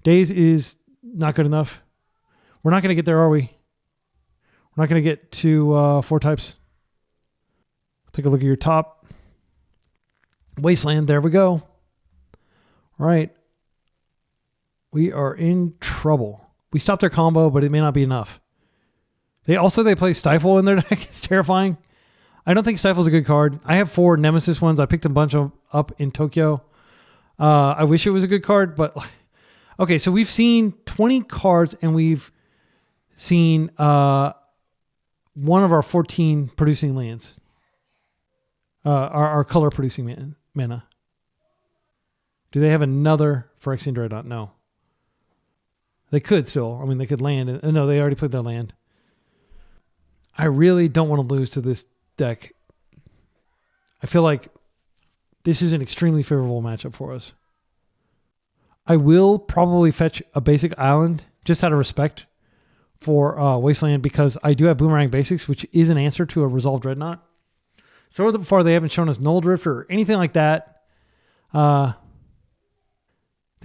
Days is not good enough. We're not going to get there, are we? We're not going to get to 4 types. Take a look at your top. Wasteland, there we go. All right. We are in trouble. We stopped their combo, but it may not be enough. They play Stifle in their deck. It's terrifying. I don't think Stifle's a good card. I have 4 Nemesis ones. I picked a bunch of up in Tokyo. I wish it was a good card, but okay, so we've seen 20 cards and we've seen one of our 14 producing lands. Our color producing mana. Do they have another Phyrexian Dreadnought? No. They could still. I mean, they could land. No, they already played their land. I really don't want to lose to this deck. I feel like this is an extremely favorable matchup for us. I will probably fetch a basic island just out of respect for Wasteland because I do have Boomerang Basics, which is an answer to a Resolve Dreadnought. So far, they haven't shown us Null Drift or anything like that. They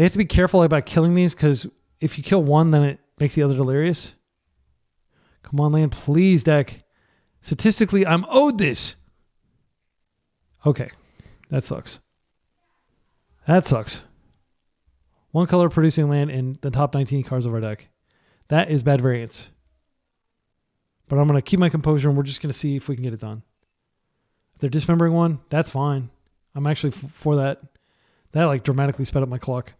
have to be careful about killing these because if you kill one, then it makes the other delirious. Come on, land, please, deck. Statistically, I'm owed this. Okay, that sucks. That sucks. 1 color producing land in the top 19 cards of our deck. That is bad variance. But I'm going to keep my composure and we're just going to see if we can get it done. If they're dismembering one, that's fine. I'm actually for that. That like dramatically sped up my clock.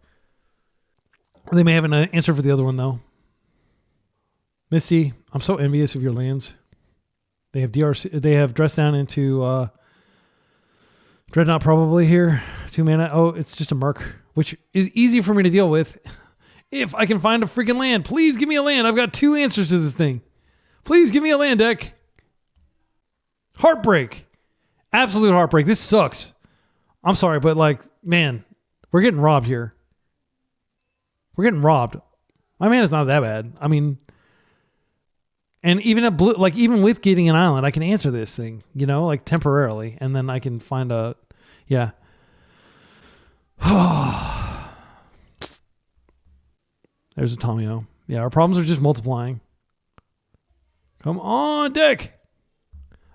They may have an answer for the other one though. Misty, I'm so envious of your lands. They have DRC. They have dressed down into Dreadnought probably here. 2 mana. Oh, it's just a Merc, which is easy for me to deal with. If I can find a freaking land, please give me a land. I've got 2 answers to this thing. Please give me a land, deck. Heartbreak. Absolute heartbreak. This sucks. I'm sorry, but like, man, we're getting robbed here. We're getting robbed. My man is not that bad. I mean, and even a blue, like even with getting an island, I can answer this thing, you know, like temporarily, and then I can find a, yeah. There's a Tomio. Yeah, our problems are just multiplying. Come on, deck.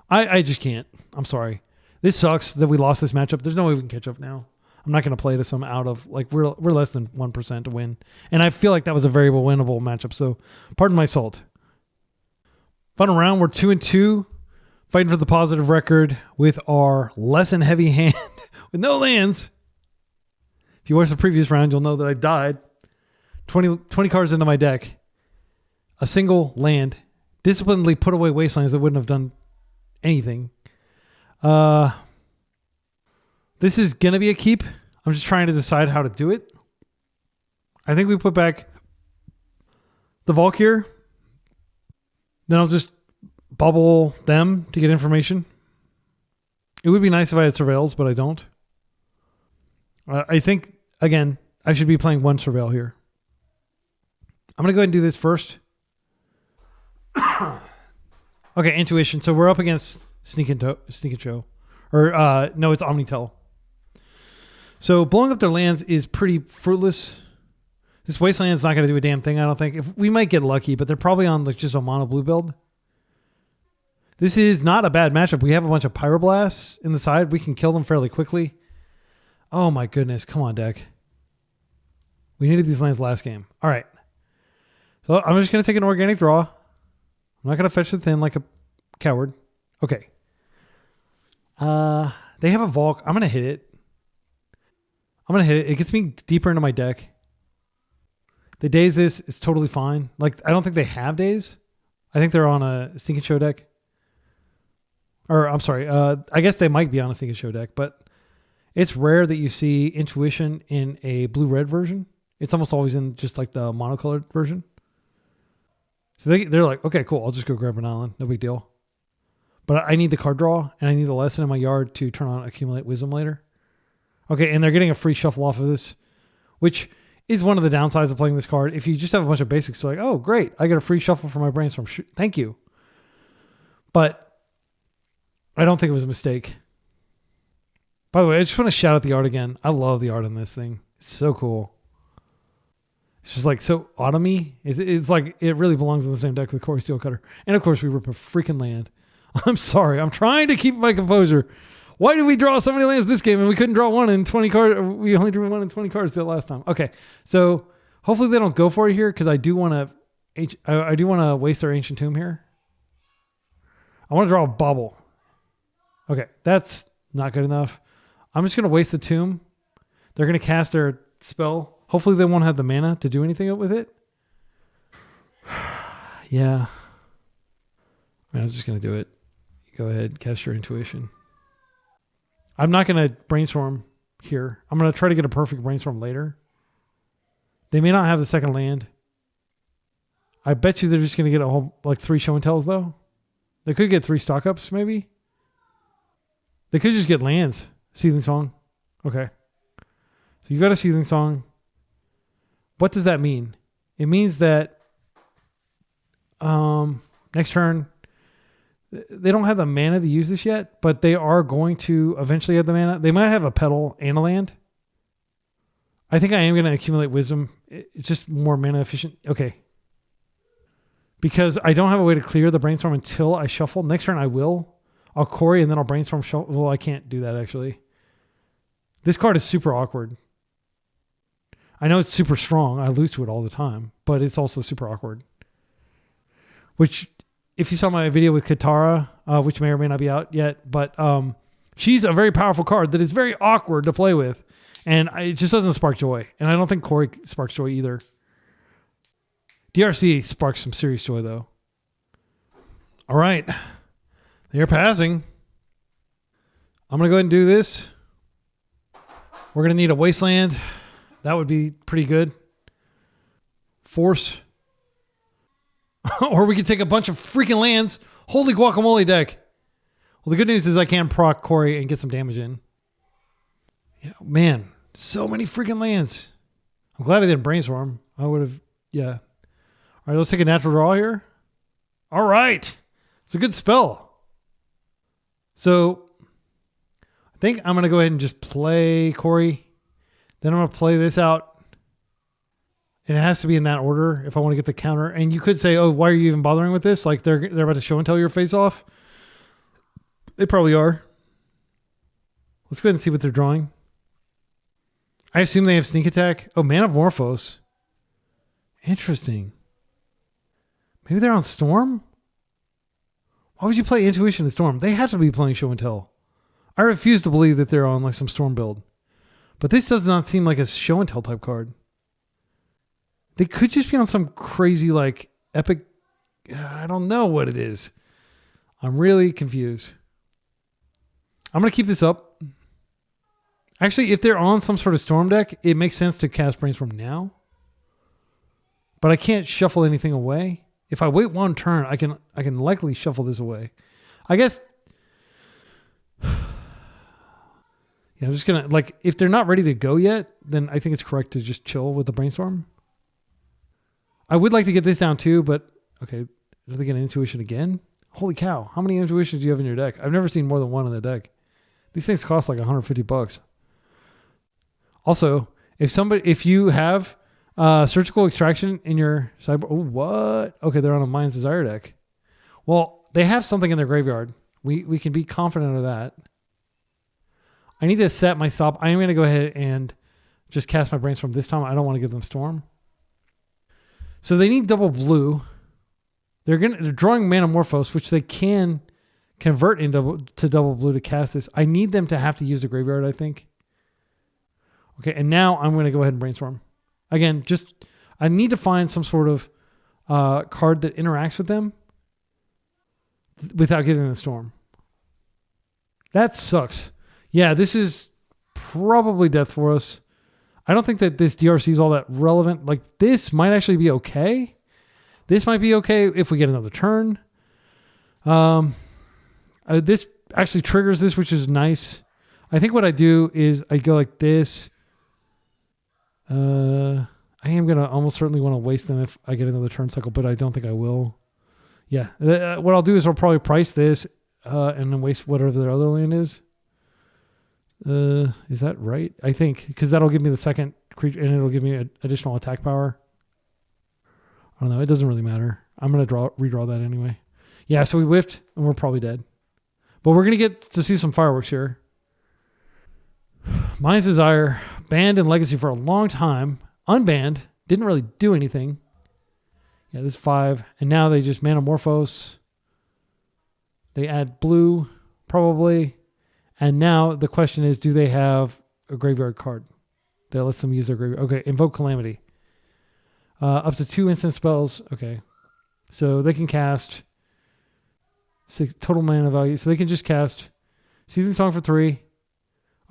I just can't. I'm sorry. This sucks that we lost this matchup. There's no way we can catch up now. I'm not going to play to some out of, like, we're less than 1% to win. And I feel like that was a very winnable matchup. So pardon my salt. Final round, we're 2-2. Fighting for the positive record with our lesson heavy hand with no lands. If you watched the previous round, you'll know that I died. 20 cards into my deck. A single land. Disciplinedly put away Wastelands that wouldn't have done anything. This is going to be a keep. I'm just trying to decide how to do it. I think we put back the Valkyr. Then I'll just bubble them to get information. It would be nice if I had Surveils, but I don't. I think, again, I should be playing 1 Surveil here. I'm going to go ahead and do this first. Okay, Intuition. So we're up against Sneak and Show. Or, no, it's Omnitel. So blowing up their lands is pretty fruitless. This Wasteland's not going to do a damn thing, I don't think. We might get lucky, but they're probably on like just a mono blue build. This is not a bad matchup. We have a bunch of Pyroblasts in the side. We can kill them fairly quickly. Oh my goodness. Come on, deck. We needed these lands last game. All right. So I'm just going to take an organic draw. I'm not going to fetch the thin like a coward. Okay. They have a Valk. I'm going to hit it. It gets me deeper into my deck. They daze this. It's totally fine. Like, I don't think they have daze. I think they're on a Stinking Show deck. Or, I'm sorry. I guess they might be on a Stinking Show deck, but it's rare that you see Intuition in a blue-red version. It's almost always in just like the monocolored version. So they're like, okay, cool. I'll just go grab an island. No big deal. But I need the card draw, and I need the lesson in my yard to turn on Accumulate Wisdom later. Okay, and they're getting a free shuffle off of this, which is one of the downsides of playing this card. If you just have a bunch of basics, so like, oh, great, I get a free shuffle for my brainstorm. Thank you. But I don't think it was a mistake. By the way, I just want to shout out the art again. I love the art on this thing. It's so cool. It's just like so autumny. It's like it really belongs in the same deck with Corey Steelcutter. And of course, we rip a freaking land. I'm sorry. I'm trying to keep my composure. Why did we draw so many lands this game and we couldn't draw one in 20 cards? We only drew one in 20 cards the last time. Okay, so hopefully they don't go for it here because I do want to waste their Ancient Tomb here. I want to draw a bauble. Okay, that's not good enough. I'm just going to waste the tomb. They're going to cast their spell. Hopefully they won't have the mana to do anything with it. Yeah. I'm just going to do it. Go ahead, cast your intuition. I'm not going to brainstorm here. I'm going to try to get a perfect brainstorm later. They may not have the second land. I bet you they're just going to get a whole, like 3 show and tells though. They could get 3 stock ups maybe. They could just get lands. Seething Song. Okay. So you've got a Seething Song. What does that mean? It means that next turn, they don't have the mana to use this yet, but they are going to eventually have the mana. They might have a petal and a land. I think I am going to accumulate wisdom. It's just more mana efficient. Okay. Because I don't have a way to clear the brainstorm until I shuffle. Next turn I will. I'll Corey and then I'll brainstorm shuffle. Well, I can't do that actually. This card is super awkward. I know it's super strong. I lose to it all the time, but it's also super awkward. Which, if you saw my video with Katara, which may or may not be out yet, but she's a very powerful card that is very awkward to play with. And it just doesn't spark joy. And I don't think Corey sparks joy either. DRC sparks some serious joy, though. All right. They're passing. I'm going to go ahead and do this. We're going to need a Wasteland. That would be pretty good. Force. Or we could take a bunch of freaking lands. Holy guacamole deck. Well, the good news is I can proc Corey and get some damage in. Yeah, man, so many freaking lands. I'm glad I didn't brainstorm. I would have, yeah. All right, let's take a natural draw here. All right. It's a good spell. So I think I'm going to go ahead and just play Corey. Then I'm going to play this out. And it has to be in that order if I want to get the counter. And you could say, oh, why are you even bothering with this? Like they're about to show and tell your face off. They probably are. Let's go ahead and see what they're drawing. I assume they have sneak attack. Oh, Manamorphose. Interesting. Maybe they're on Storm? Why would you play Intuition and Storm? They have to be playing show and tell. I refuse to believe that they're on like some Storm build. But this does not seem like a show and tell type card. They could just be on some crazy like epic. I don't know what it is. I'm really confused. I'm going to keep this up. Actually, if they're on some sort of Storm deck, it makes sense to cast Brainstorm now. But I can't shuffle anything away. If I wait one turn, I can likely shuffle this away. I guess. Yeah, I'm just going to, like, if they're not ready to go yet, then I think it's correct to just chill with the Brainstorm. I would like to get this down too, but okay. Are they going to Intuition again? Holy cow. How many Intuitions do you have in your deck? I've never seen more than one in the deck. These things cost like $150. Also, if you have Surgical Extraction in your sideboard, oh, what? Okay, they're on a Mind's Desire deck. Well, they have something in their graveyard. We can be confident of that. I need to set my stop. I am going to go ahead and just cast my Brainstorm this time. I don't want to give them Storm. So they need double blue. They're drawing Manamorphose, which they can convert to double blue to cast this. I need them to have to use the graveyard, I think. Okay, and now I'm going to go ahead and Brainstorm. Again, I need to find some sort of card that interacts with them without getting the Storm. That sucks. Yeah, this is probably death for us. I don't think that this DRC is all that relevant. Like, this might actually be okay. This might be okay if we get another turn. This actually triggers this, which is nice. I think what I do is I go like this. I am going to almost certainly want to waste them if I get another turn cycle, but I don't think I will. Yeah. What I'll do is I'll probably price this and then waste whatever their other land is. Is that right? I think, because that'll give me the second creature and it'll give me additional attack power. I don't know. It doesn't really matter. I'm going to redraw that anyway. Yeah, so we whiffed and we're probably dead. But we're going to get to see some fireworks here. Mind's Desire, banned in Legacy for a long time. Unbanned. Didn't really do anything. Yeah, this is 5. And now they just Manamorphose. They add blue, probably. And now the question is, do they have a graveyard card that lets them use their graveyard? Okay, Invoke Calamity. Up to 2 instant spells. Okay. So they can cast 6 total mana value. So they can just cast Season Song for 3.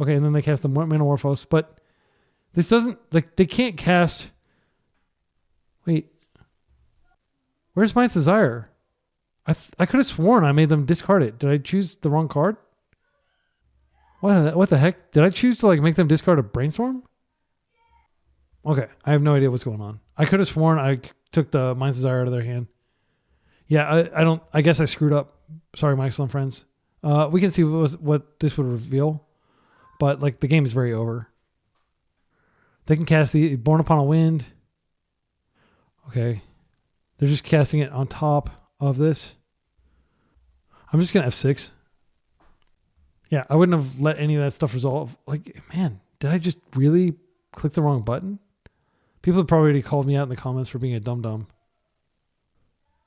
Okay, and then they cast the Manamorphose. But this doesn't, like, they can't cast. Wait. Where's Mind's Desire? I could have sworn I made them discard it. Did I choose the wrong card? What the heck? Did I choose to like make them discard a Brainstorm? Okay, I have no idea what's going on. I could have sworn I took the Mind's Desire out of their hand. Yeah, I guess I screwed up. Sorry, my excellent friends. We can see what this would reveal, but like the game is very over. They can cast the Born Upon a Wind. Okay, they're just casting it on top of this. I'm just gonna F6. Yeah, I wouldn't have let any of that stuff resolve. Like, man, did I just really click the wrong button? People have probably already called me out in the comments for being a dum-dum.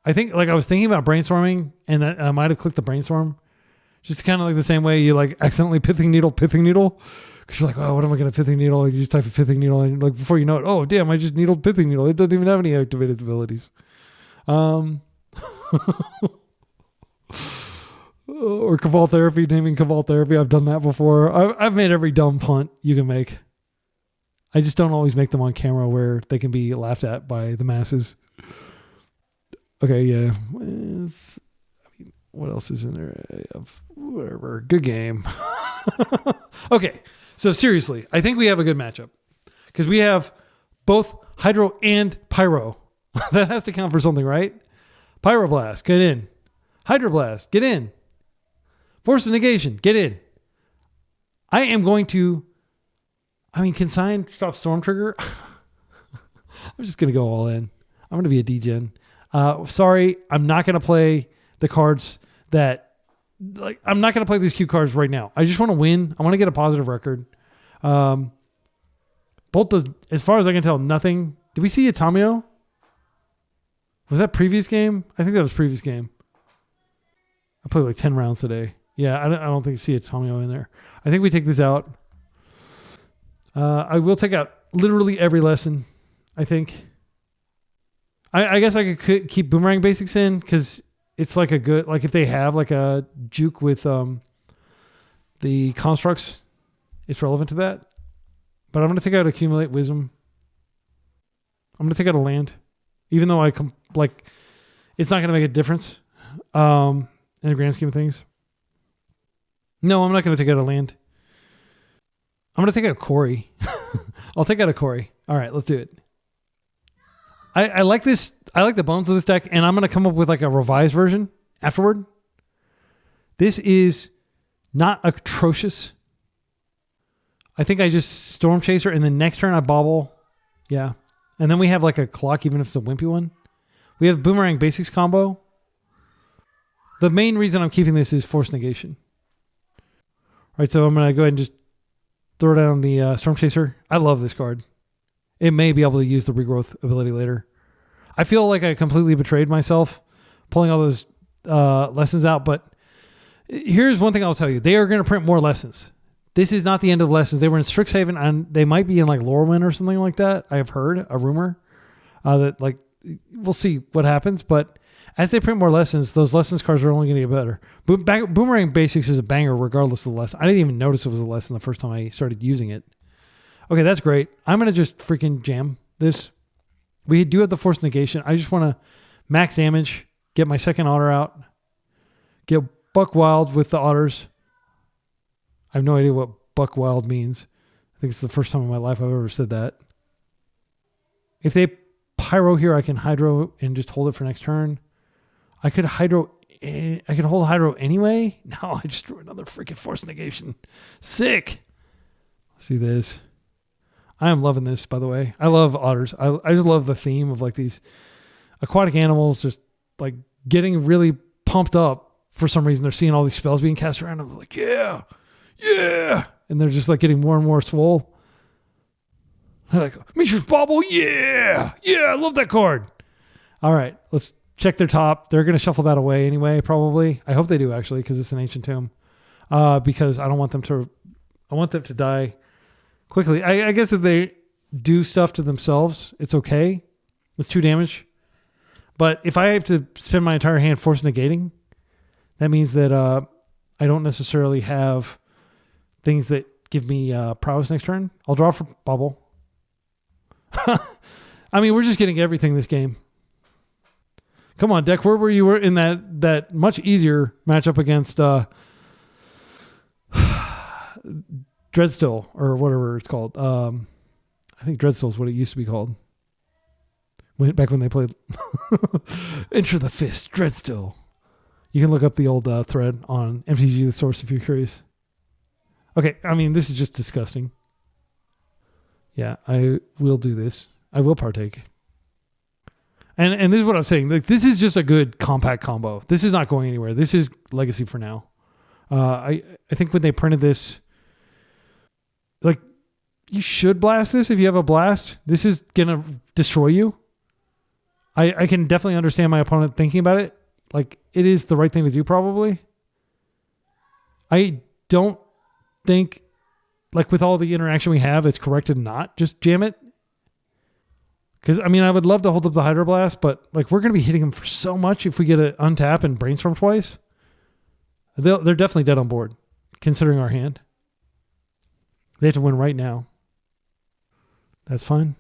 I think, like, I was thinking about brainstorming, and that I might have clicked the brainstorm. Just kind of like the same way you, like, accidentally pithing needle. Because you're like, oh, what am I going to pithing needle? And you just type a pithing needle, and like before you know it, oh, damn, I just needled pithing needle. It doesn't even have any activated abilities. Or Cabal Therapy, naming Cabal Therapy. I've done that before. I've made every dumb punt you can make. I just don't always make them on camera where they can be laughed at by the masses. Okay, yeah. What else is in there? Whatever. Good game. Okay, so seriously, I think we have a good matchup. Because we have both Hydro and Pyro. That has to count for something, right? Pyroblast, get in. Hydroblast, get in. Force of Negation, get in. I am going to... can Sign stop Storm Trigger? I'm just going to go all in. I'm going to be a degen. Sorry, I'm not going to play the cards that... Like, I'm not going to play these cute cards right now. I just want to win. I want to get a positive record. Bolt does, as far as I can tell, nothing. Did we see Atomio? Was that previous game? I think that was previous game. I played like 10 rounds today. Yeah, I don't think you see Atomio in there. I think we take this out. I will take out literally every lesson, I think. I guess I could keep Boomerang Basics in because it's like a good, like if they have like a juke with the constructs, it's relevant to that. But I'm going to take out Accumulate Wisdom. I'm going to take out a land. Even though it's not going to make a difference in the grand scheme of things. No, I'm not going to take out a land. I'm going to take out Corey. I'll take out a Corey. All right, let's do it. I like this. I like the bones of this deck, and I'm going to come up with like a revised version afterward. This is not atrocious. I think I just Storm Chaser, and then next turn I bobble. Yeah. And then we have like a clock, even if it's a wimpy one. We have Boomerang Basics combo. The main reason I'm keeping this is Force Negation. All right, so I'm going to go ahead and just throw down the Storm Chaser. I love this card. It may be able to use the Regrowth ability later. I feel like I completely betrayed myself pulling all those lessons out, but here's one thing I'll tell you. They are going to print more lessons. This is not the end of the lessons. They were in Strixhaven, and they might be in like Lorwyn or something like that. I have heard a rumor that like we'll see what happens, but as they print more lessons, those lessons cards are only going to get better. Boomerang Basics is a banger regardless of the lesson. I didn't even notice it was a lesson the first time I started using it. Okay, that's great. I'm going to just freaking jam this. We do have the Force Negation. I just want to max damage, get my second otter out, get Buck Wild with the otters. I have no idea what Buck Wild means. I think it's the first time in my life I've ever said that. If they pyro here, I can hydro and just hold it for next turn. I could hydro. I could hold hydro anyway. No, I just drew another freaking force negation. Sick. Let's see this. I am loving this, by the way. I love otters. I just love the theme of like these aquatic animals just like getting really pumped up for some reason. They're seeing all these spells being cast around. I'm like, yeah. And they're just like getting more and more swole. They're like, Mishra's Bauble, yeah, I love that card. All right, let's check their top. They're going to shuffle that away anyway, probably. I hope they do, actually, because it's an Ancient Tomb. Because I don't want them to... I want them to die quickly. I guess if they do stuff to themselves, it's okay. It's 2 damage. But if I have to spend my entire hand force negating, that means that I don't necessarily have things that give me prowess next turn. I'll draw for Bubble. I mean, we're just getting everything this game. Come on, deck. Where were you in that much easier matchup against Dreadstill or whatever it's called? I think Dreadstill is what it used to be called. Back when they played Enter the Fist, Dreadstill. You can look up the old thread on MTG The Source if you're curious. Okay, I mean, this is just disgusting. Yeah, I will do this. I will partake. And this is what I'm saying. Like, this is just a good compact combo. This is not going anywhere. This is legacy for now. I think when they printed this, like, you should blast this if you have a blast. This is going to destroy you. I can definitely understand my opponent thinking about it. Like, it is the right thing to do, probably. I don't think, like, with all the interaction we have, it's correct to not just jam it. Because, I mean, I would love to hold up the Hydroblast, but, like, we're going to be hitting them for so much if we get an untap and brainstorm twice. They're definitely dead on board, considering our hand. They have to win right now. That's fine.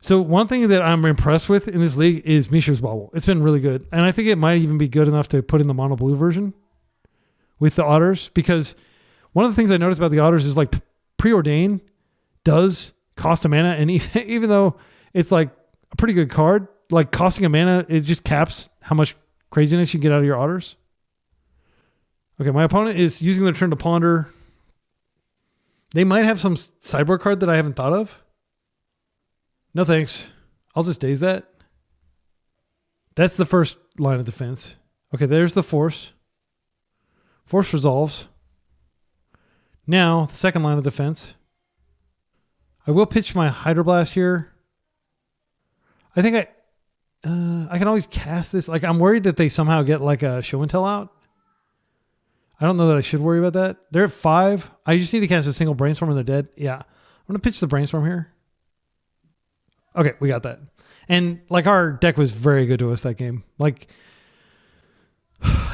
So one thing that I'm impressed with in this league is Mishra's Bauble. It's been really good. And I think it might even be good enough to put in the mono blue version with the otters, because one of the things I noticed about the otters is like Preordain does cost a mana. And even though it's like a pretty good card, like costing a mana, it just caps how much craziness you get out of your otters. Okay, my opponent is using their turn to ponder. They might have some sideboard card that I haven't thought of. No thanks. I'll just daze that. That's the first line of defense. Okay, there's the force. Force resolves. Now, the second line of defense. I will pitch my Hydroblast here. I think I can always cast this. Like, I'm worried that they somehow get like a show and tell out. I don't know that I should worry about that. They're at 5. I just need to cast a single brainstorm and they're dead. Yeah. I'm going to pitch the brainstorm here. Okay, we got that. And like our deck was very good to us that game. Like,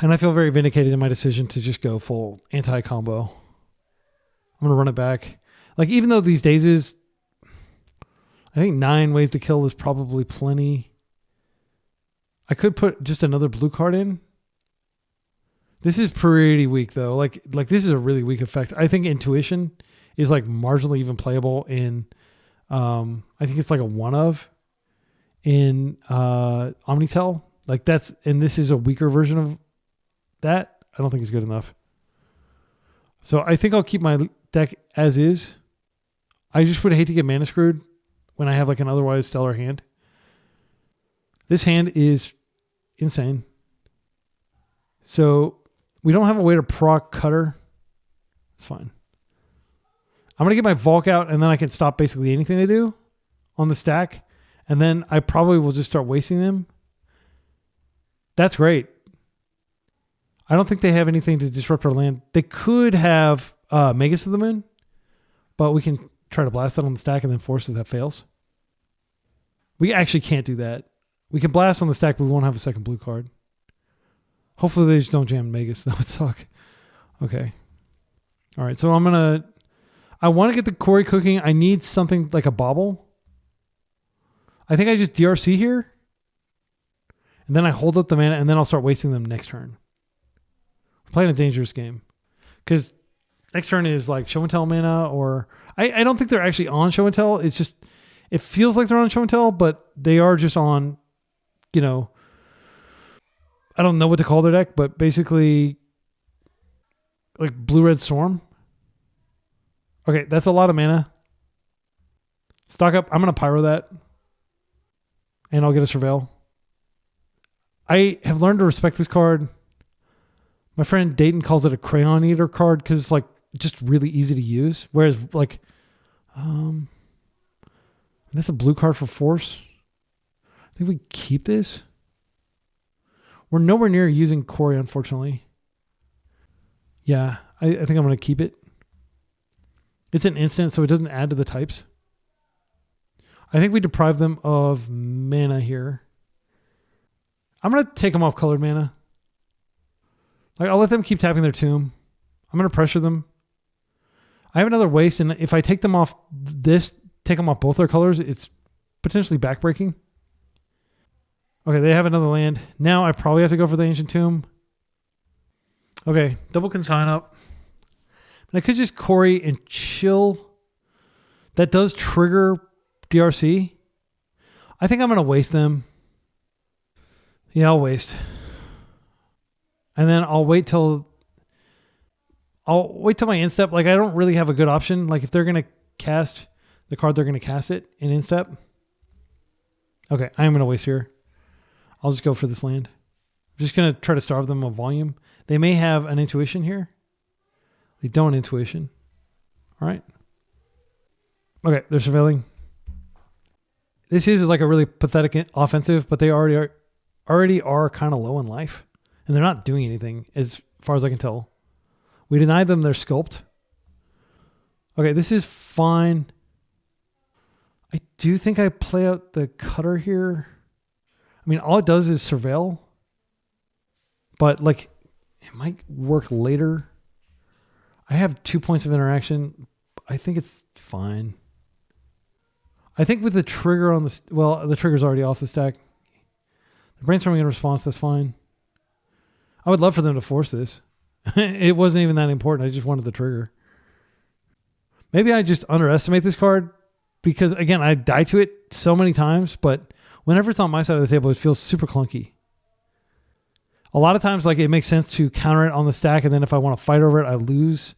and I feel very vindicated in my decision to just go full anti-combo. I'm going to run it back. Like, even though these days is, I think 9 ways to kill is probably plenty. I could put just another blue card in. This is pretty weak though. Like this is a really weak effect. I think Intuition is like marginally even playable in, I think it's like a 1 of in Omnitel. Like that's, and this is a weaker version of that. I don't think it's good enough. So I think I'll keep my deck as is. I just would hate to get mana screwed when I have like an otherwise stellar hand. This hand is insane. So we don't have a way to proc Cutter. It's fine. I'm going to get my Volk out and then I can stop basically anything they do on the stack. And then I probably will just start wasting them. That's great. I don't think they have anything to disrupt our land. They could have Magus of the Moon, but we can try to blast that on the stack and then force if that fails. We actually can't do that. We can blast on the stack, but we won't have a second blue card. Hopefully they just don't jam Magus. That would suck. Okay. All right. So I want to get the Quarry cooking. I need something like a Bauble. I think I just DRC here. And then I hold up the mana and then I'll start wasting them next turn. We're playing a dangerous game. Because next turn is like show and tell mana, or I don't think they're actually on show and tell. It's just It feels like they're on show and tell, but they are just on, you know, I don't know what to call their deck, but basically like blue-red storm. Okay, that's a lot of mana. Stock up. I'm going to pyro that. And I'll get a surveil. I have learned to respect this card. My friend Dayton calls it a crayon eater card because it's like just really easy to use. Whereas like, that's a blue card for force. I think we keep this. We're nowhere near using Corey, unfortunately. Yeah, I think I'm going to keep it. It's an instant, so it doesn't add to the types. I think we deprive them of mana here. I'm going to take them off colored mana. Like, I'll let them keep tapping their tomb. I'm going to pressure them. I have another waste, and if I take them off this, take them off both their colors, it's potentially backbreaking. Okay, they have another land. Now I probably have to go for the Ancient Tomb. Okay, double consign up. And I could just Corey and chill. That does trigger DRC. I think I'm going to waste them. Yeah, I'll waste. And then I'll wait till my instep. Like, I don't really have a good option. Like, if they're going to cast the card, they're going to cast it in instep. Okay, I am going to waste here. I'll just go for this land. I'm just going to try to starve them of volume. They may have an intuition here. They don't intuition. All right. Okay, they're surveilling. This is like a really pathetic offensive, but they already are kind of low in life. And they're not doing anything as far as I can tell. We denied them their sculpt. Okay, this is fine. I do think I play out the cutter here. I mean, all it does is surveil. But like, it might work later. I have 2 points of interaction. I think it's fine. I think with the trigger on the... Well, the trigger's already off the stack. The brainstorming in response, that's fine. I would love for them to force this. It wasn't even that important. I just wanted the trigger. Maybe I just underestimate this card because, again, I die to it so many times, but whenever it's on my side of the table, it feels super clunky. A lot of times, like, it makes sense to counter it on the stack, and then if I want to fight over it, I lose.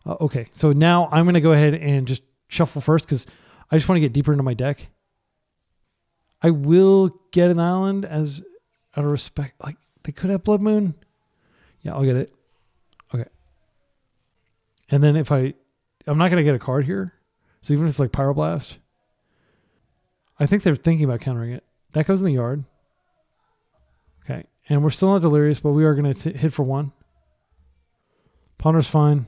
Okay, so now I'm going to go ahead and just shuffle first because I just want to get deeper into my deck. I will get an island as out of respect. Like, they could have Blood Moon. Yeah, I'll get it. Okay. And then if I'm not going to get a card here. So even if it's like Pyroblast, I think they're thinking about countering it. That goes in the yard. Okay. And we're still not Delirious, but we are going to hit for 1. Ponder's fine.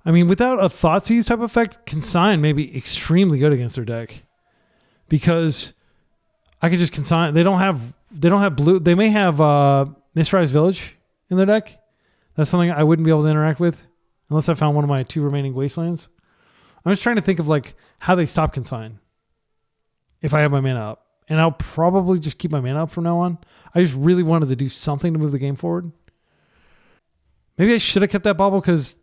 I mean, without a Thoughtseize type effect, Consign may be extremely good against their deck. Because I could just consign. They don't have blue. They may have Mistrise Village in their deck. That's something I wouldn't be able to interact with unless I found one of my 2 remaining Wastelands. I'm just trying to think of like how they stop consign if I have my mana up. And I'll probably just keep my mana up from now on. I just really wanted to do something to move the game forward. Maybe I should have kept that bauble because,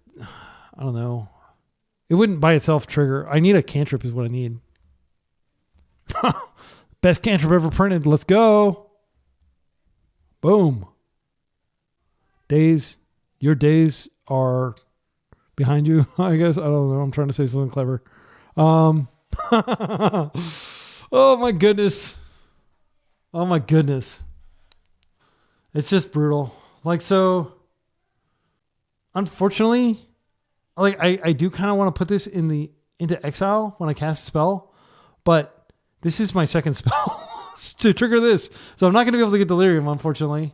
I don't know. It wouldn't by itself trigger. I need a cantrip is what I need. Best cantrip ever printed. Let's go. Boom. Days. Your days are behind you, I guess. I don't know. I'm trying to say something clever. Oh my goodness. Oh my goodness. It's just brutal. Like, so unfortunately, like I do kind of want to put this into exile when I cast a spell, but this is my second spell to trigger this. So I'm not going to be able to get Delirium, unfortunately.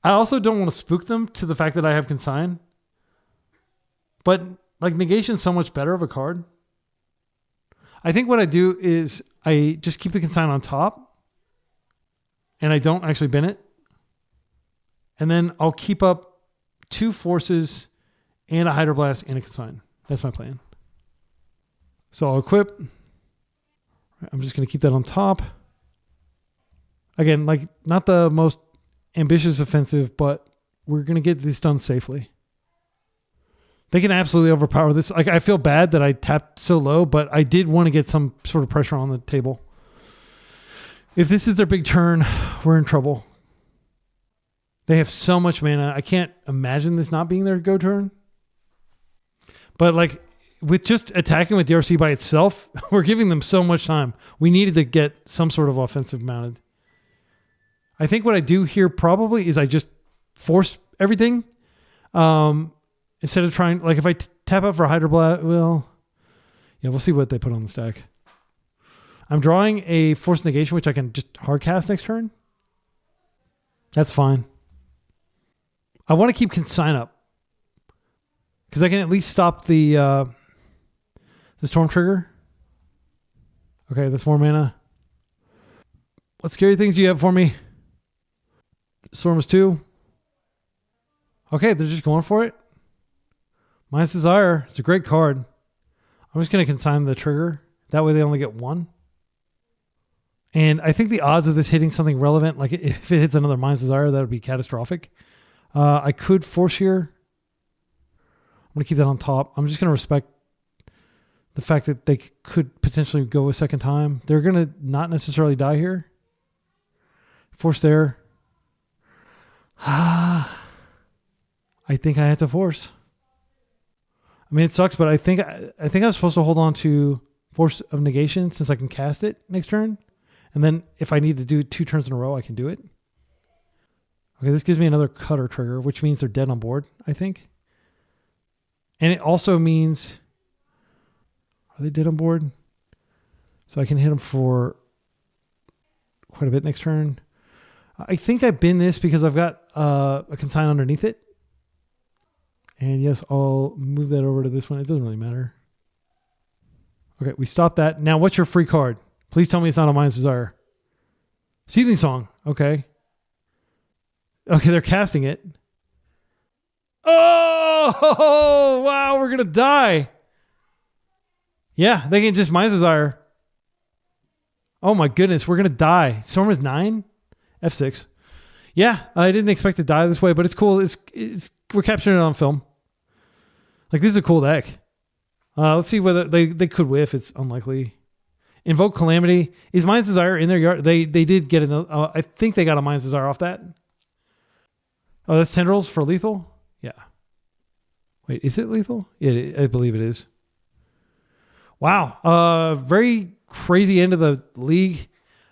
I also don't want to spook them to the fact that I have Consign. But like Negation's so much better of a card. I think what I do is I just keep the Consign on top and I don't actually bin it. And then I'll keep up 2 forces and a Hydroblast and a Consign. That's my plan. So I'll equip. I'm just going to keep that on top. Again, like not the most ambitious offensive, but we're going to get this done safely. They can absolutely overpower this. Like, I feel bad that I tapped so low, but I did want to get some sort of pressure on the table. If this is their big turn, we're in trouble. They have so much mana. I can't imagine this not being their go turn. But like with just attacking with DRC by itself, we're giving them so much time. We needed to get some sort of offensive mounted. I think what I do here probably is I just force everything. Instead of trying, like if I tap out for Hydroblast, well, yeah, we'll see what they put on the stack. I'm drawing a Force Negation, which I can just hard cast next turn. That's fine. I want to keep Consign up because I can at least stop the Storm Trigger. Okay, that's more mana. What scary things do you have for me? Storm is 2. Okay, they're just going for it. Mind's Desire. It's a great card. I'm just going to consign the trigger. That way they only get 1. And I think the odds of this hitting something relevant, like if it hits another Mind's Desire, that would be catastrophic. I could force here. I'm going to keep that on top. I'm just going to respect the fact that they could potentially go a second time. They're going to not necessarily die here. Force there. I think I had to force. I mean, it sucks, but I think I was supposed to hold on to Force of Negation since I can cast it next turn. And then if I need to do 2 turns in a row, I can do it. Okay, this gives me another cutter trigger, which means they're dead on board, I think. And it also means... Are they dead on board? So I can hit them for quite a bit next turn. I think I bin this because I've got a consign underneath it. And yes, I'll move that over to this one. It doesn't really matter. Okay, we stopped that. Now, what's your free card? Please tell me it's not a Mind's Desire. Seething Song. Okay. Okay, they're casting it. Oh, wow, we're going to die. Yeah, they can just Mind's Desire. Oh my goodness, we're going to die. Storm is 9? F6. Yeah, I didn't expect to die this way, but it's cool. We're capturing it on film. Like, this is a cool deck. Let's see whether they could whiff. It's unlikely. Invoke Calamity. Is Mind's Desire in their yard? They did get another. I think they got a Mind's Desire off that. Oh, that's Tendrils for lethal? Yeah. Wait, is it lethal? Yeah, I believe it is. Wow. Very crazy end of the league.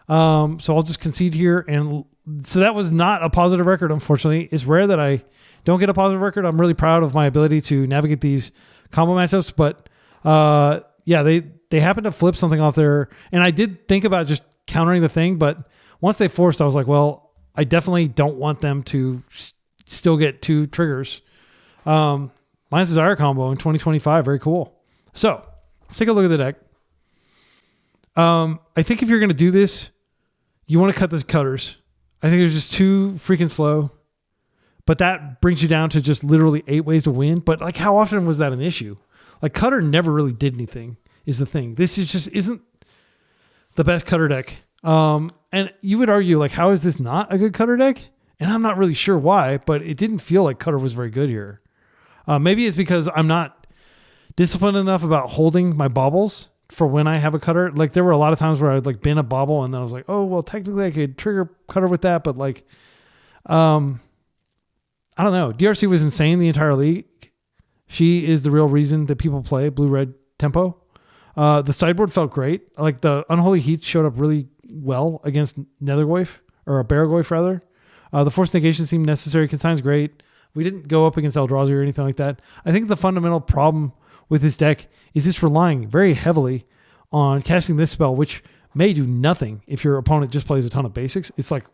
So I'll just concede here. And so that was not a positive record, unfortunately. It's rare that I don't get a positive record. I'm really proud of my ability to navigate these combo matchups. But yeah, they happened to flip something off there. And I did think about just countering the thing. But once they forced, I was like, well, I definitely don't want them to still get 2 triggers. Mind's Desire combo in 2025. Very cool. So let's take a look at the deck. I think if you're going to do this, you want to cut the cutters. I think they're just too freaking slow. But that brings you down to just literally 8 ways to win. But like, how often was that an issue? Like, cutter never really did anything is the thing. This is just isn't the best cutter deck. And you would argue, like, how is this not a good cutter deck? And I'm not really sure why, but it didn't feel like cutter was very good here. Maybe it's because I'm not disciplined enough about holding my baubles for when I have a cutter. Like, there were a lot of times where I'd like bin a bauble and then I was like, oh, well, technically I could trigger cutter with that. But like, I don't know. DRC was insane the entire league. She is the real reason that people play blue-red tempo. The sideboard felt great. Like, the Unholy Heat showed up really well against Nethergoyf, or Baragoyf rather. The Force Negation seemed necessary. Consign's great. We didn't go up against Eldrazi or anything like that. I think the fundamental problem with this deck is it's relying very heavily on casting this spell, which may do nothing if your opponent just plays a ton of basics. It's like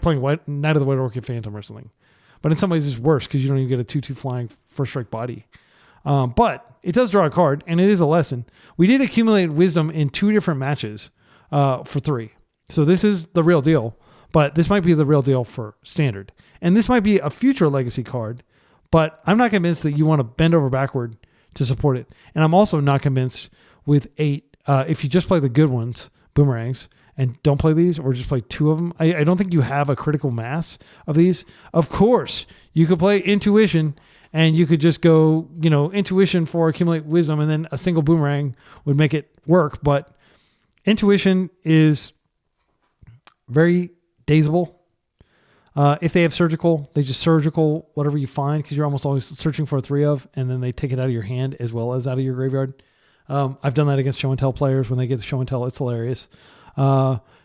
playing Knight of the White Orchid Phantom or something. But in some ways it's worse because you don't even get a 2/2 flying first strike body. But it does draw a card, and it is a lesson. We did accumulate wisdom in 2 different matches for 3. So this is the real deal. But this might be the real deal for standard. And this might be a future legacy card, but I'm not convinced that you want to bend over backward to support it. And I'm also not convinced with 8, if you just play the good ones, boomerangs, and don't play these, or just play 2 of them. I don't think you have a critical mass of these. Of course, you could play Intuition and you could just go, intuition for accumulate wisdom, and then a single boomerang would make it work. But intuition is very dazeable. If they have surgical, they just surgical whatever you find, because you're almost always searching for a 3 of, and then they take it out of your hand as well as out of your graveyard. I've done that against show and tell players. When they get the show and tell, it's hilarious.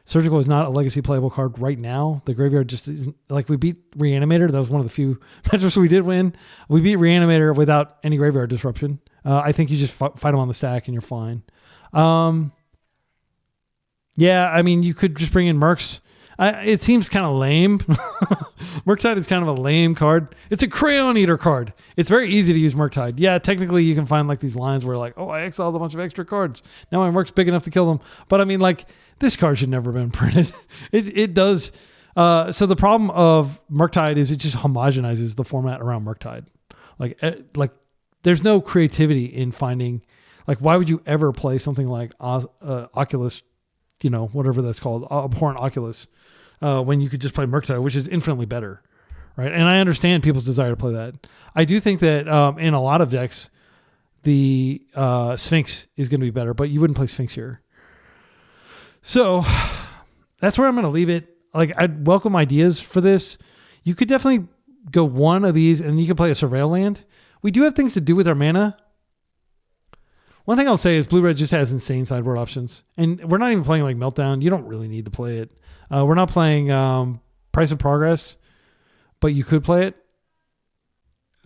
Surgical is not a legacy playable card right now. The graveyard just isn't. Like, we beat Reanimator. That was one of the few matches we did win. We beat Reanimator without any graveyard disruption. I think you just fight them on the stack and you're fine. Yeah, I mean, you could just bring in Mercs. It seems kind of lame. Murktide is kind of a lame card. It's a Crayon Eater card. It's very easy to use Murktide. Yeah, technically you can find like these lines where like, oh, I exiled a bunch of extra cards. Now my Murk's big enough to kill them. But I mean, like, this card should never have been printed. It does. So the problem of Murktide is it just homogenizes the format around Murktide. Like there's no creativity in finding, like, why would you ever play something like Oculus, whatever that's called, Abhorrent Oculus, when you could just play Murktide, which is infinitely better, right? And I understand people's desire to play that. I do think that in a lot of decks, the Sphinx is going to be better, but you wouldn't play Sphinx here. So that's where I'm going to leave it. Like, I'd welcome ideas for this. You could definitely go one of these, and you can play a Surveil land. We do have things to do with our mana. One thing I'll say is Blue-Red just has insane sideboard options. And we're not even playing like Meltdown. You don't really need to play it. We're not playing Price of Progress, but you could play it.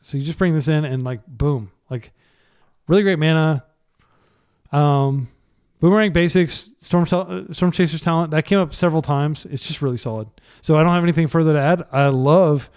So you just bring this in and like, boom. Like, really great mana. Boomerang Basics, Storm Chaser's Talent, that came up several times. It's just really solid. So I don't have anything further to add. I love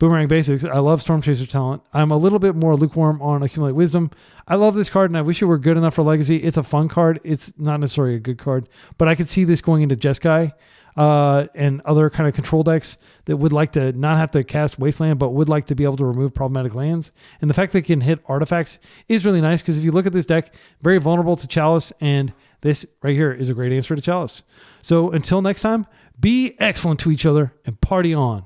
Boomerang Basics. I love Storm Chaser's Talent. I'm a little bit more lukewarm on Accumulate Wisdom. I love this card, and I wish it were good enough for Legacy. It's a fun card. It's not necessarily a good card, but I could see this going into Jeskai and other kind of control decks that would like to not have to cast Wasteland, but would like to be able to remove problematic lands. And the fact that it can hit artifacts is really nice, because if you look at this deck, very vulnerable to Chalice, and this right here is a great answer to Chalice. So until next time, be excellent to each other and party on.